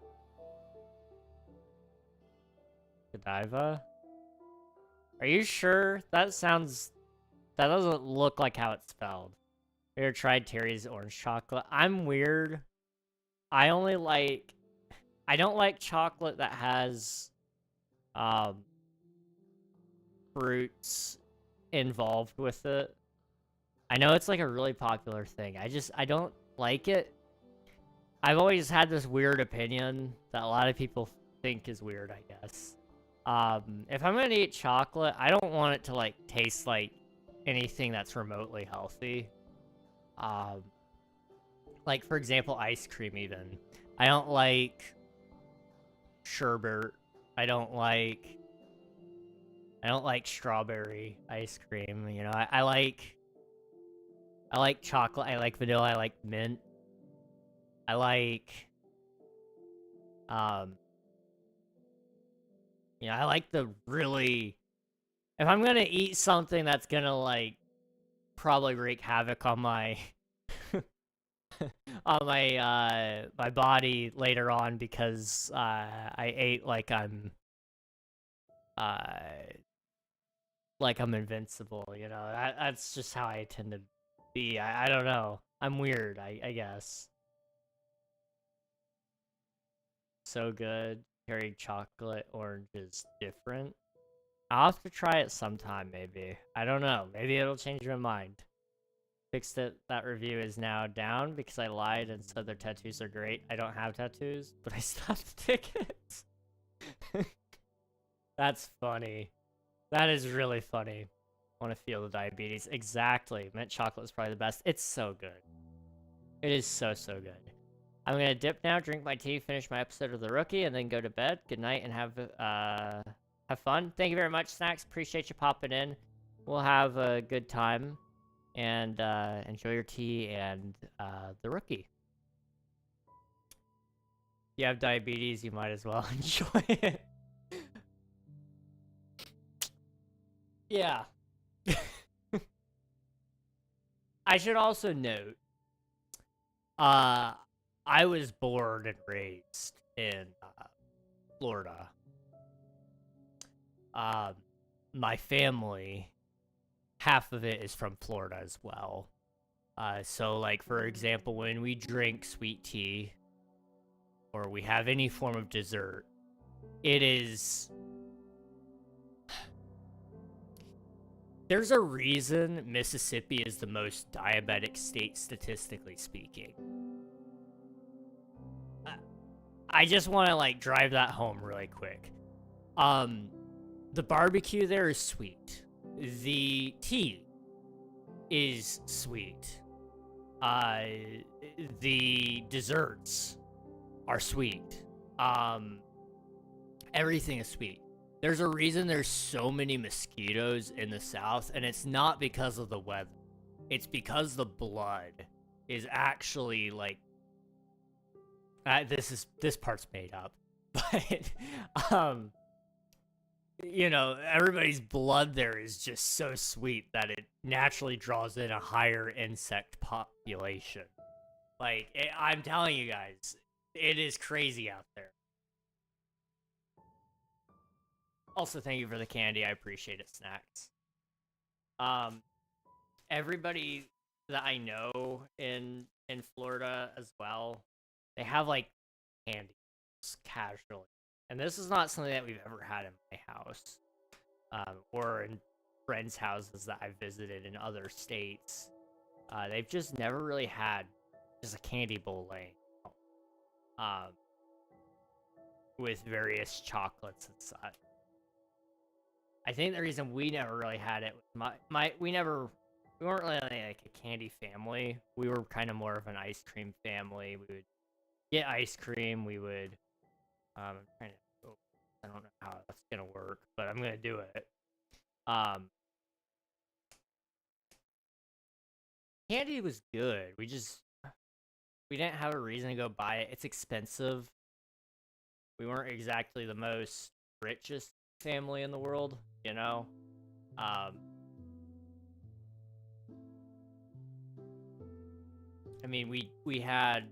Godiva? Are you sure? That doesn't look like how it's spelled. You ever tried Terry's orange chocolate? I'm weird. I don't like chocolate that has fruits involved with it. I know it's like a really popular thing. I don't like it. I've always had this weird opinion that a lot of people think is weird, I guess. If I'm gonna eat chocolate, I don't want it to like taste like anything that's remotely healthy. Like, for example, ice cream even. I don't like sherbet. I don't like strawberry ice cream, you know. I like chocolate, I like vanilla, I like mint. I like you know, I like the really, if I'm gonna eat something that's gonna like probably wreak havoc on my on my body later on because I ate like I'm invincible, you know. That's just how I tend to be. I don't know. I'm weird, I guess. So good. Cherry chocolate orange is different. I'll have to try it sometime, maybe. I don't know. Maybe it'll change my mind. Fixed it. That review is now down because I lied and said their tattoos are great. I don't have tattoos, but I still have the tickets. That's funny. That is really funny. I want to feel the diabetes. Exactly. Mint chocolate is probably the best. It's so good. It is so, so good. I'm going to dip now, drink my tea, finish my episode of The Rookie, and then go to bed. Good night and have fun. Thank you very much, Snacks. Appreciate you popping in. We'll have a good time. And enjoy your tea and The Rookie. If you have diabetes, you might as well enjoy it. Yeah. I should also note, I was born and raised in Florida. My family, half of it is from Florida as well. So, like, for example, when we drink sweet tea or we have any form of dessert, it is... There's a reason Mississippi is the most diabetic state, statistically speaking. I just want to, like, drive that home really quick. The barbecue there is sweet. The tea is sweet. The desserts are sweet. Everything is sweet. There's a reason there's so many mosquitoes in the South, and it's not because of the weather. It's because the blood is actually, like... this part's made up. But, you know, everybody's blood there is just so sweet that it naturally draws in a higher insect population. Like, I'm telling you guys, it is crazy out there. Also, thank you for the candy. I appreciate it, Snacks. Everybody that I know in Florida as well, they have, like, candy casually. And this is not something that we've ever had in my house. Or in friends' houses that I've visited in other states. They've just never really had just a candy bowl laying out. with various chocolates and such. I think the reason we never really had it was we weren't really like a candy family. We were kind of more of an ice cream family. We would get ice cream. We would I'm trying to I don't know how that's gonna work, but I'm gonna do it. Candy was good. We didn't have a reason to go buy it. It's expensive. We weren't exactly the most richest family in the world, you know? I mean, we had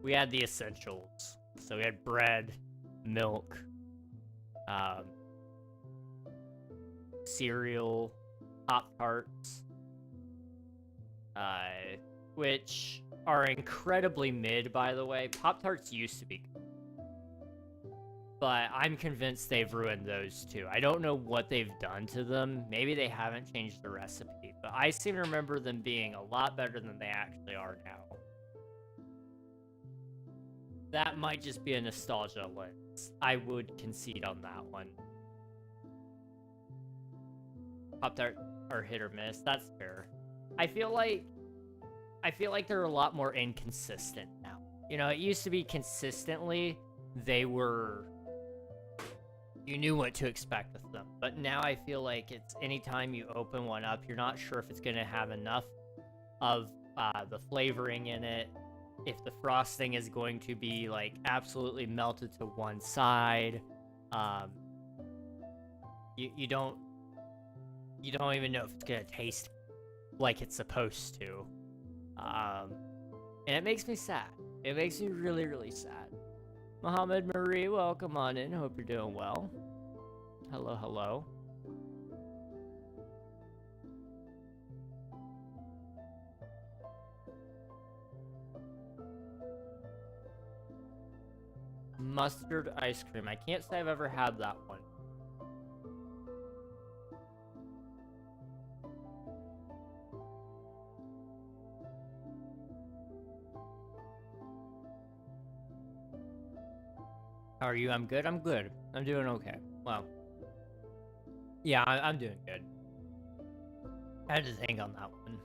the essentials. So we had bread, milk, cereal, Pop-Tarts, which are incredibly mid, by the way. Pop-Tarts used to be good, but I'm convinced they've ruined those too. I don't know what they've done to them. Maybe they haven't changed the recipe, but I seem to remember them being a lot better than they actually are now. That might just be a nostalgia lens. I would concede on that one. Pop-Tart are hit or miss. That's fair. I feel like they're a lot more inconsistent now. You know, it used to be consistently you knew what to expect with them. But now I feel like it's anytime you open one up, you're not sure if it's going to have enough of the flavoring in it, if the frosting is going to be like absolutely melted to one side. You don't even know if it's going to taste like it's supposed to. And it makes me sad. It makes me really, really sad. Muhammad Marie, welcome on in. Hope you're doing well. Hello, hello. Mustard ice cream. I can't say I've ever had that one. How are you? I'm good. I'm good. I'm doing okay. Well, yeah, I'm doing good. I had to think on that one.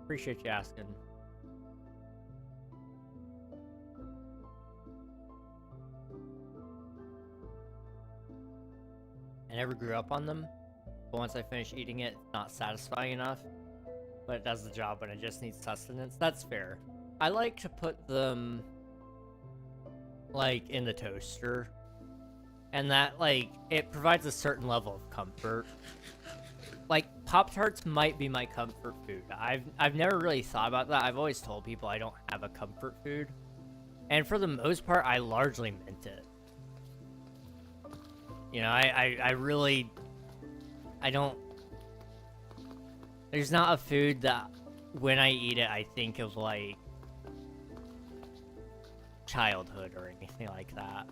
Appreciate you asking. I never grew up on them, but once I finish eating it, it's not satisfying enough. But it does the job when it just needs sustenance. That's fair. I like to put them like in the toaster, and that like it provides a certain level of comfort. Like Pop-Tarts might be my comfort food. I've never really thought about that. I've always told people I don't have a comfort food, and for the most part I largely meant it. You know, I really don't. There's not a food that when I eat it I think of like childhood or anything like that.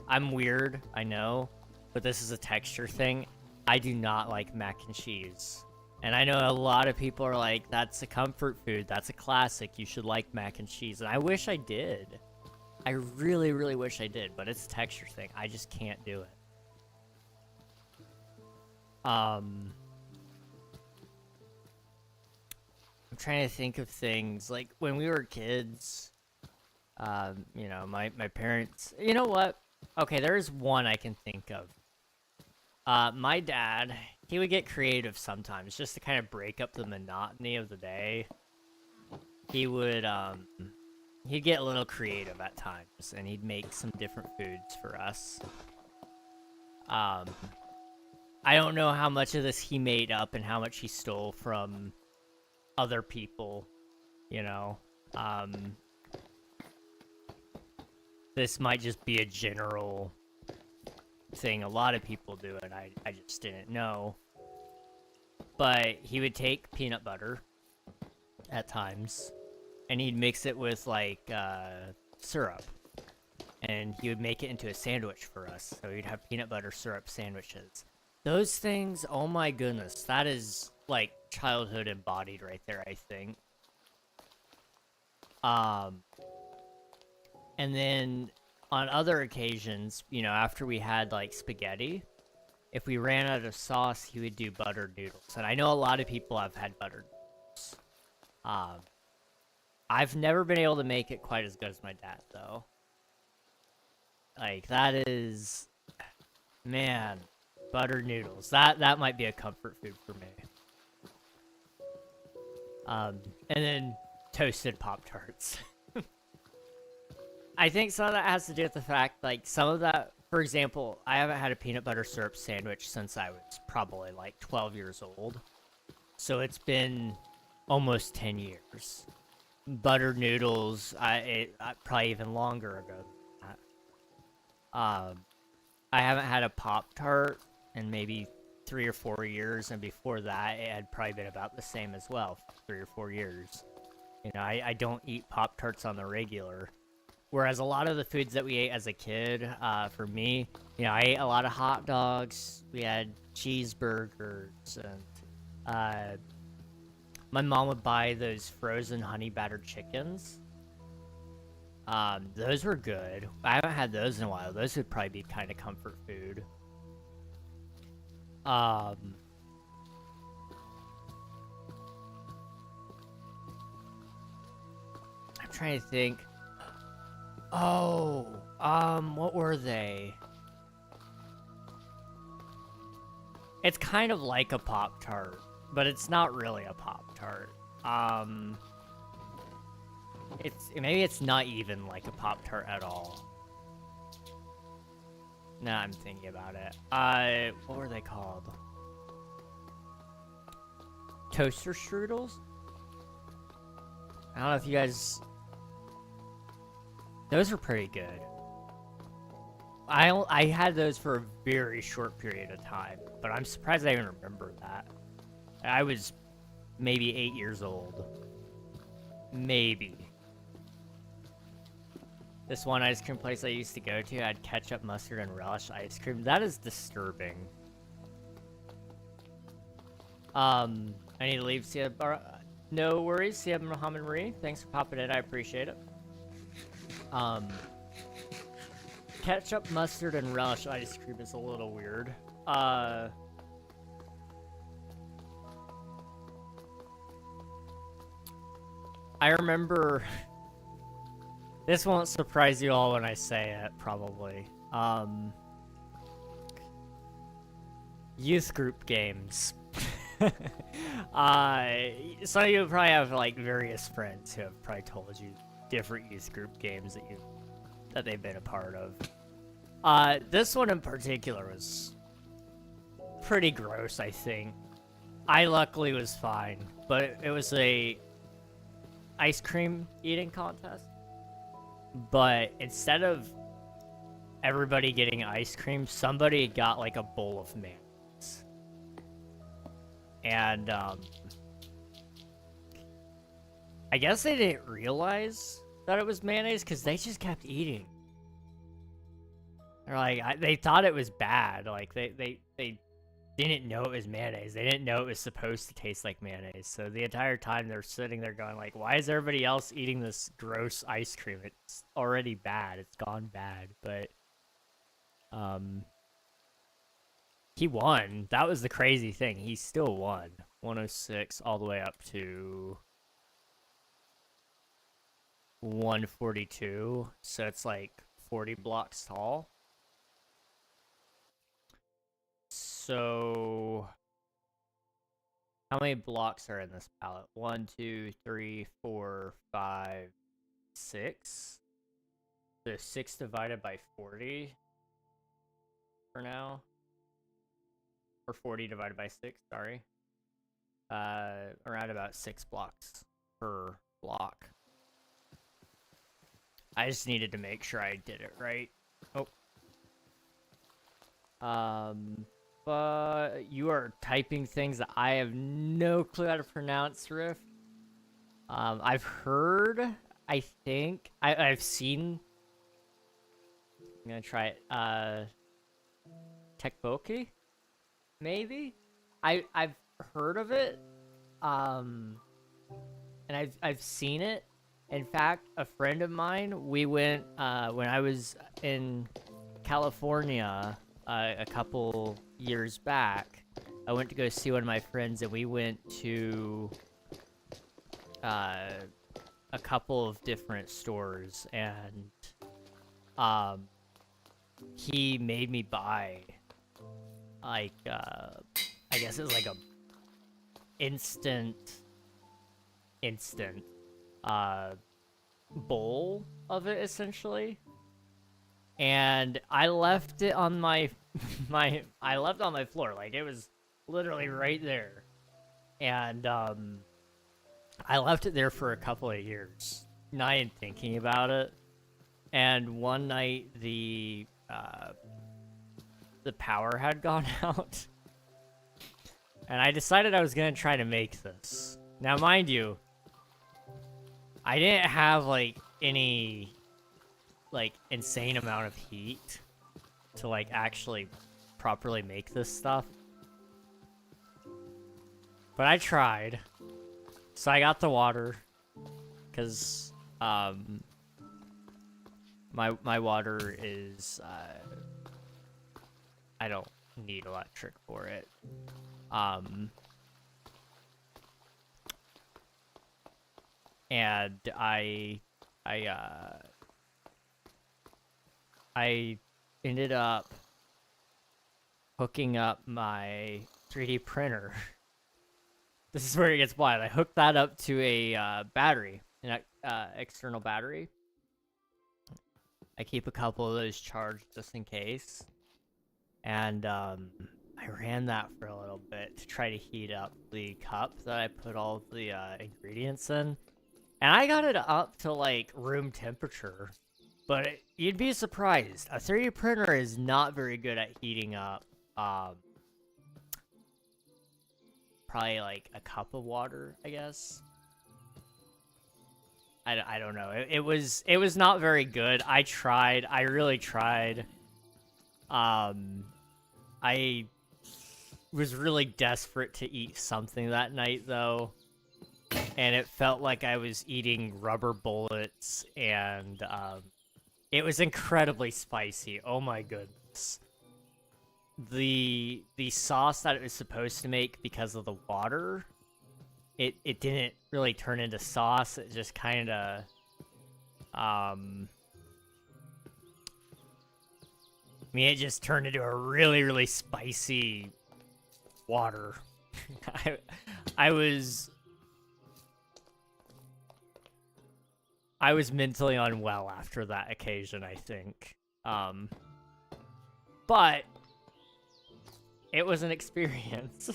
I'm weird, I know, but this is a texture thing. I do not like mac and cheese. And I know a lot of people are like, that's a comfort food, that's a classic, you should like mac and cheese. And I wish I did. I really, really wish I did, but it's a texture thing. I just can't do it. I'm trying to think of things like when we were kids. You know, my parents. You know what? Okay, there's one I can think of. My dad, he would get creative sometimes just to kind of break up the monotony of the day. He would he'd get a little creative at times, and he'd make some different foods for us. I don't know how much of this he made up and how much he stole from other people, you know. This might just be a general thing a lot of people do, and I just didn't know. But he would take peanut butter at times, and he'd mix it with like syrup, and he would make it into a sandwich for us. So we'd have peanut butter syrup sandwiches. Those things, oh my goodness, that is like childhood embodied right there, I think. And then on other occasions, you know, after we had like spaghetti, if we ran out of sauce, he would do buttered noodles. And I know a lot of people have had buttered noodles. I've never been able to make it quite as good as my dad, though. Like, that is... Man, buttered noodles. That might be a comfort food for me. And then toasted Pop-Tarts. I think some of that has to do with the fact, like, some of that... For example, I haven't had a peanut butter syrup sandwich since I was probably, like, 12 years old. So it's been almost 10 years. Buttered noodles, probably even longer ago than that. I haven't had a Pop-Tart in maybe 3 or 4 years, and before that, it had probably been about the same as well, 3 or 4 years. You know, I don't eat Pop-Tarts on the regular. Whereas a lot of the foods that we ate as a kid, for me, you know, I ate a lot of hot dogs, we had cheeseburgers, and, my mom would buy those frozen honey battered chickens. Those were good. I haven't had those in a while. Those would probably be kind of comfort food. I'm trying to think. Oh, what were they? It's kind of like a Pop-Tart, but it's not really a Pop-Tart. Maybe it's not even like a Pop-Tart at all. Now I'm thinking about it. What were they called? Toaster strudels? I don't know if you guys... Those were pretty good. I had those for a very short period of time, but I'm surprised I even remember that. I was maybe 8 years old. Maybe. This one ice cream place I used to go to had ketchup, mustard, and relish ice cream. That is disturbing. I need to leave. No worries, Siab Muhammad Marie. Thanks for popping in. I appreciate it. Ketchup, mustard, and relish ice cream is a little weird. I remember... This won't surprise you all when I say it, probably. Youth group games. Some of you probably have, like, various friends who have probably told you different youth group games that they've been a part of. This one in particular was pretty gross, I think. I luckily was fine, but it was a ice cream eating contest. But instead of everybody getting ice cream, somebody got like a bowl of mayonnaise. And I guess they didn't realize that it was mayonnaise because they just kept eating. They're like, they thought it was bad. Like they didn't know it was mayonnaise. They didn't know it was supposed to taste like mayonnaise. So the entire time they're sitting there going like, why is everybody else eating this gross ice cream? It's already bad. It's gone bad. But he won. That was the crazy thing. He still won. 106 all the way up to 142. So it's like 40 blocks tall. So, how many blocks are in this palette? 1, 2, 3, 4, 5, 6. So 6 divided by 40 for now. Or 40 divided by 6, sorry. Around about 6 blocks per block. I just needed to make sure I did it right. Oh. But you are typing things that I have no clue how to pronounce, Riff. I've heard, I think, I've seen, I'm gonna try it, Tekboki? Maybe? I've heard of it, and I've seen it, In fact, a friend of mine, we went when I was in California a couple years back. I went to go see one of my friends, and we went to a couple of different stores, and he made me buy like I guess it was like a instant bowl of it essentially, and I left it on my I left it on my floor, like it was literally right there, and I left it there for a couple of years, not even thinking about it. And one night the power had gone out, and I decided I was gonna try to make this. Now, mind you, I didn't have like any like insane amount of heat to like actually properly make this stuff, but I tried. So I got the water, because my water is I don't need electric for it. And I ended up hooking up my 3D printer. This is where it gets wild. I hooked that up to a battery, an external battery. I keep a couple of those charged just in case. And I ran that for a little bit to try to heat up the cup that I put all of the ingredients in. And I got it up to like room temperature. But you'd be surprised. A 3D printer is not very good at heating up probably like a cup of water, I guess. I don't know. It was not very good. I tried. I really tried. I was really desperate to eat something that night, though. And it felt like I was eating rubber bullets, and it was incredibly spicy. Oh my goodness. The sauce that it was supposed to make, because of the water, it didn't really turn into sauce. It just kind of I mean, it just turned into a really, really spicy water. I was mentally unwell after that occasion, I think. But it was an experience.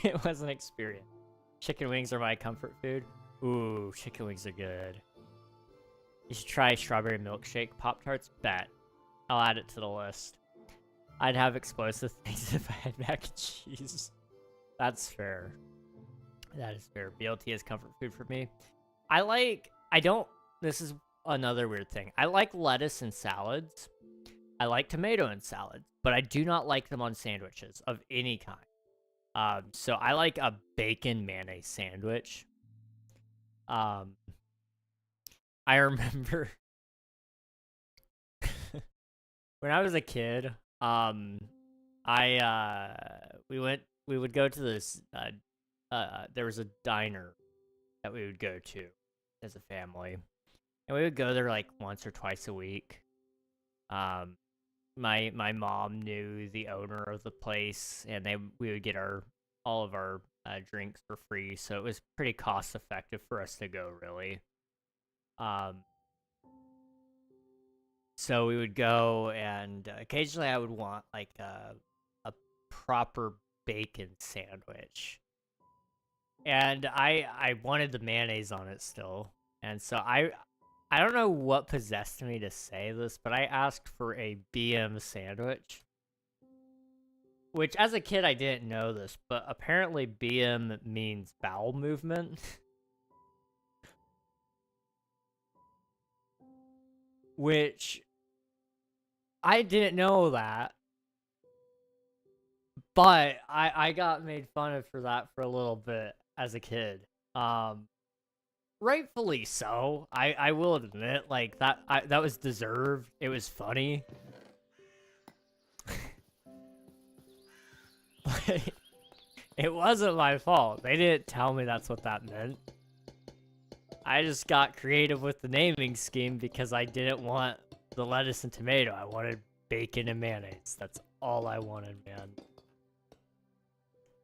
It was an experience. Chicken wings are my comfort food. Ooh, chicken wings are good. You should try strawberry milkshake Pop-Tarts. Bet. I'll add it to the list. I'd have explosive things if I had mac and cheese. That's fair. That is fair. BLT is comfort food for me. This is another weird thing. I like lettuce in salads. I like tomato in salads, but I do not like them on sandwiches of any kind. So I like a bacon mayonnaise sandwich. I remember when I was a kid, we would go to this, there was a diner that we would go to as a family, and we would go there like once or twice a week. My mom knew the owner of the place, and we would get all of our drinks for free, so it was pretty cost effective for us to go, really. So we would go, and occasionally I would want like a proper bacon sandwich, and I wanted the mayonnaise on it still, and so I don't know what possessed me to say this, but I asked for a BM sandwich. Which, as a kid, I didn't know this, but apparently BM means bowel movement. Which, I didn't know that. But I got made fun of for that for a little bit as a kid. rightfully so. I will admit, like, that was deserved. It was funny. But it wasn't my fault. They didn't tell me that's what that meant. I just got creative with the naming scheme because I didn't want the lettuce and tomato. I wanted bacon and mayonnaise. That's all I wanted, man.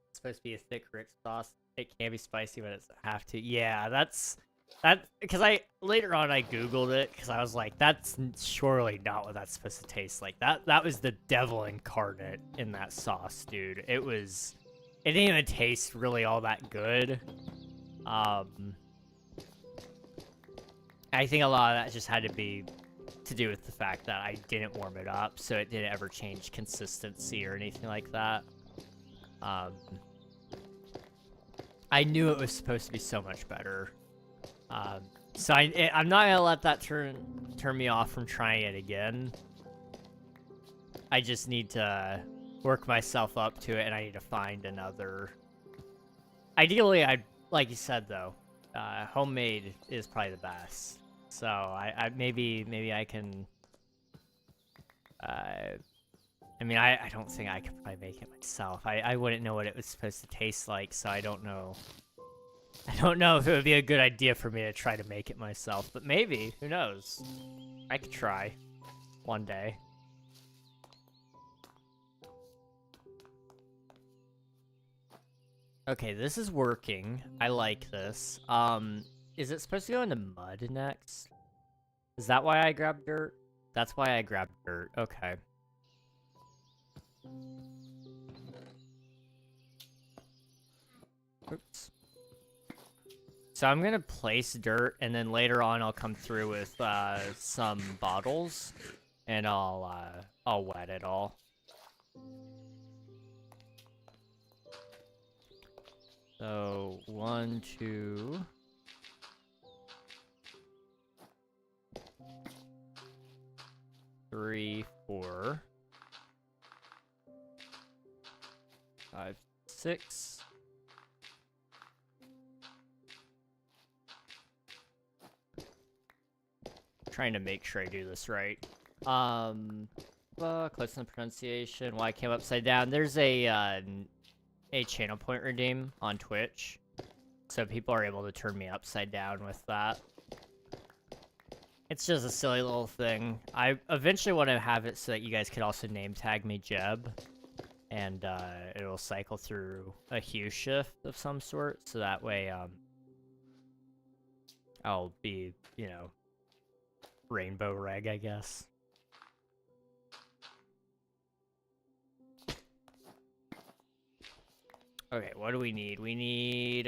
It's supposed to be a thick, rich sauce. It can be spicy, but it's have to. Yeah, that's that. Because later on I googled it because I was like, that's surely not what that's supposed to taste like. That was the devil incarnate in that sauce, dude. It was. It didn't even taste really all that good. I think a lot of that just had to be to do with the fact that I didn't warm it up, so it didn't ever change consistency or anything like that. I knew it was supposed to be so much better. So I'm not gonna let that turn me off from trying it again. I just need to work myself up to it, and I need to find another. Ideally, like you said though, homemade is probably the best. So maybe I can. I mean, I don't think I could probably make it myself. I wouldn't know what it was supposed to taste like, so I don't know. I don't know if it would be a good idea for me to try to make it myself, but maybe. Who knows? I could try one day. Okay, this is working. I like this. Is it supposed to go into mud next? Is that why I grabbed dirt? That's why I grabbed dirt. Okay. Oops. So I'm gonna place dirt, and then later on I'll come through with some bottles, and I'll wet it all. So 1, 2. 3, 4. 5, 6. Trying to make sure I do this right. Close on the pronunciation. Why I came upside down. There's a channel point redeem on Twitch, so people are able to turn me upside down with that. It's just a silly little thing. I eventually want to have it so that you guys could also name tag me Jeb, and it'll cycle through a hue shift of some sort, so that way I'll be, you know, rainbow reg, I guess. Okay, what do we need? We need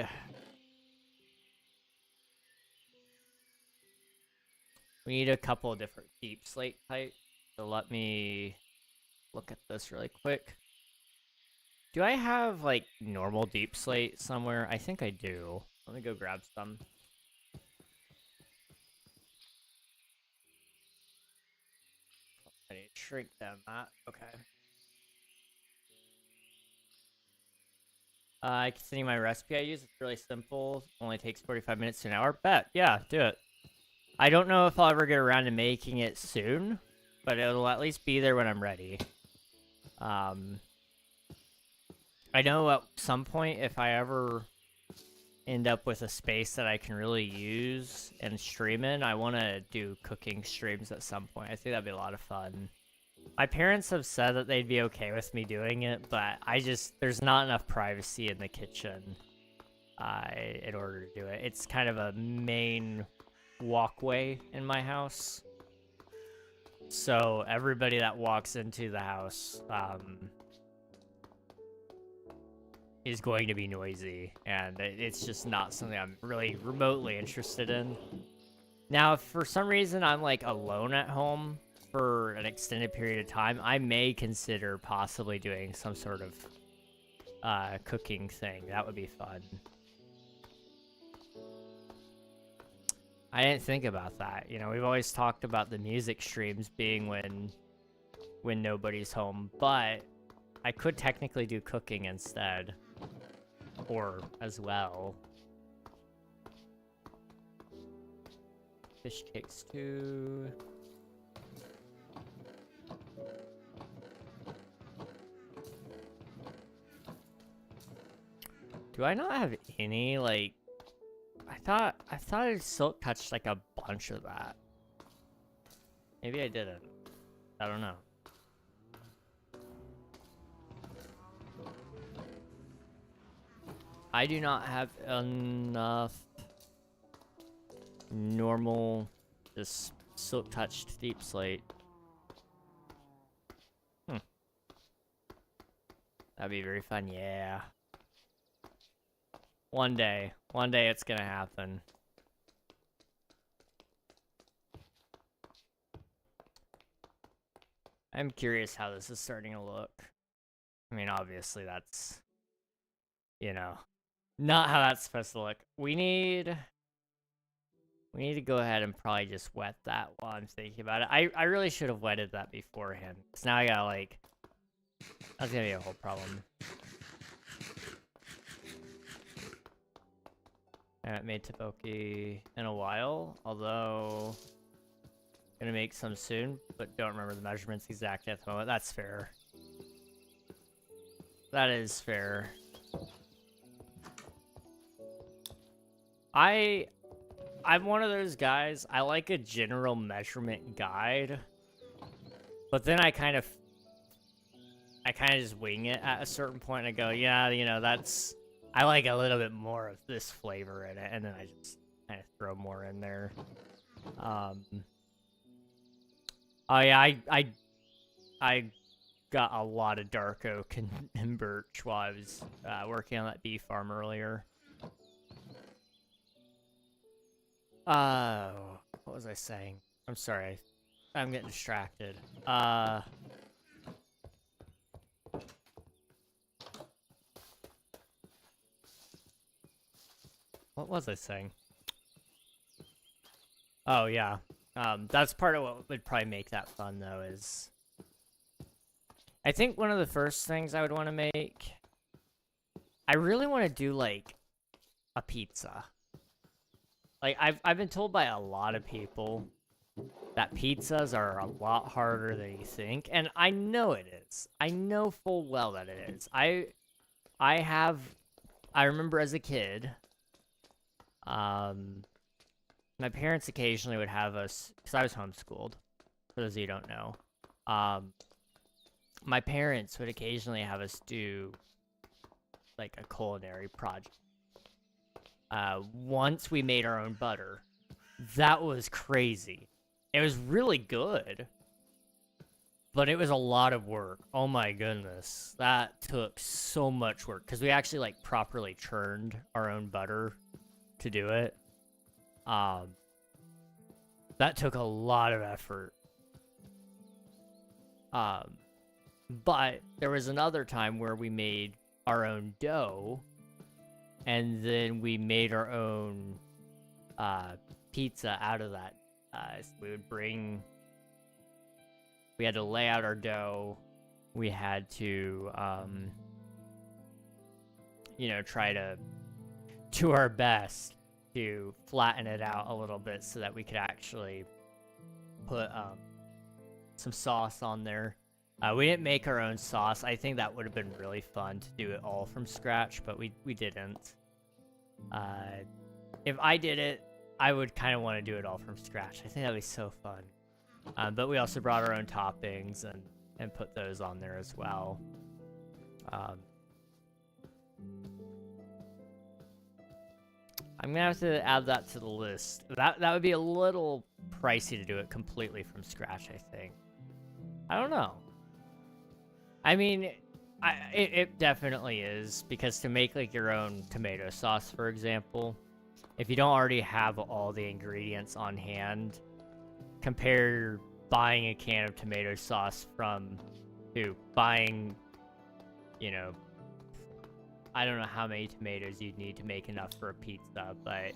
a couple of different deep slate types. So let me look at this really quick. Do I have, like, normal deep slate somewhere? I think I do. Let me go grab some. I need to shrink them. Okay. I can send you my recipe I use. It's really simple. Only takes 45 minutes to an hour. Bet. Yeah, do it. I don't know if I'll ever get around to making it soon, but it'll at least be there when I'm ready. I know at some point, if I ever end up with a space that I can really use and stream in, I want to do cooking streams at some point. I think that'd be a lot of fun. My parents have said that they'd be okay with me doing it, but there's not enough privacy in the kitchen in order to do it. It's kind of a main walkway in my house. So everybody that walks into the house is going to be noisy, and it's just not something I'm really remotely interested in. Now, if for some reason I'm like alone at home for an extended period of time, I may consider possibly doing some sort of cooking thing. That would be fun. I didn't think about that. You know, we've always talked about the music streams being when nobody's home, but I could technically do cooking instead, or as well. Fish cakes too. Do I not have any, like... I thought I silk touched like a bunch of that. Maybe I didn't. I don't know. I do not have enough normal, just silk touched deep slate. That'd be very fun, yeah. One day it's gonna happen. I'm curious how this is starting to look. I mean, obviously that's, you know, not how that's supposed to look. We need to go ahead and probably just wet that while I'm thinking about it. I really should have wetted that beforehand. So now I gotta, like, that's gonna be a whole problem. I haven't made tteokbokki in a while, although gonna make some soon, but don't remember the measurements exactly at the moment. That's fair. That is fair. I'm one of those guys, I like a general measurement guide, but then I kind of just wing it at a certain point and I go, yeah, you know, that's, I like a little bit more of this flavor in it, and then I just kind of throw more in there. Oh yeah, I got a lot of dark oak and birch while I was working on that bee farm earlier. What was I saying? I'm sorry. I'm getting distracted. What was I saying? Oh, yeah. That's part of what would probably make that fun, though, is... I think one of the first things I would want to make... I really want to do, like, a pizza. Like, I've been told by a lot of people that pizzas are a lot harder than you think, and I know it is. I know full well that it is. I remember as a kid, my parents occasionally would have us, because I was homeschooled, for those of you who don't know, my parents would occasionally have us do, like, a culinary project. Once we made our own butter. That was crazy. It was really good, but it was a lot of work. Oh my goodness. That took so much work, because we actually, like, properly churned our own butter to do it. That took a lot of effort. But there was another time where we made our own dough, and then we made our own pizza out of that. So we had to lay out our dough. We had to, you know, try to do our best to flatten it out a little bit so that we could actually put some sauce on there. We didn't make our own sauce. I think that would have been really fun to do it all from scratch, but we didn't. If I did it, I would kind of want to do it all from scratch. I think that'd be so fun. But we also brought our own toppings and put those on there as well. I'm gonna have to add that to the list. That would be a little pricey to do it completely from scratch, I think. I don't know. I mean, it definitely is, because to make, like, your own tomato sauce, for example, if you don't already have all the ingredients on hand, compare buying a can of tomato sauce to buying, you know, I don't know how many tomatoes you'd need to make enough for a pizza, but,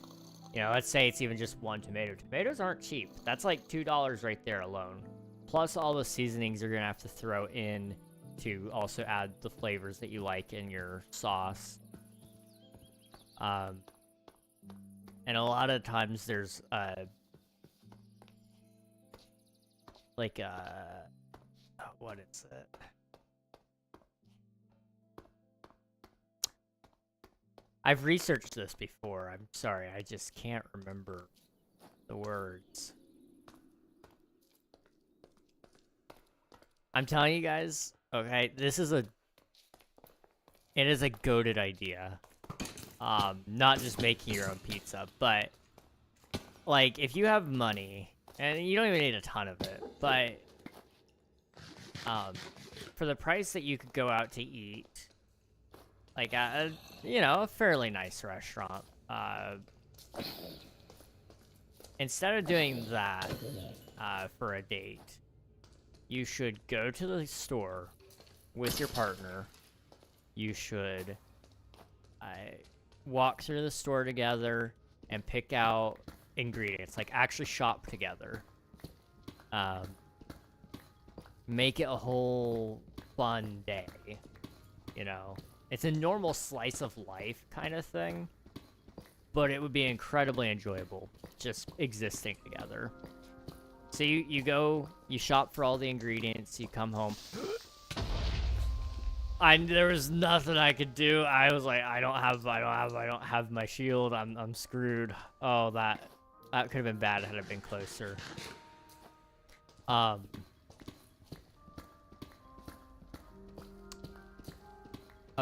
you know, let's say it's even just one tomato. Tomatoes aren't cheap. That's like $2 right there alone. Plus all the seasonings you're gonna have to throw in to also add the flavors that you like in your sauce. And a lot of times there's like what is it? I've researched this before. I'm sorry, I just can't remember the words. I'm telling you guys, okay, it is a goated idea. Not just making your own pizza, but like if you have money, and you don't even need a ton of it, but for the price that you could go out to eat, like at a fairly nice restaurant, instead of doing that for a date, you should go to the store with your partner. You should walk through the store together and pick out ingredients, like actually shop together. Make it a whole fun day, It's a normal slice of life kind of thing, but it would be incredibly enjoyable just existing together. So you go, you shop for all the ingredients, you come home. There was nothing I could do. I was like, I don't have my shield. I'm screwed. Oh, that could have been bad had it been closer. All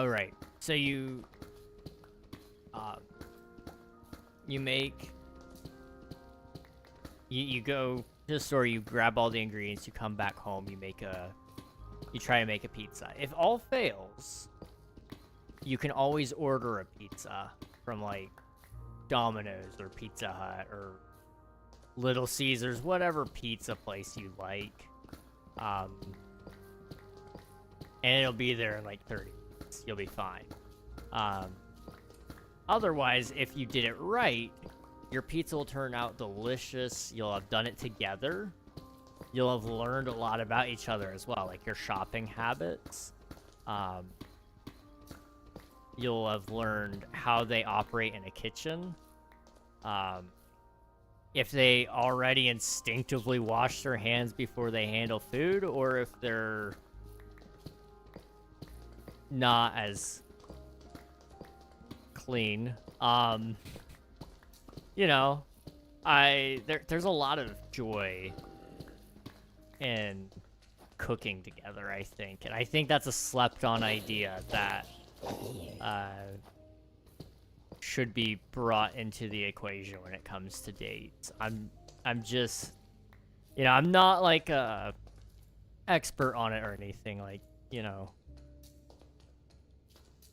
right. So you go to the store, you grab all the ingredients, you come back home, you try to make a pizza. If all fails, you can always order a pizza from like Domino's or Pizza Hut or Little Caesars, whatever pizza place you like. And it'll be there in like 30 minutes. You'll be fine. Otherwise, if you did it right, your pizza will turn out delicious. You'll have done it together. You'll have learned a lot about each other as well, like your shopping habits. You'll have learned how they operate in a kitchen. If they already instinctively wash their hands before they handle food, or if they're not as clean. There's a lot of joy in cooking together, I think. And I think that's a slept-on idea that should be brought into the equation when it comes to dates. I'm just, I'm not like a expert on it or anything, like,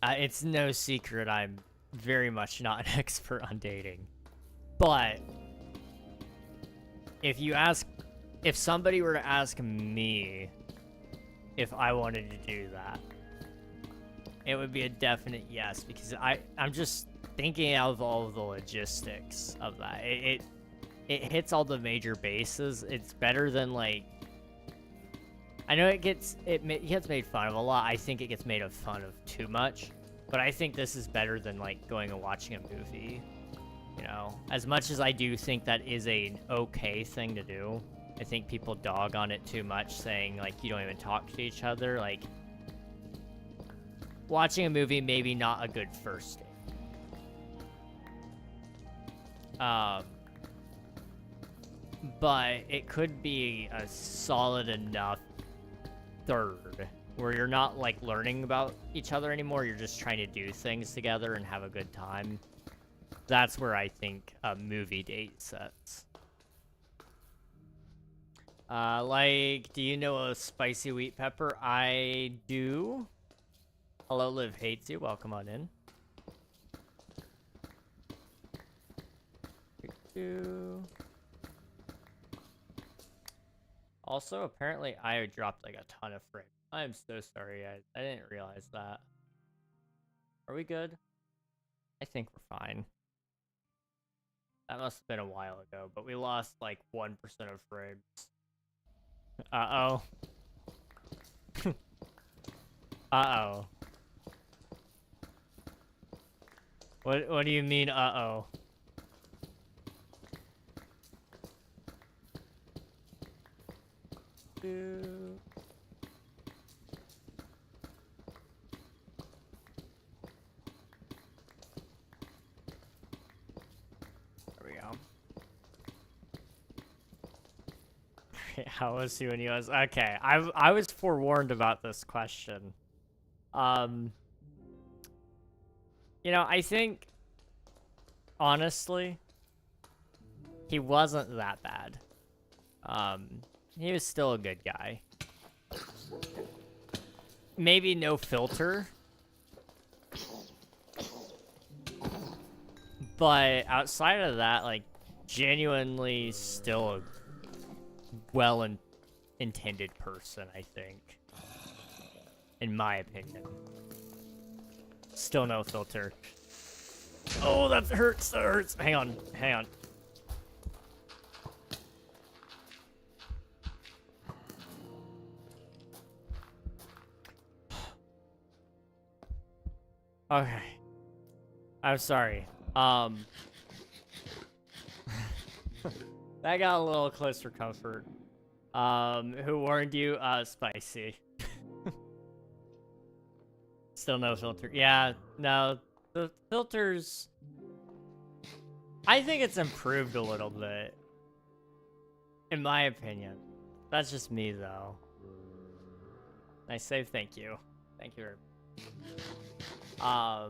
it's no secret I'm very much not an expert on dating. But if somebody were to ask me if I wanted to do that, it would be a definite yes, because I'm just thinking of all of the logistics of that. It hits all the major bases. It's better than, like, I know it gets made fun of a lot. I think it gets made fun of too much, but I think this is better than like going and watching a movie. As much as I do think that is an okay thing to do, I think people dog on it too much, saying like you don't even talk to each other. Like, watching a movie, maybe not a good first date. But it could be a solid enough third where you're not like learning about each other anymore. You're just trying to do things together and have a good time. That's where I think a movie date sets. Like, do you know a spicy wheat pepper? I do. Hello, Liv hates you. Welcome on in. Also, apparently, I dropped like a ton of frames. I am so sorry, guys. I didn't realize that. Are we good? I think we're fine. That must have been a while ago, but we lost like 1% of frames. Uh-oh. Uh-oh. What do you mean, uh-oh? do. There we go. How was he when he was okay? I was forewarned about this question. You know, I think honestly, he wasn't that bad. He was still a good guy. Maybe no filter. But outside of that, like, genuinely still a well-intended person, I think. In my opinion. Still no filter. Oh, that hurts, that hurts. Hang on, hang on. Okay. I'm sorry. That got a little close for comfort. Who warned you? Spicy. Still no filter. Yeah, no. The filters... I think it's improved a little bit. In my opinion. That's just me, though. Nice save, thank you. Thank you. I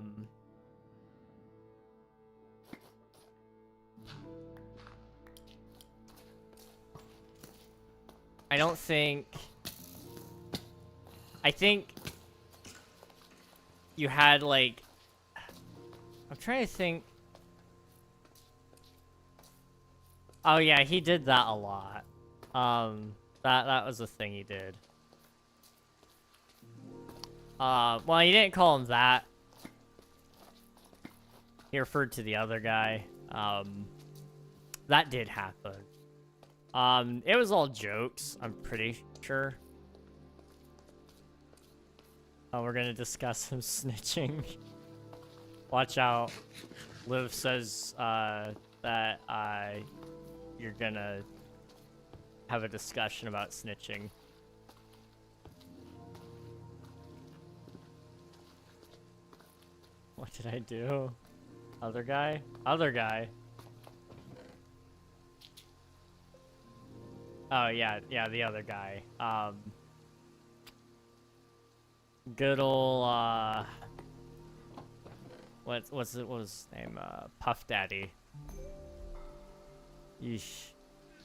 don't think... I think... You had, like... I'm trying to think... Oh yeah, he did that a lot. That was the thing he did. Well, he didn't call him that. He referred to the other guy. That did happen. It was all jokes, I'm pretty sure. Oh, we're gonna discuss him snitching. Watch out. Liv says, that, you're gonna have a discussion about snitching. What did I do? Other guy? Other guy. Oh, yeah, the other guy. Good ol', what was his name? Puff Daddy. Yeesh.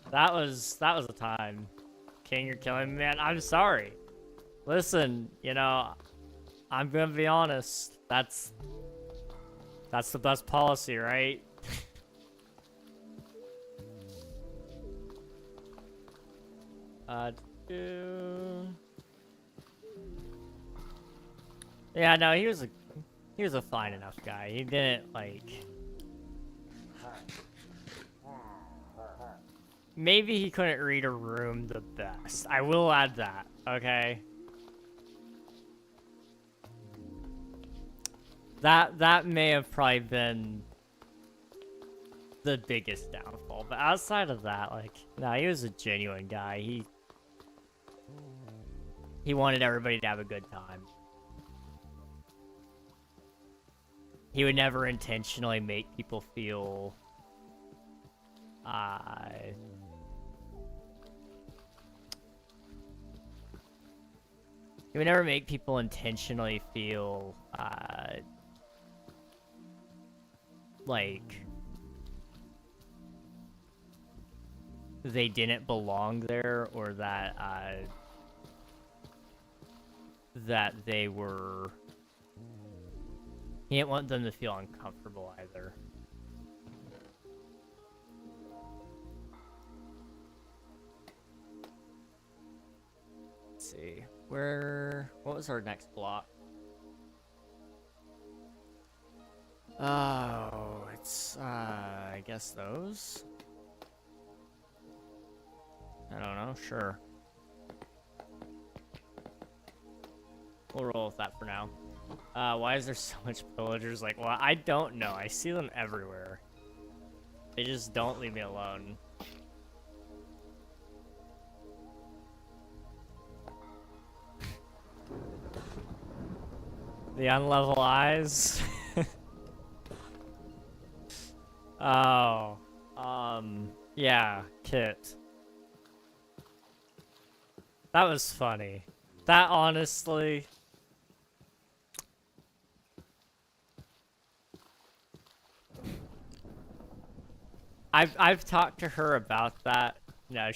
That was a time. King, you're killing me, man. I'm sorry. Listen, you know, I'm gonna be honest. That's the best policy, right? Yeah, no, he was a fine enough guy. He didn't like. Maybe he couldn't read a room the best. I will add that. Okay. That may have probably been the biggest downfall. But outside of that, like, no, he was a genuine guy. He wanted everybody to have a good time. He would never intentionally make people feel he would never make people intentionally feel like they didn't belong there, or that that they were... He didn't want them to feel uncomfortable either. Let's see. What was our next block? Oh, it's, I guess those? I don't know, sure. We'll roll with that for now. Why is there so much pillagers? Like, well, I don't know. I see them everywhere. They just don't leave me alone. The unlevel eyes. Oh, yeah, Kit. That was funny. That honestly. I've talked to her about that. No,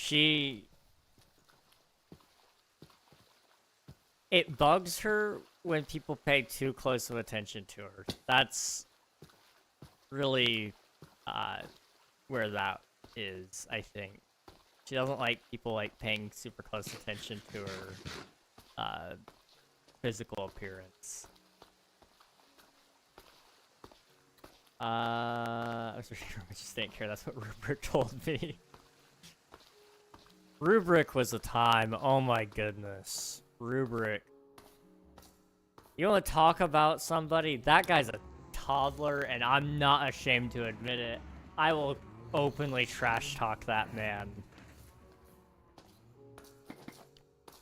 it bugs her when people pay too close of attention to her. That's really where that is, I think. She doesn't like people like paying super close attention to her physical appearance. I was just didn't care. That's what Rubric told me. Rubric was a time. Oh my goodness. Rubric. You want to talk about somebody? That guy's a toddler, and I'm not ashamed to admit it. I will openly trash talk that man.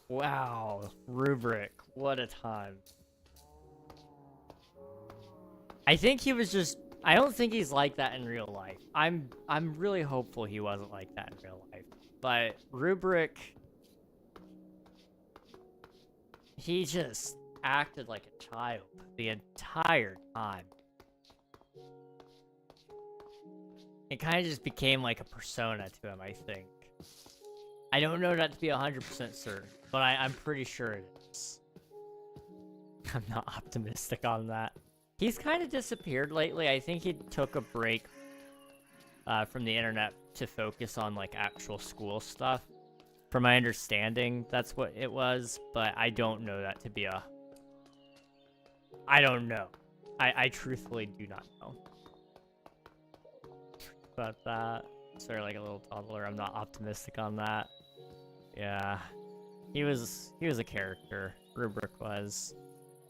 Wow. Rubric. What a time. I think he was just... I don't think he's like that in real life. I'm really hopeful he wasn't like that in real life. But Rubric, he just acted like a child the entire time. It kind of just became like a persona to him, I think. I don't know that to be 100% certain, but I'm pretty sure it is. I'm not optimistic on that. He's kind of disappeared lately. I think he took a break from the internet to focus on like actual school stuff. From my understanding, that's what it was, but I don't know that to be a... I don't know. I truthfully do not know. About that. Sorry, like a little toddler. I'm not optimistic on that. Yeah. He was a character. Rubric was.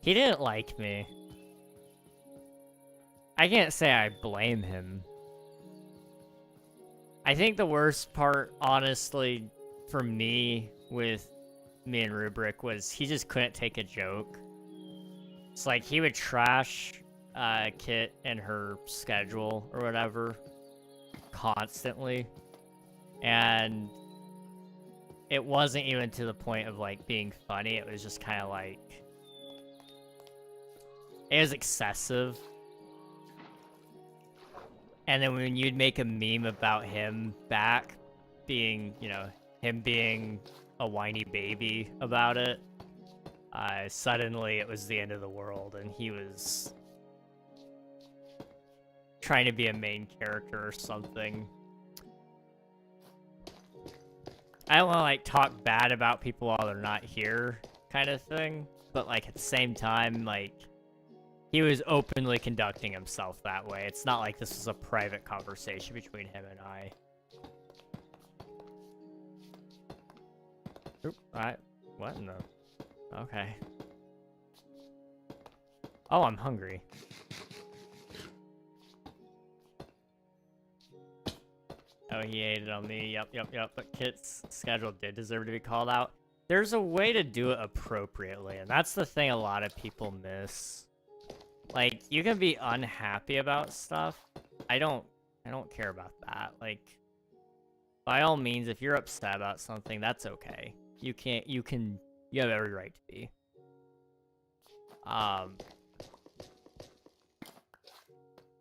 He didn't like me. I can't say I blame him. I think the worst part, honestly, for me, with me and Rubric, was he just couldn't take a joke. It's like, he would trash Kit and her schedule, or whatever, constantly. And it wasn't even to the point of, like, being funny. It was just kind of like... It was excessive. And then when you'd make a meme about him back being, you know, him being a whiny baby about it, suddenly it was the end of the world, and he was trying to be a main character or something. I don't want to, like, talk bad about people while they're not here, kind of thing, but, like, at the same time, like... He was openly conducting himself that way. It's not like this was a private conversation between him and I. Oop, what in the... Okay. Oh, I'm hungry. Oh, he ate it on me. Yep. But Kit's schedule did deserve to be called out. There's a way to do it appropriately, and that's the thing a lot of people miss. Like, you can be unhappy about stuff. I don't care about that. Like, by all means, if you're upset about something, that's okay. You have every right to be. But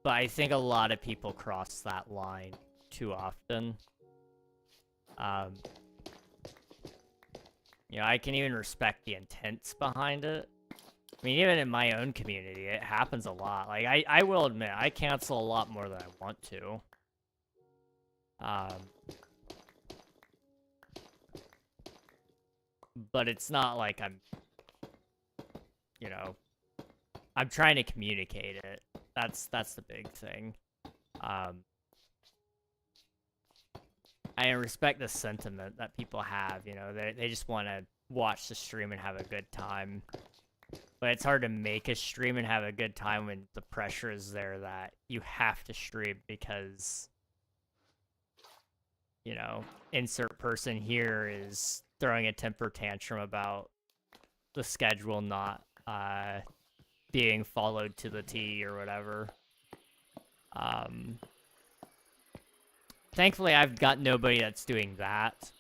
I think a lot of people cross that line too often. You know, I can even respect the intents behind it. I mean, even in my own community, it happens a lot. Like, I will admit, I cancel a lot more than I want to. But it's not like I'm, you know, I'm trying to communicate it. That's the big thing. I respect the sentiment that people have, you know, they just want to watch the stream and have a good time. But it's hard to make a stream and have a good time when the pressure is there that you have to stream because, you know, insert person here is throwing a temper tantrum about the schedule not being followed to the T or whatever. Thankfully, I've got nobody that's doing that.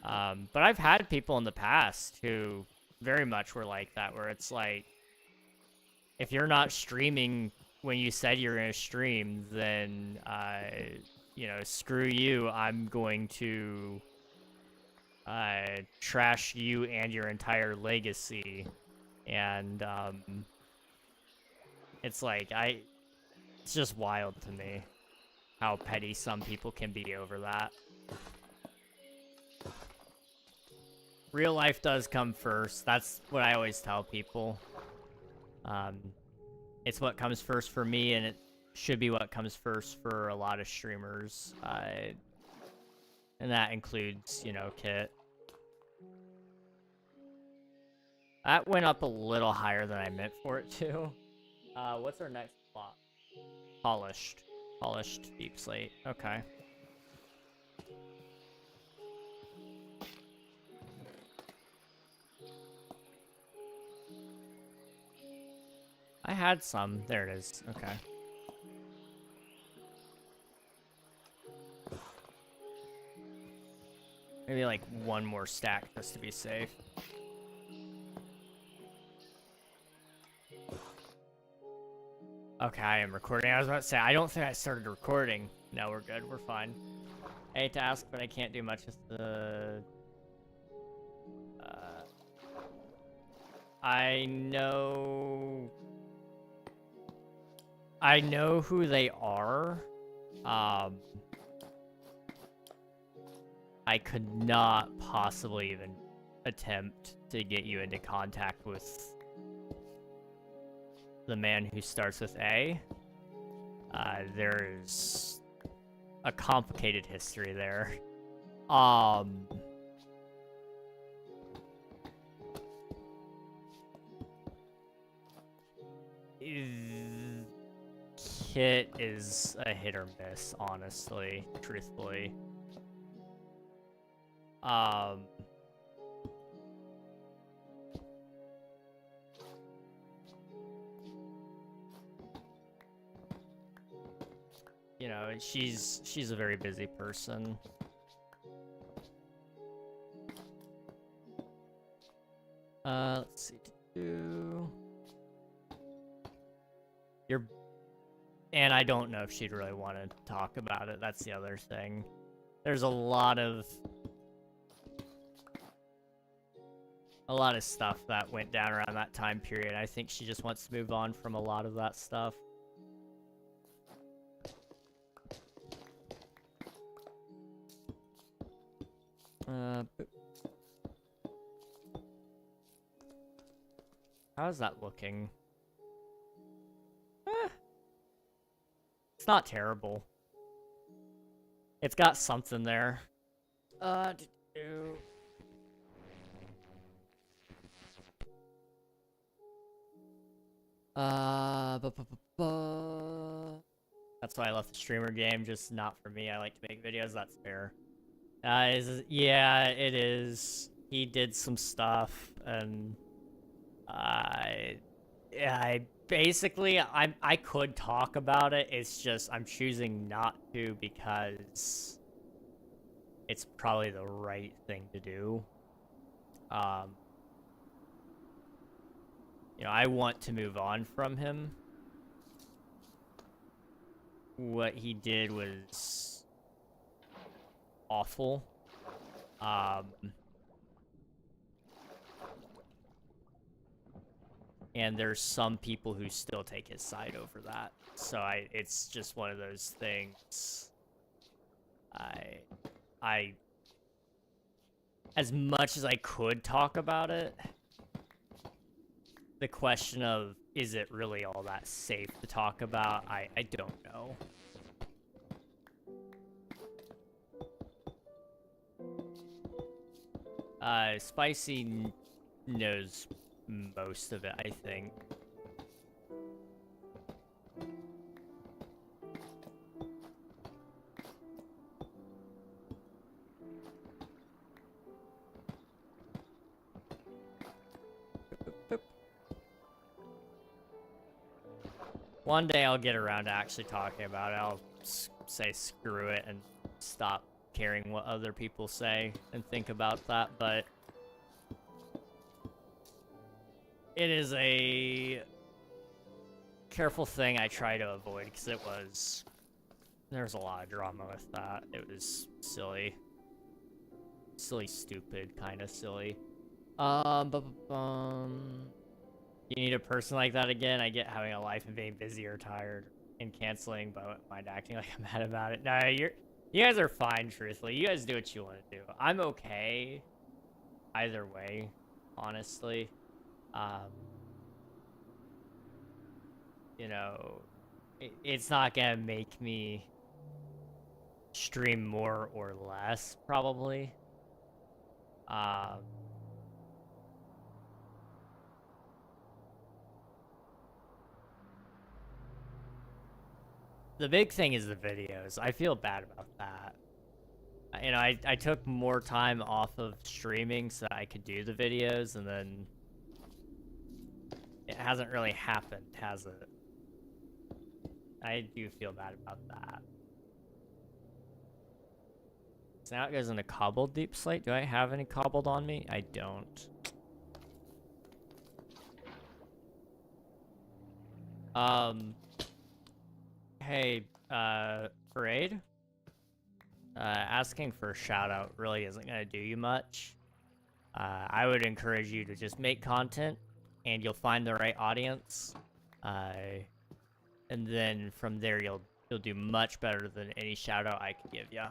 But I've had people in the past who very much were like that, where it's like, if you're not streaming when you said you're going to stream, then, you know, screw you. I'm going to trash you and your entire legacy. And it's like, it's just wild to me how petty some people can be over that. Real life does come first. That's what I always tell people. It's what comes first for me, and it should be what comes first for a lot of streamers. And that includes, you know, Kit. That went up a little higher than I meant for it to. What's our next spot? Polished. Polished deep slate. Okay. I had some. There it is. Okay. Maybe like one more stack just to be safe. Okay, I am recording. I was about to say, I don't think I started recording. No, we're good. We're fine. I hate to ask, but I can't do much with the... I know who they are. I could not possibly even attempt to get you into contact with the man who starts with A. There's a complicated history there. Kit is a hit or miss, honestly, truthfully. You know, she's a very busy person. Let's see. And I don't know if she'd really want to talk about it. That's the other thing. There's a lot of stuff that went down around that time period. I think she just wants to move on from a lot of that stuff. How's that looking? It's not terrible. It's got something there. That's why I left the streamer game, just not for me. I like to make videos, that's fair. Yeah, it is. He did some stuff, and I basically, I could talk about it. It's just I'm choosing not to because it's probably the right thing to do. You know, I want to move on from him. What he did was awful. And there's some people who still take his side over that. So it's just one of those things. As much as I could talk about it, the question of, is it really all that safe to talk about? I don't know. Spicy knows most of it, I think. One day I'll get around to actually talking about it. I'll say screw it and stop caring what other people say and think about that, but it is a careful thing I try to avoid because there's a lot of drama with that. It was silly, stupid, kind of silly. You need a person like that again? I get having a life and being busy or tired and canceling, but I wouldn't mind acting like I'm mad about it. No, you guys are fine, truthfully. You guys do what you want to do. I'm okay either way, honestly. You know, it's not gonna make me stream more or less, probably. The big thing is the videos. I feel bad about that. You know, I took more time off of streaming so I could do the videos, and then it hasn't really happened, has it? I do feel bad about that. So now it goes into cobbled deep slate. Do I have any cobbled on me? I don't. Hey, Parade? Asking for a shout out really isn't gonna do you much. I would encourage you to just make content and you'll find the right audience. And then from there you'll do much better than any shout out I could give you.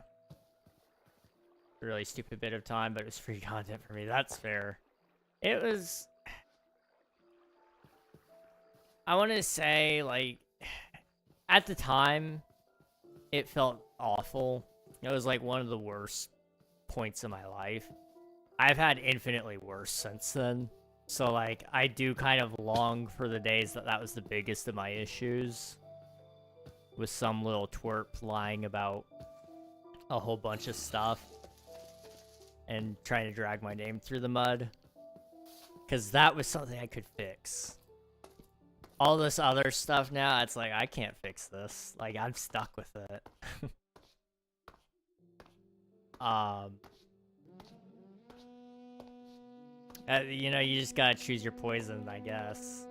Really stupid bit of time, but it was free content for me. That's fair. It was... I want to say, like, at the time, it felt awful. It was like one of the worst points of my life. I've had infinitely worse since then. So, like, I do kind of long for the days that was the biggest of my issues. With some little twerp lying about a whole bunch of stuff. And trying to drag my name through the mud. Because that was something I could fix. All this other stuff now, it's like, I can't fix this. Like, I'm stuck with it. You know, you just gotta choose your poison, I guess.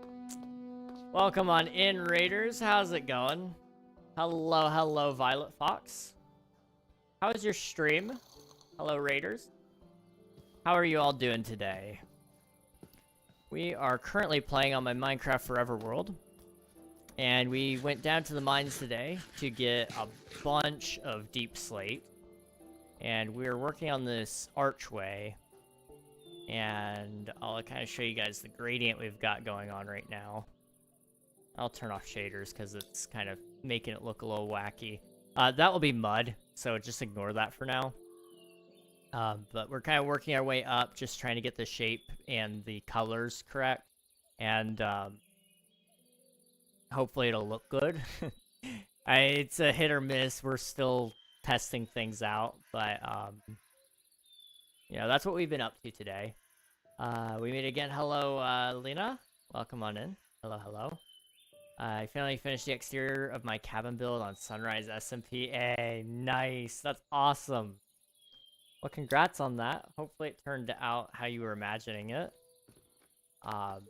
Welcome on in, Raiders. How's it going? Hello, Violet Fox. How is your stream? Hello, Raiders. How are you all doing today? We are currently playing on my Minecraft Forever world. And we went down to the mines today to get a bunch of deep slate. And we're working on this archway. And I'll kind of show you guys the gradient we've got going on right now. I'll turn off shaders because it's kind of making it look a little wacky. That will be mud, so just ignore that for now. But we're kind of working our way up, just trying to get the shape and the colors correct. And hopefully it'll look good. It's a hit or miss. We're still testing things out, but you know, that's what we've been up to today. We meet again. Hello, Lena. Welcome on in. Hello. I finally finished the exterior of my cabin build on Sunrise SMP. Hey, nice. That's awesome. Well, congrats on that. Hopefully it turned out how you were imagining it. And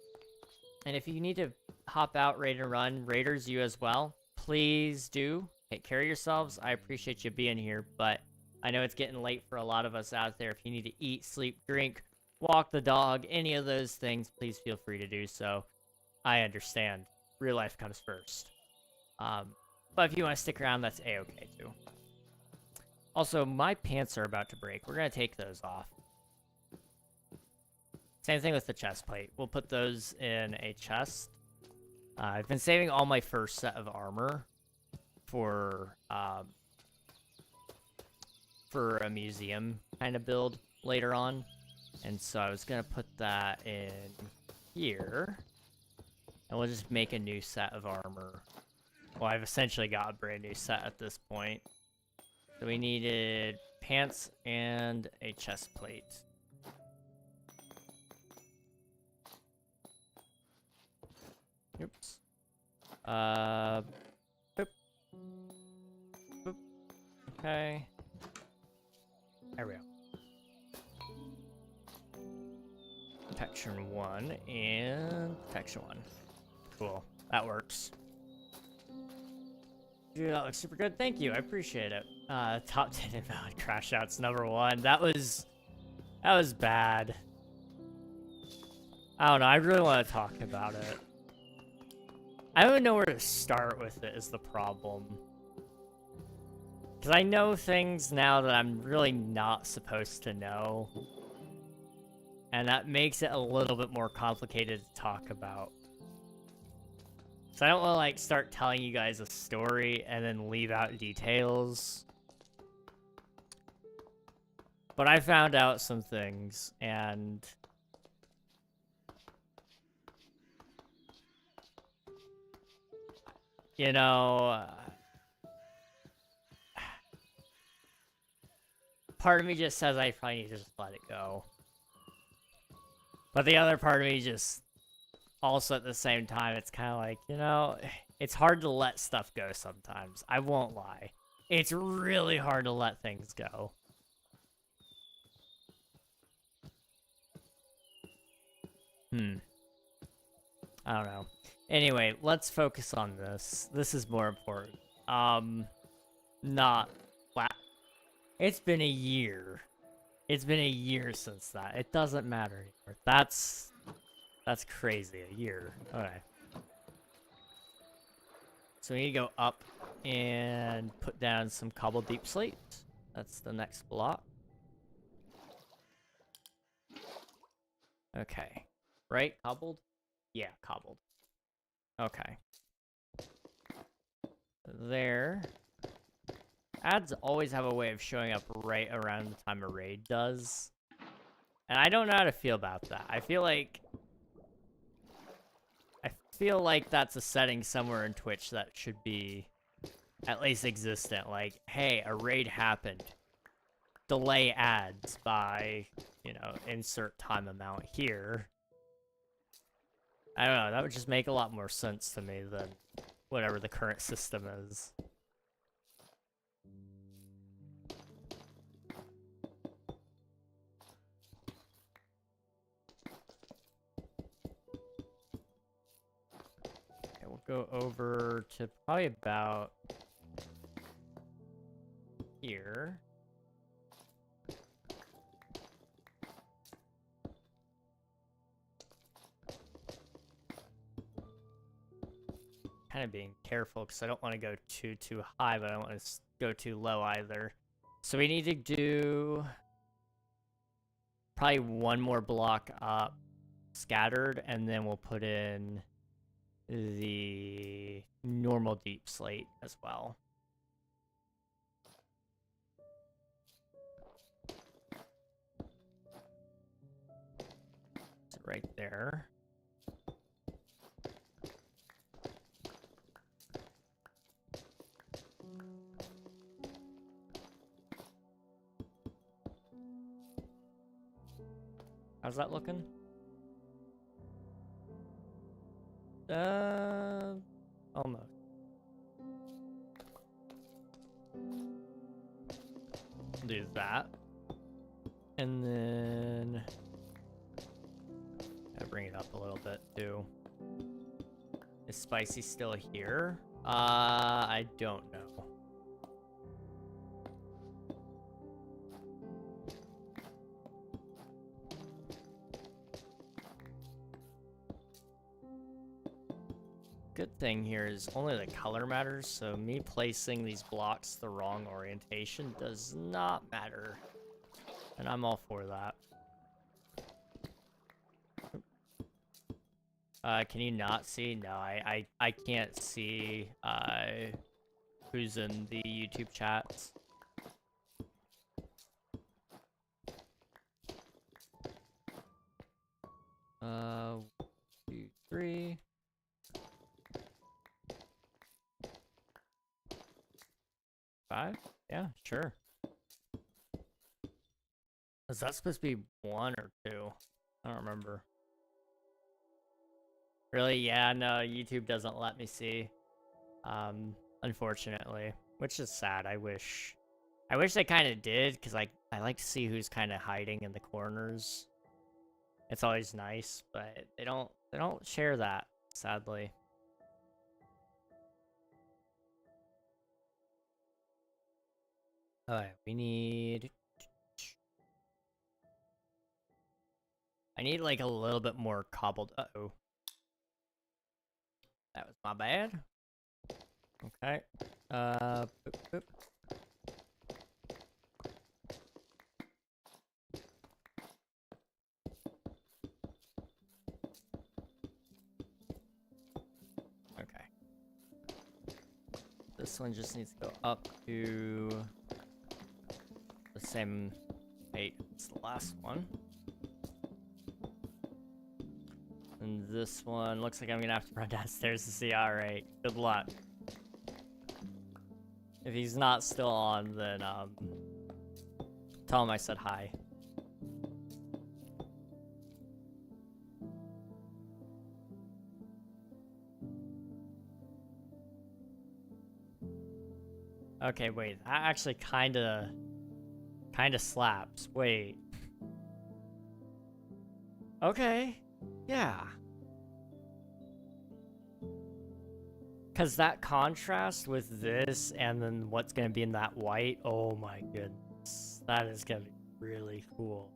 if you need to hop out, raid and run, Raiders, you as well, please do. Take care of yourselves. I appreciate you being here, but I know it's getting late for a lot of us out there. If you need to eat, sleep, drink, walk the dog, any of those things, please feel free to do so. I understand. Real life comes first. But if you want to stick around, that's a-okay too. Also, my pants are about to break. We're going to take those off. Same thing with the chest plate. We'll put those in a chest. I've been saving all my first set of armor for a museum kind of build later on. And so I was going to put that in here. And we'll just make a new set of armor. Well, I've essentially got a brand new set at this point. So we needed pants and a chest plate. Oops. Boop. Boop. Okay. There we go. Protection 1 and protection 1. Cool. That works. Dude, that looks super good. Thank you. I appreciate it. Top 10 invalid crash outs #1. That was bad. I don't know. I really want to talk about it. I don't even know where to start with it is the problem. Because I know things now that I'm really not supposed to know. And that makes it a little bit more complicated to talk about. So I don't want to like start telling you guys a story and then leave out details. But I found out some things and you know, part of me just says I probably need to just let it go. But the other part of me just also at the same time, it's kind of like, you know, it's hard to let stuff go sometimes. I won't lie. It's really hard to let things go. I don't know. Anyway, let's focus on this. This is more important. Not flat. It's been a year. It's been a year since that. It doesn't matter anymore. That's crazy. A year. Okay. So we need to go up and put down some cobbled deep slate. That's the next block. Okay. Right? Cobbled? Yeah, cobbled. Okay. There. Ads always have a way of showing up right around the time a raid does. And I don't know how to feel about that. I feel like that's a setting somewhere in Twitch that should be at least existent. Like, hey, a raid happened. Delay ads by, you know, insert time amount here. I don't know, that would just make a lot more sense to me than whatever the current system is. Okay, we'll go over to probably about here. Kind of being careful because I don't want to go too high, but I don't want to go too low either. So we need to do probably one more block up scattered, and then we'll put in the normal deep slate as well. So right there. How's that looking? Almost. Do that. And then I bring it up a little bit too. Is Spicy still here? I don't know. Good thing here is only the color matters, so me placing these blocks the wrong orientation does not matter. And I'm all for that. Can you not see? No, I can't see who's in the YouTube chats. Two, three. Five? Yeah, sure. Is that supposed to be 1 or 2? I don't remember. Really? Yeah, no, YouTube doesn't let me see. Unfortunately, which is sad. I wish they kind of did, because I like to see who's kind of hiding in the corners. It's always nice, but they don't share that, sadly. Alright, I need like a little bit more cobbled. Uh-oh. That was my bad. Okay. Boop, boop. Okay. This one just needs to go up to the same height as the last one. And this one looks like I'm gonna have to run downstairs to see. Alright, good luck. If he's not still on, then tell him I said hi. Okay, wait, that actually kinda slaps. Wait. Okay. Yeah. Because that contrast with this and then what's going to be in that white, oh my goodness. That is going to be really cool.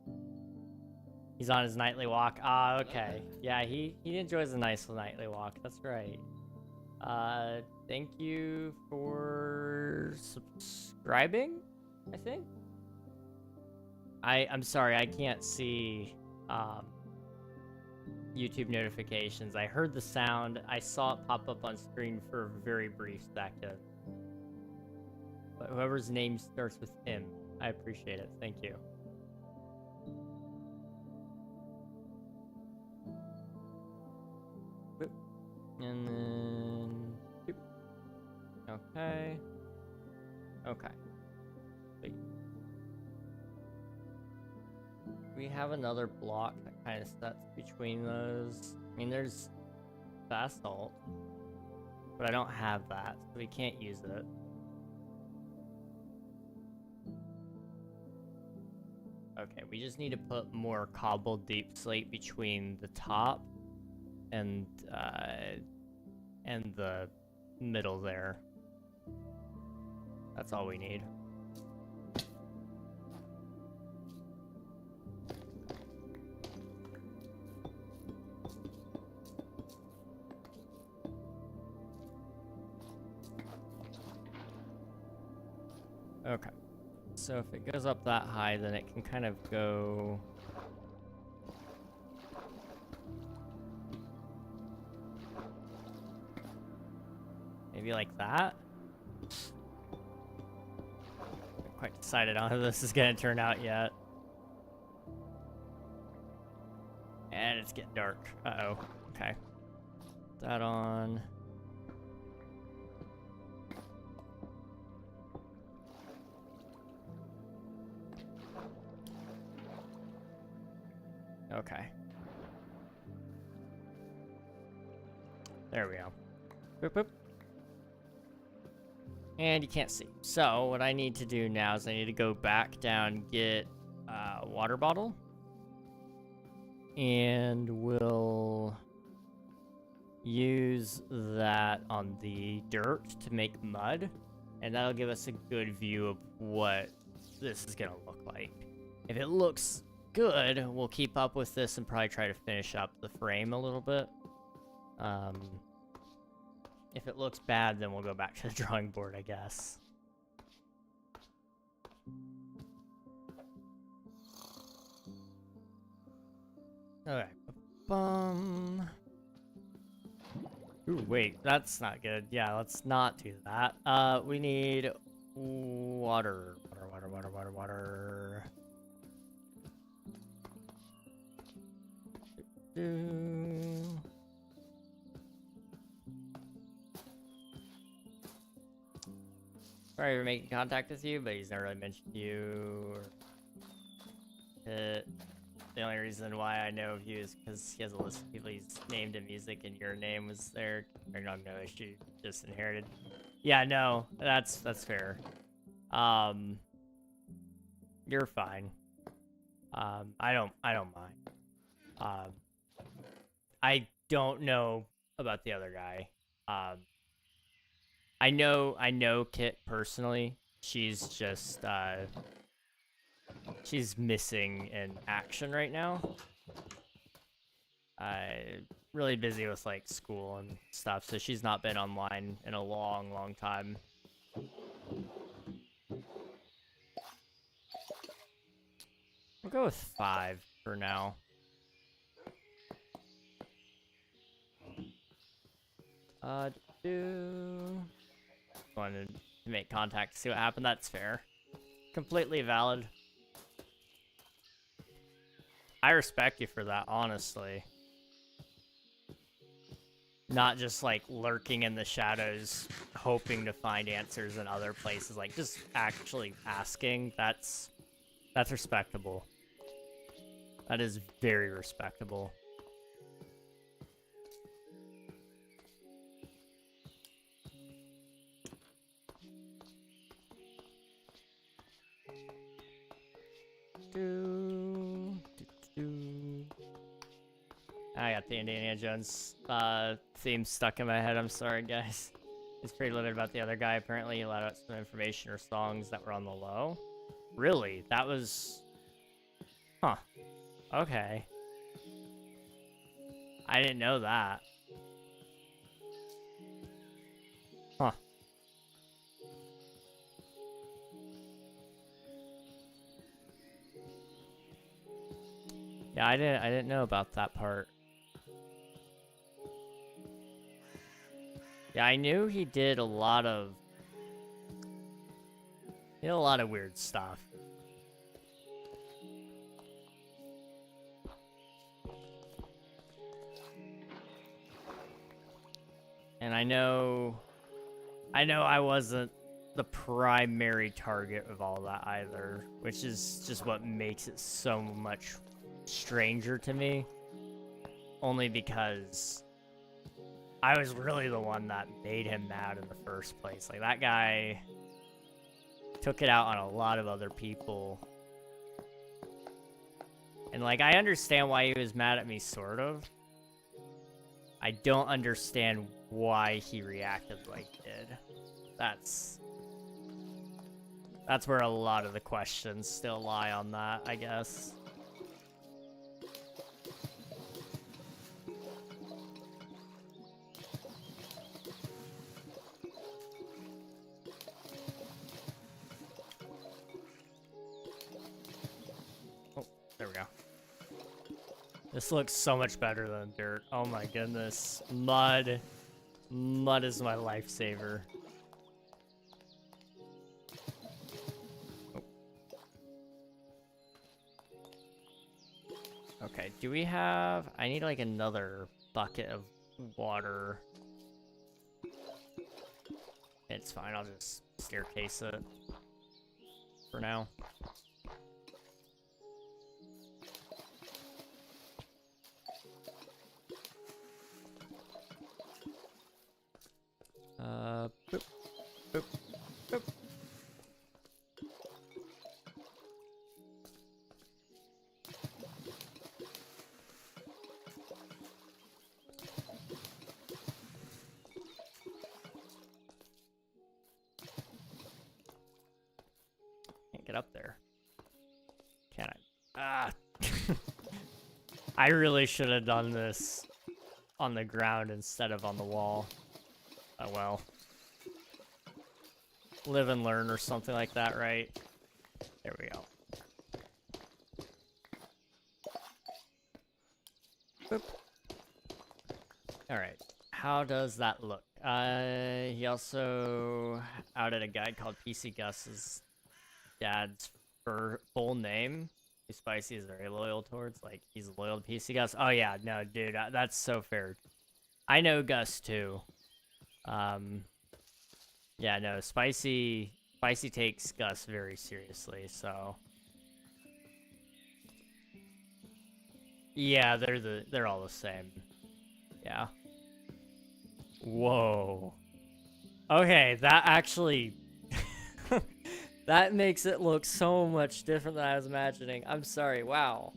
He's on his nightly walk. Ah, okay. Yeah, he enjoys a nice nightly walk. That's right. Thank you for subscribing, I think. I'm sorry, I can't see YouTube notifications. I heard the sound. I saw it pop up on screen for a very brief second. But whoever's name starts with M, I appreciate it. Thank you. Boop. And then... Boop. Okay. Okay. Wait. We have another block that kind of sets between those. I mean, there's basalt, but I don't have that, so we can't use it. Okay, we just need to put more cobbled deep slate between the top and the middle there. That's all we need. Okay, so if it goes up that high, then it can kind of go... maybe like that? Not quite decided on how this is gonna turn out yet. And it's getting dark. Uh-oh. Okay. Put that on. Okay. There we go. Boop, boop. And you can't see. So what I need to do now is I need to go back down, get a water bottle. And we'll use that on the dirt to make mud. And that'll give us a good view of what this is gonna look like. If it looks good, we'll keep up with this and probably try to finish up the frame a little bit. If it looks bad, then we'll go back to the drawing board, I guess. Okay. Bum. Ooh, wait, that's not good. Yeah, let's not do that. We need water. Water. Sorry for making contact with you, but he's never really mentioned you. Or... The only reason why I know of you is because he has a list of people he's named in music, and your name was there. KingRegNog, no issue, just inherited. Yeah, no, that's fair. You're fine. I don't mind. I don't know about the other guy. I know Kit personally. She's just she's missing in action right now. Really busy with like school and stuff, so she's not been online in a long time. We'll go with 5 for now. Wanted to make contact to see what happened. That's fair. Completely valid. I respect you for that, honestly. Not just like lurking in the shadows, hoping to find answers in other places. Like just actually asking. That's respectable. That is very respectable. I got the Indiana Jones theme stuck in my head. I'm sorry, guys. He's pretty limited about the other guy. Apparently, he let out some information or songs that were on the low. Really? That was... Huh. Okay. I didn't know that. Huh. Yeah, I didn't know about that part. Yeah, I knew he did a lot of... He did a lot of weird stuff. And I know I wasn't the primary target of all that either, which is just what makes it so much stranger to me. Only because I was really the one that made him mad in the first place. Like, that guy took it out on a lot of other people. And, like, I understand why he was mad at me, sort of. I don't understand why he reacted like he did. That's where a lot of the questions still lie on that, I guess. Oh, there we go. This looks so much better than dirt. Oh my goodness. Mud. Mud is my lifesaver. Oh. Okay, do we have... I need like another bucket of water. It's fine, I'll just staircase it for now. Boop, boop, boop. Can't get up there. Can I? Ah! I really should have done this on the ground instead of on the wall. Oh well. Live and learn or something like that, right? There we go. Boop. Alright. How does that look? He also outed a guy called PC Gus's dad's full name. Who Spicy is very loyal towards. Like, he's loyal to PC Gus. Oh yeah, no, dude, that's so fair. I know Gus too. Yeah, no, Spicy takes Gus very seriously, so... Yeah, they're all the same. Yeah. Whoa. Okay, that actually that makes it look so much different than I was imagining. I'm sorry. Wow.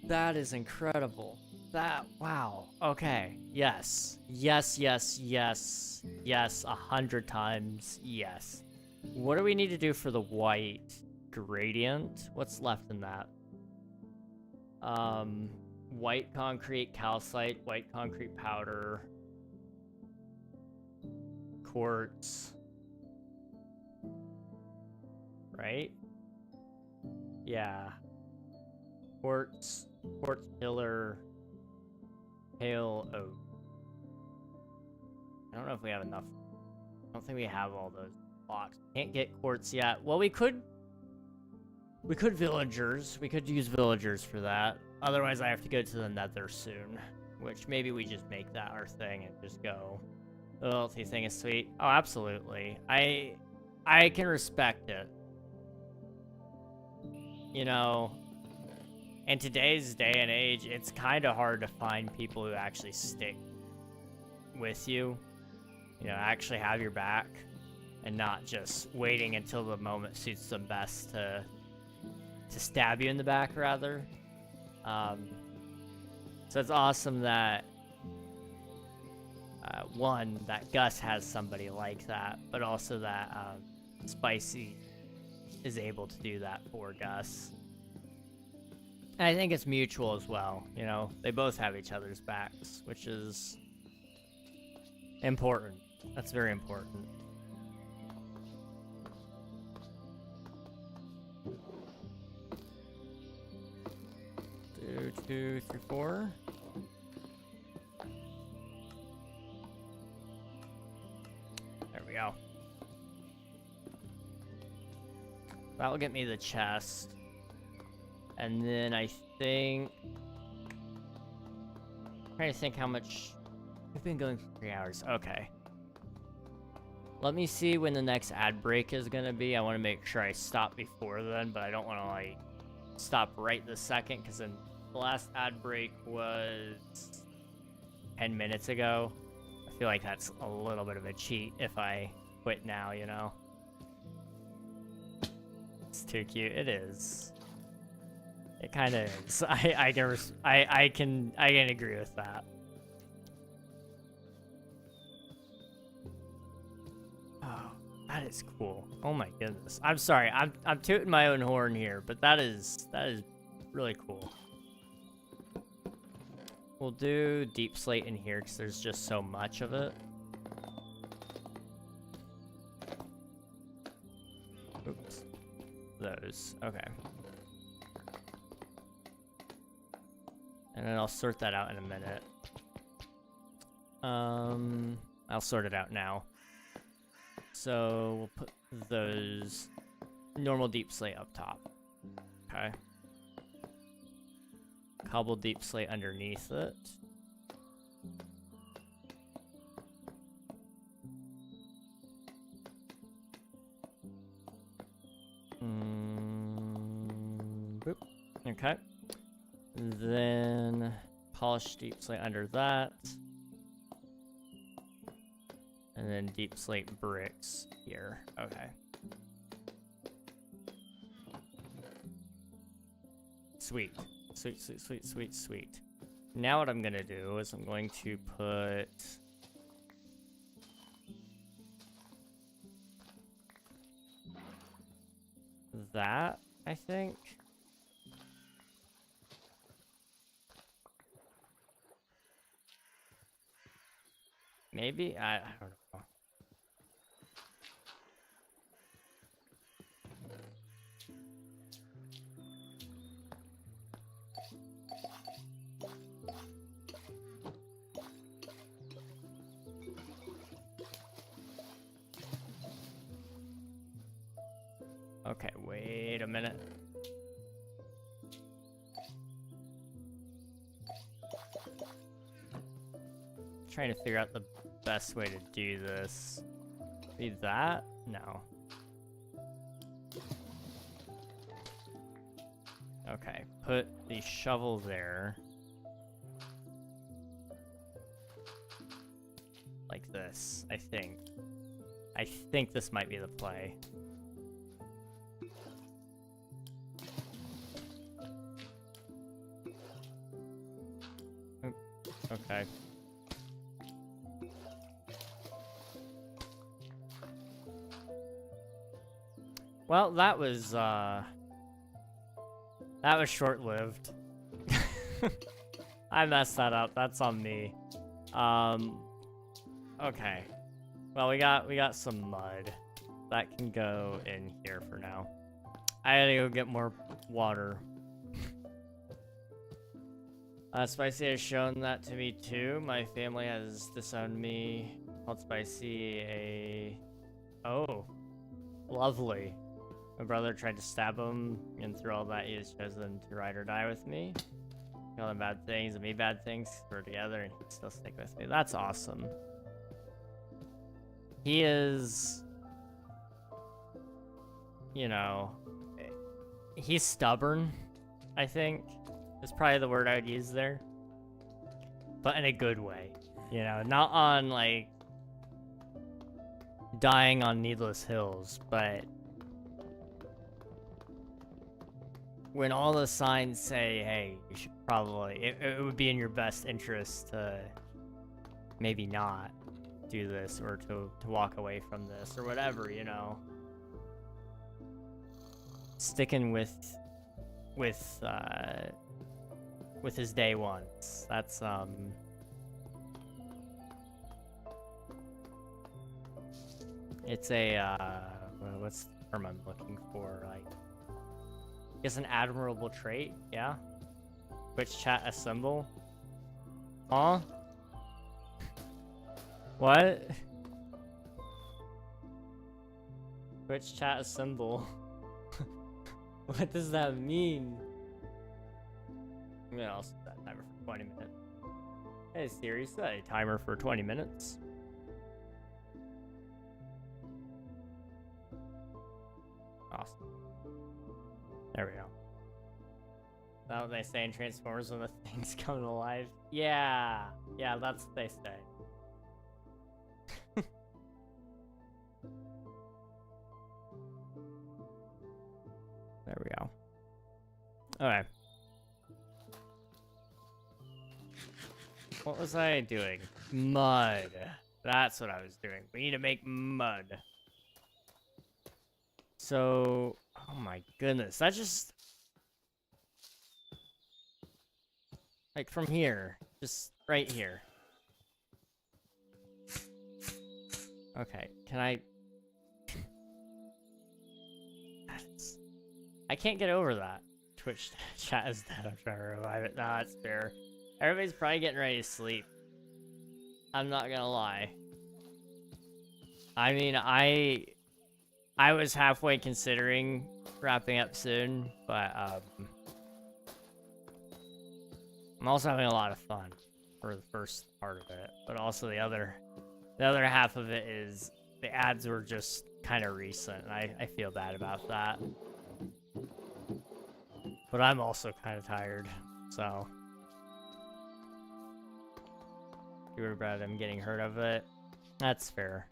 That is incredible. That, wow. Okay. Yes. Yes, yes, yes. Yes, 100 times. Yes. What do we need to do for the white gradient? What's left in that? White concrete calcite, white concrete powder, quartz. Right? Yeah. Quartz pillar, pale oak. I don't know if we have enough. I don't think we have all those blocks. Can't get quartz yet. Well, we could villagers. We could use villagers for that. Otherwise, I have to go to the nether soon. Which maybe we just make that our thing and just go. The loyalty thing is sweet. Oh, absolutely. I can respect it. You know, in today's day and age, it's kind of hard to find people who actually stick with you. You know, actually have your back and not just waiting until the moment suits them best to stab you in the back, rather. So it's awesome that one, that Gus has somebody like that, but also that Spicy is able to do that for Gus. And I think it's mutual as well. You know, they both have each other's backs, which is important. That's very important. Two, three, four. There we go. That'll get me the chest. And then I think... I'm trying to think how much... We've been going for 3 hours. Okay. Let me see when the next ad break is going to be. I want to make sure I stop before then, but I don't want to, like, stop right this second, because then the last ad break was 10 minutes ago. I feel like that's a little bit of a cheat if I quit now, you know? It's too cute. It is. It kind of is. I can agree with that. Oh, that is cool. Oh my goodness. I'm sorry. I'm tooting my own horn here, but that is really cool. We'll do deep slate in here because there's just so much of it. Oops. Those. Okay. And then I'll sort that out in a minute. I'll sort it out now. So we'll put those normal deep slate up top. Okay. Cobble deep slate underneath it. Boop. Okay. Then polish deep slate under that. And then deep slate bricks here. Okay. Sweet. Sweet, sweet, sweet, sweet, sweet. Now what I'm gonna do is I'm going to put that, I think. Maybe? I don't know. Okay, wait a minute. Trying to figure out the best way to do this. Be that? No. Okay, put the shovel there. Like this, I think. I think this might be the play. Okay. Well, that was short-lived. I messed that up. That's on me. Okay. Well, we got some mud. That can go in here for now. I gotta go get more water. Spicy has shown that to me too. My family has disowned me. Called Spicy Oh. Lovely. My brother tried to stab him, and through all that, he has chosen to ride or die with me. Tell him bad things and me bad things. We're together, and he'd still stick with me. That's awesome. He is, you know, he's stubborn, I think. Is probably the word I'd use there. But in a good way. You know, not on, like, dying on needless hills, but when all the signs say, hey, you should probably, it would be in your best interest to maybe not do this, or to walk away from this, or whatever, you know. Sticking with his day ones. That's, it's a, what's the term I'm looking for? Like, I guess an admirable trait, yeah? Twitch chat assemble? Huh? What? Twitch chat assemble. What does that mean? I'm gonna also set a timer for 20 minutes. Hey Siri, set a timer for 20 minutes. Awesome. There we go. Is that what they say in Transformers when the things come alive? Yeah! Yeah, that's what they say. There we go. Okay. What was I doing? Mud. That's what I was doing. We need to make mud. So, oh my goodness, that just, like, from here, just right here. Okay, can I can't get over that. Twitch chat is dead. I'm trying to revive it. Nah, it's fair. Everybody's probably getting ready to sleep. I'm not gonna lie. I mean, I was halfway considering wrapping up soon, but I'm also having a lot of fun for the first part of it. But also the other half of it is the ads were just kind of recent, and I feel bad about that. But I'm also kind of tired, so. You were about him getting hurt of it. That's fair.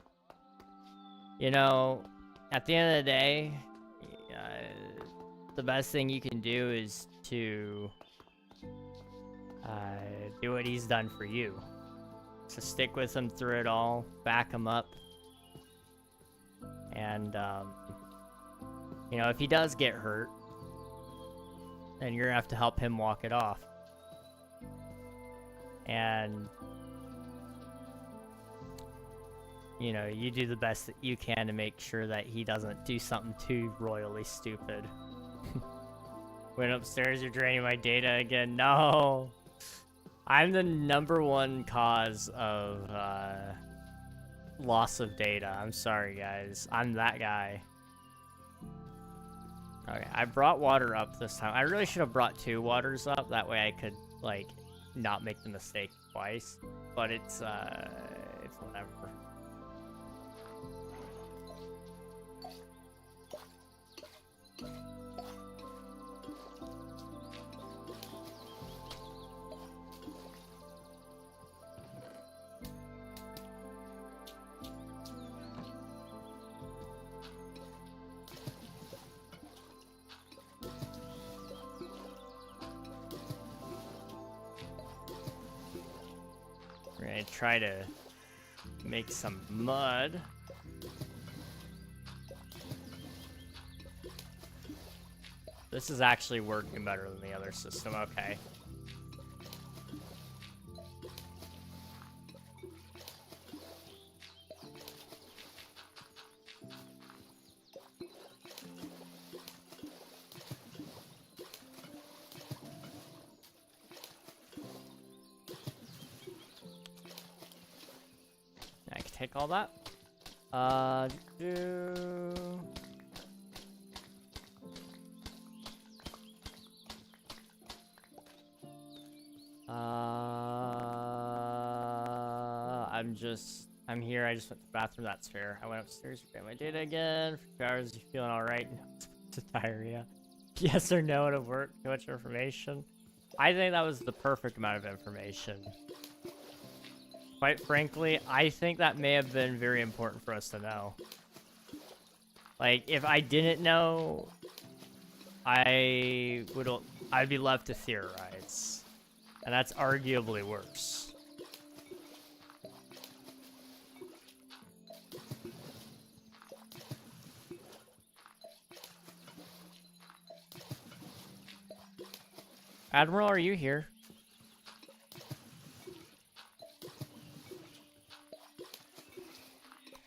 You know, at the end of the day, the best thing you can do is to do what he's done for you. So stick with him through it all, back him up, and you know, if he does get hurt, then you're gonna have to help him walk it off. And you know, you do the best that you can to make sure that he doesn't do something too royally stupid. Went upstairs, you're draining my data again. No! I'm the #1 cause of loss of data. I'm sorry, guys. I'm that guy. Okay, I brought water up this time. I really should have brought 2 waters up. That way I could, like, not make the mistake twice. But it's whatever. We're gonna try to make some mud. This is actually working better than the other system, okay. I can take all that. I'm here. I just went to the bathroom. That's fair. I went upstairs, got my data again. For 2 hours, you feeling all right? No, it's diarrhea. Yes or no to work? Too much information? I think that was the perfect amount of information. Quite frankly, I think that may have been very important for us to know. Like, if I didn't know, I'd be left to theorize. And that's arguably worse. Admiral, are you here?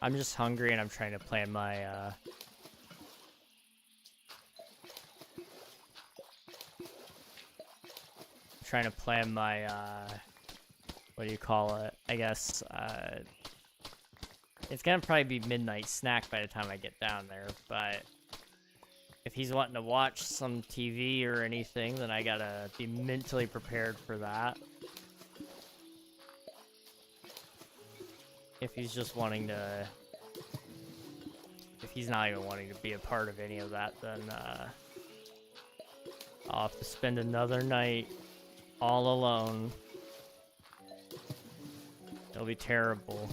I'm just hungry and I'm trying to plan my, what do you call it? I guess, it's gonna probably be midnight snack by the time I get down there, but if he's wanting to watch some TV or anything, then I gotta be mentally prepared for that. If he's just wanting to... If he's not even wanting to be a part of any of that, then I'll have to spend another night all alone. It'll be terrible.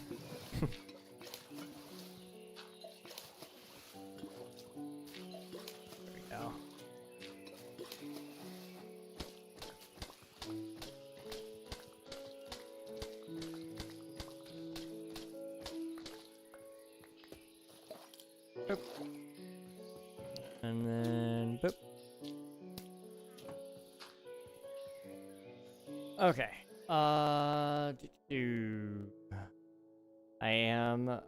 And then, boop. Okay. I am, but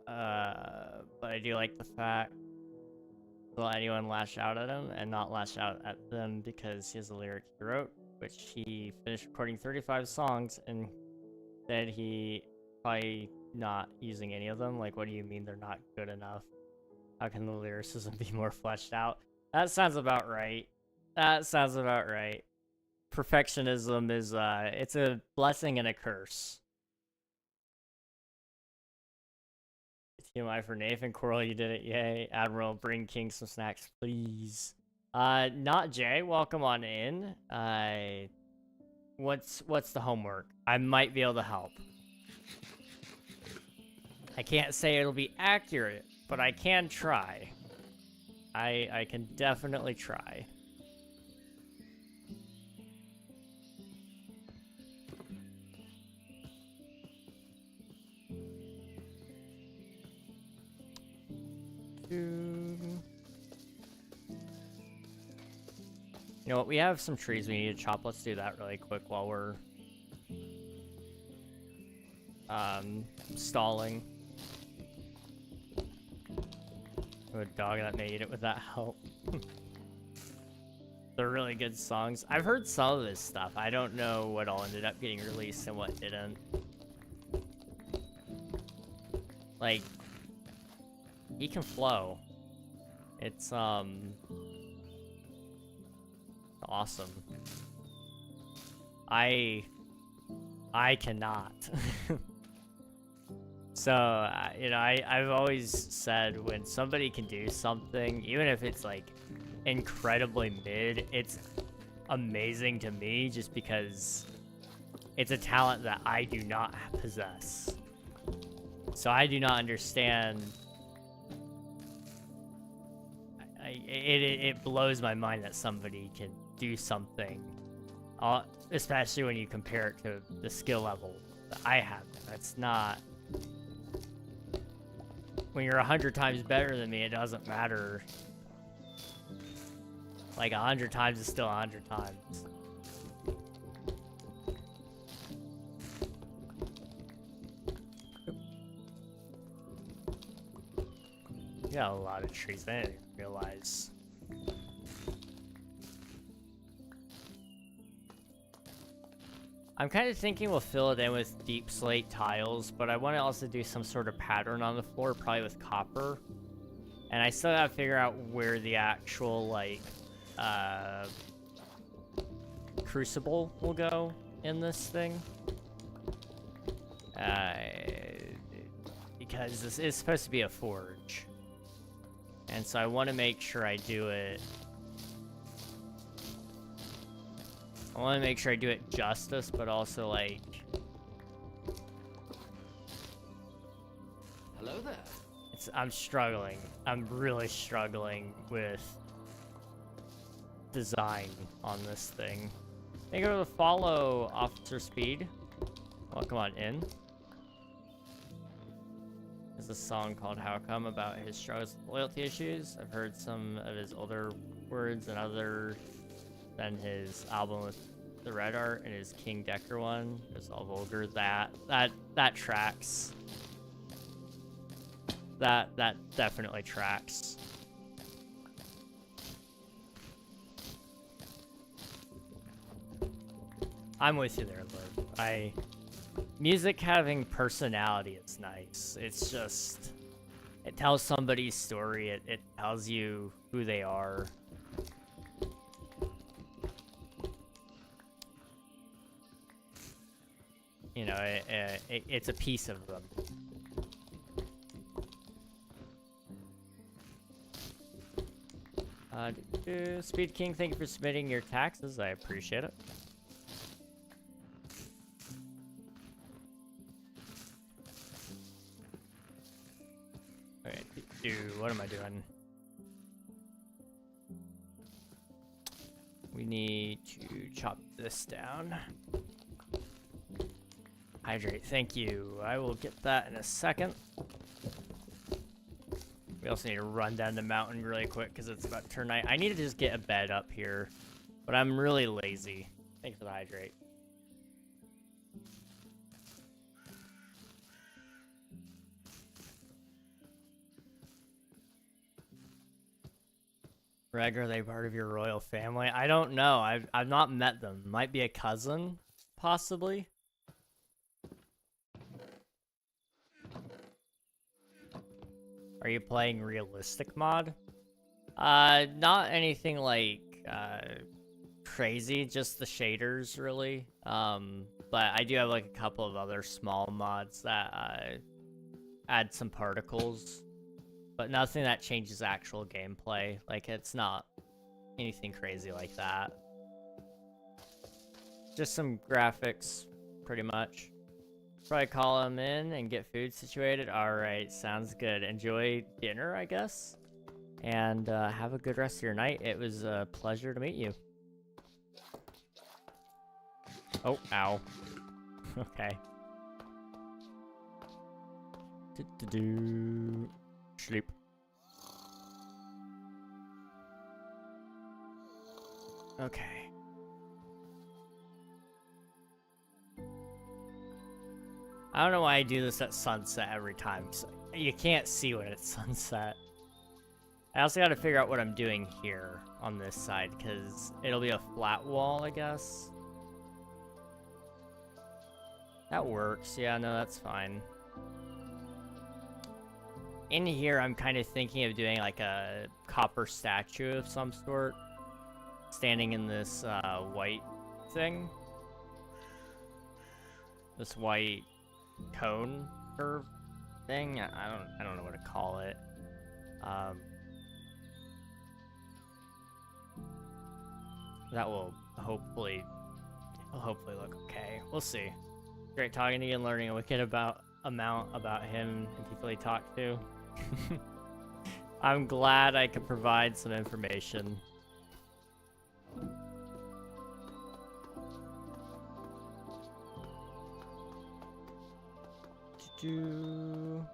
I do like the fact, will anyone lash out at him and not lash out at them because he has a lyric he wrote, which he finished recording 35 songs and said he probably not using any of them. Like, what do you mean they're not good enough? How can the lyricism be more fleshed out? That sounds about right. That sounds about right. Perfectionism is, it's a blessing and a curse. TMI for Nathan. Coral, you did it. Yay. Admiral, bring King some snacks, please. Not Jay. Welcome on in. What's the homework? I might be able to help. I can't say it'll be accurate, but I can try. I can definitely try. You know what? We have some trees we need to chop. Let's do that really quick while we're stalling. A dog that may eat it with that help. They're really good songs. I've heard some of his stuff. I don't know what all ended up getting released and what didn't. Like, he can flow. It's awesome. I cannot. So, you know, I've always said when somebody can do something, even if it's like incredibly mid, it's amazing to me just because it's a talent that I do not possess. So I do not understand. It blows my mind that somebody can do something, especially when you compare it to the skill level I have. That's not... When you're 100 times better than me, it doesn't matter. Like, 100 times is still 100 times. You got a lot of trees, I didn't realize. I'm kind of thinking we'll fill it in with deep slate tiles, but I want to also do some sort of pattern on the floor, probably with copper. And I still gotta figure out where the actual, like, crucible will go in this thing. Because this is supposed to be a forge. And so I want to make sure I do it... I want to make sure I do it justice, but also, like... Hello there. I'm struggling. I'm really struggling with design on this thing. Thank you for the follow, Officer Speed. Welcome on in. There's a song called How Come about his struggles with loyalty issues. I've heard some of his older words and other than his album with the red art and his King Decker one. It's all vulgar. That tracks. That definitely tracks. I'm with you there, Liv. Music having personality is nice. It's just, it tells somebody's story. It tells you who they are. You know, it's a piece of them. Speed King, thank you for submitting your taxes. I appreciate it. Alright, what am I doing? We need to chop this down. Hydrate, thank you. I will get that in a second. We also need to run down the mountain really quick because it's about to turn night. I need to just get a bed up here, but I'm really lazy. Thanks for the hydrate. Reg, are they part of your royal family? I don't know. I've not met them. Might be a cousin, possibly. Are you playing realistic mod? Not anything like crazy, just the shaders really. But I do have like a couple of other small mods that add some particles, but nothing that changes actual gameplay. Like it's not anything crazy like that. Just some graphics, pretty much. Probably call him in and get food situated. Alright, sounds good. Enjoy dinner, I guess. And have a good rest of your night. It was a pleasure to meet you. Oh, ow. Okay. Sleep. Okay. I don't know why I do this at sunset every time. So you can't see when it's sunset. I also gotta figure out what I'm doing here on this side, because it'll be a flat wall, I guess. That works. Yeah, no, that's fine. In here, I'm kind of thinking of doing like a copper statue of some sort, standing in this white thing. This white cone curve thing. I don't know what to call it. That will hopefully look okay. We'll see. Great talking to you and learning a wicked amount about him and people he talked to. I'm glad I could provide some information. You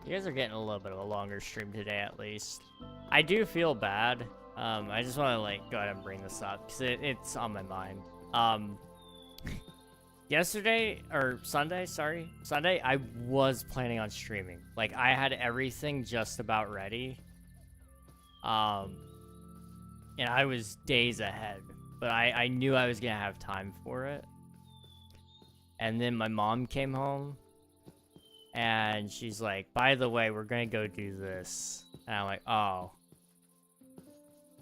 guys are getting a little bit of a longer stream today, at least. I do feel bad. I just want to like go ahead and bring this up because it's on my mind. Yesterday or Sunday, Sunday, I was planning on streaming. Like I had everything just about ready. And I was days ahead, but I knew I was gonna have time for it. And then my mom came home. And she's like, by the way, we're gonna go do this. And I'm like, oh.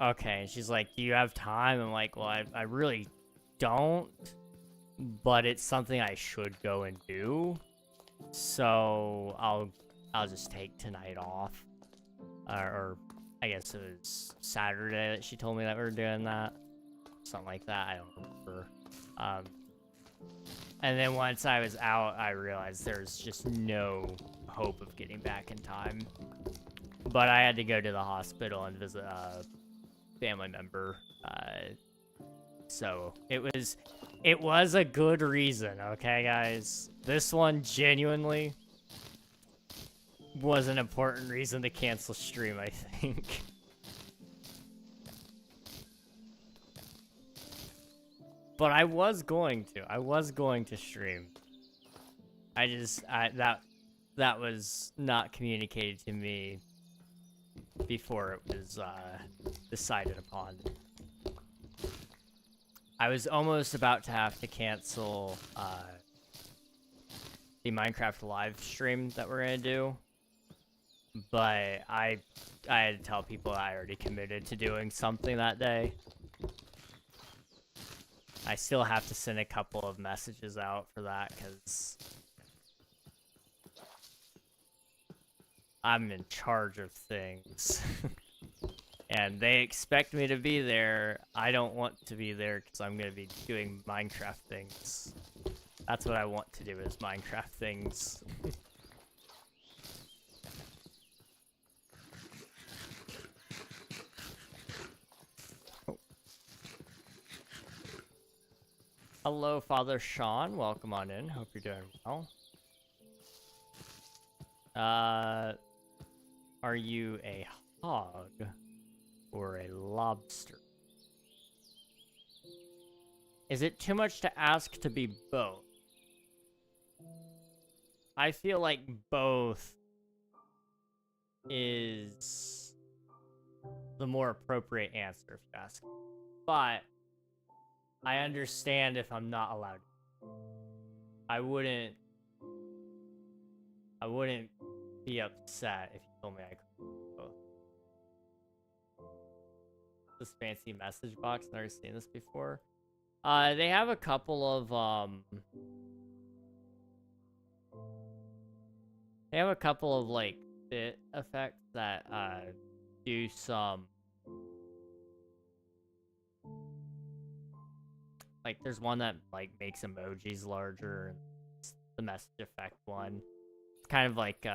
Okay. And she's like, do you have time? I'm like, well, I really don't. But it's something I should go and do. So I'll just take tonight off. Or I guess it was Saturday that she told me that we were doing that. Something like that. I don't remember. And then once I was out, I realized there's just no hope of getting back in time. But I had to go to the hospital and visit a family member. So it was a good reason, okay, guys? This one genuinely was an important reason to cancel stream, I think. But I was going to stream. That was not communicated to me before it was decided upon. I was almost about to have to cancel the Minecraft live stream that we're gonna do, but I had to tell people I already committed to doing something that day. I still have to send a couple of messages out for that because I'm in charge of things. And they expect me to be there. I don't want to be there because I'm going to be doing Minecraft things. That's what I want to do, is Minecraft things. Hello, Father Sean. Welcome on in. Hope you're doing well. Are you a hog or a lobster? Is it too much to ask to be both? I feel like both is the more appropriate answer, if you ask me. But I understand if I'm not allowed. I wouldn't be upset if you told me I could do both. This fancy message box, never seen this before. They have a couple of like bit effects that do some. Like, there's one that, like, makes emojis larger, and it's the message effect one. It's kind of like,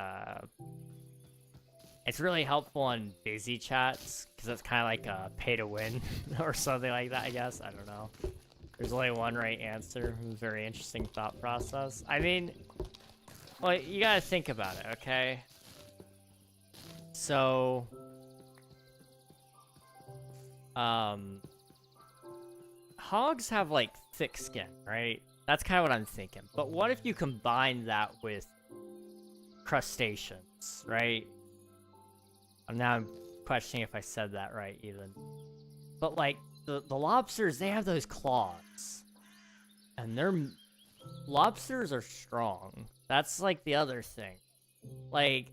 it's really helpful on busy chats, because it's kind of like a pay-to-win, or something like that, I guess. I don't know. There's only one right answer. It was a very interesting thought process. I mean, well, you gotta think about it, okay? So, hogs have, like, thick skin, right? That's kind of what I'm thinking. But what if you combine that with crustaceans, right? Now I'm questioning if I said that right, even. But, like, the lobsters, they have those claws. And lobsters are strong. That's, like, the other thing. Like...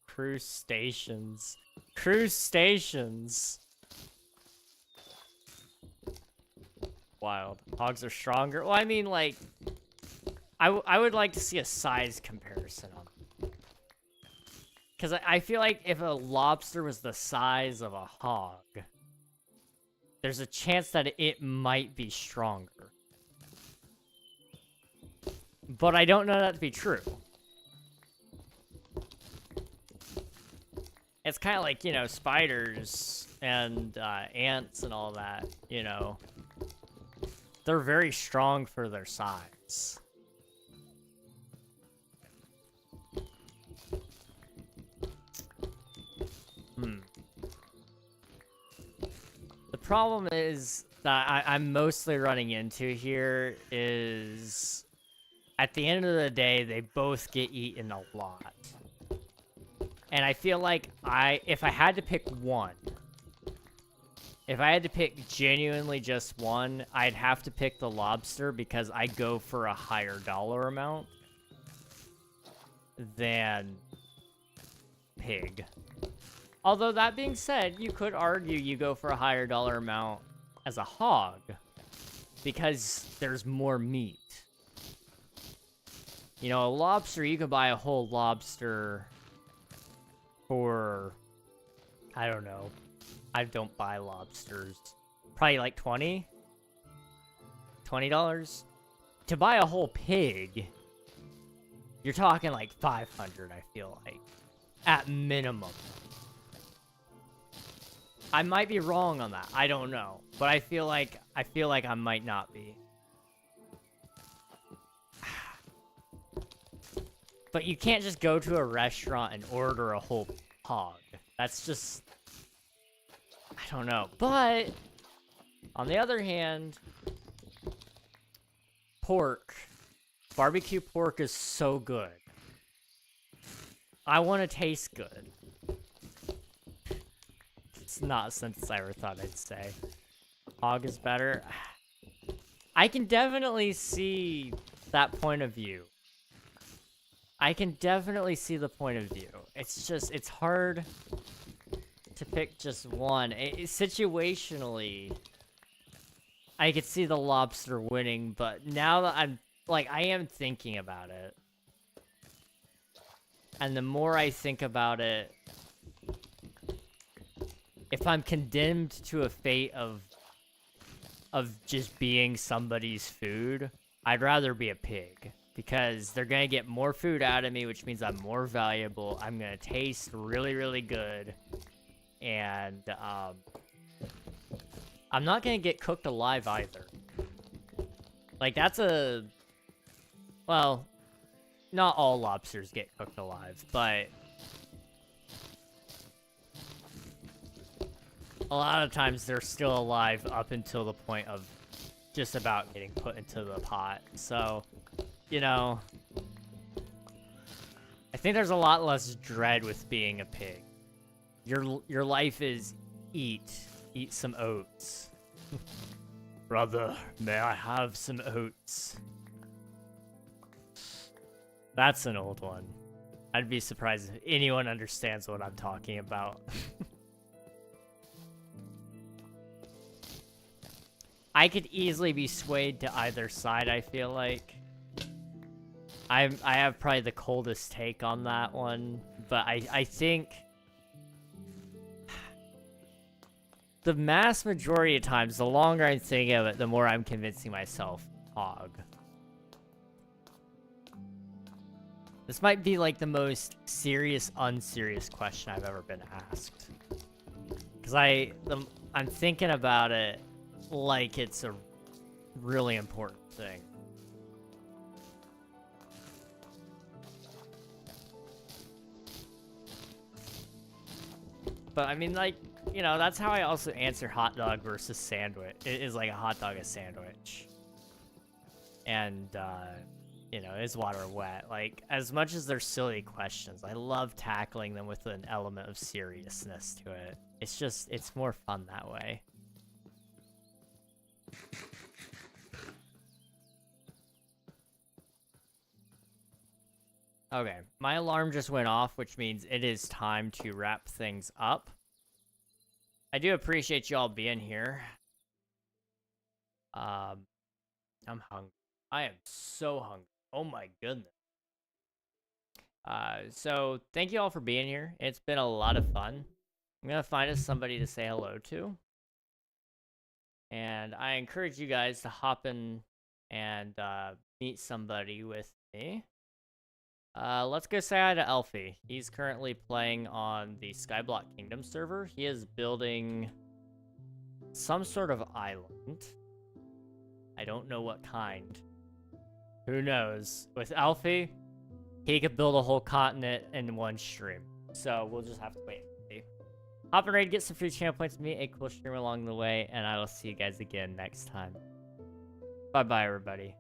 Crustaceans. Crustaceans. Wild. Hogs are stronger. Well, I mean, like, I would like to see a size comparison on them. Because I feel like if a lobster was the size of a hog, there's a chance that it might be stronger. But I don't know that to be true. It's kind of like, you know, spiders and ants and all that, you know. They're very strong for their size. The problem is that I'm mostly running into here is, at the end of the day, they both get eaten a lot. And I feel like if I had to pick one, if I had to pick genuinely just one, I'd have to pick the lobster because I go for a higher dollar amount than pig. Although that being said, you could argue you go for a higher dollar amount as a hog because there's more meat. You know, a lobster, you could buy a whole lobster for, I don't know. I don't buy lobsters. Probably like $20? $20? To buy a whole pig, you're talking like $500, I feel like. At minimum. I might be wrong on that. I don't know. But I feel like I might not be. But you can't just go to a restaurant and order a whole hog. That's just, I don't know. But on the other hand, pork, barbecue pork is so good. I want to taste good. It's not a sentence I ever thought I'd say. Hog is better. I can definitely see that point of view. I can definitely see the point of view. It's just, it's hard to pick just one. Situationally, I could see the lobster winning, but now that I'm, like, I am thinking about it. And the more I think about it, if I'm condemned to a fate of just being somebody's food, I'd rather be a pig. Because they're gonna get more food out of me, which means I'm more valuable. I'm gonna taste really, really good. And, I'm not gonna get cooked alive either. Like, that's a... Well, not all lobsters get cooked alive, but... a lot of times they're still alive up until the point of just about getting put into the pot. So... you know, I think there's a lot less dread with being a pig. Your life is eat some oats. Brother, may I have some oats? That's an old one. I'd be surprised if anyone understands what I'm talking about. I could easily be swayed to either side, I feel like. I have probably the coldest take on that one, but I think the mass majority of times, the longer I'm thinking of it, the more I'm convincing myself hog. This might be like the most serious, unserious question I've ever been asked. Because I'm thinking about it like it's a really important thing. But I mean, like, you know, that's how I also answer hot dog versus sandwich. It is like a hot dog a sandwich. And, you know, is water wet? Like, as much as they're silly questions, I love tackling them with an element of seriousness to it. It's just, it's more fun that way. Okay, my alarm just went off, which means it is time to wrap things up. I do appreciate y'all being here. I'm hungry. I am so hungry. Oh my goodness. So thank you all for being here. It's been a lot of fun. I'm gonna find us somebody to say hello to. And I encourage you guys to hop in and meet somebody with me. Let's go say hi to Elfie. He's currently playing on the Skyblock Kingdom server. He is building some sort of island. I don't know what kind. Who knows? With Elfie, he could build a whole continent in one stream. So we'll just have to wait and see. Hop in ready to get some free channel points, meet a cool stream along the way, and I will see you guys again next time. Bye-bye, everybody.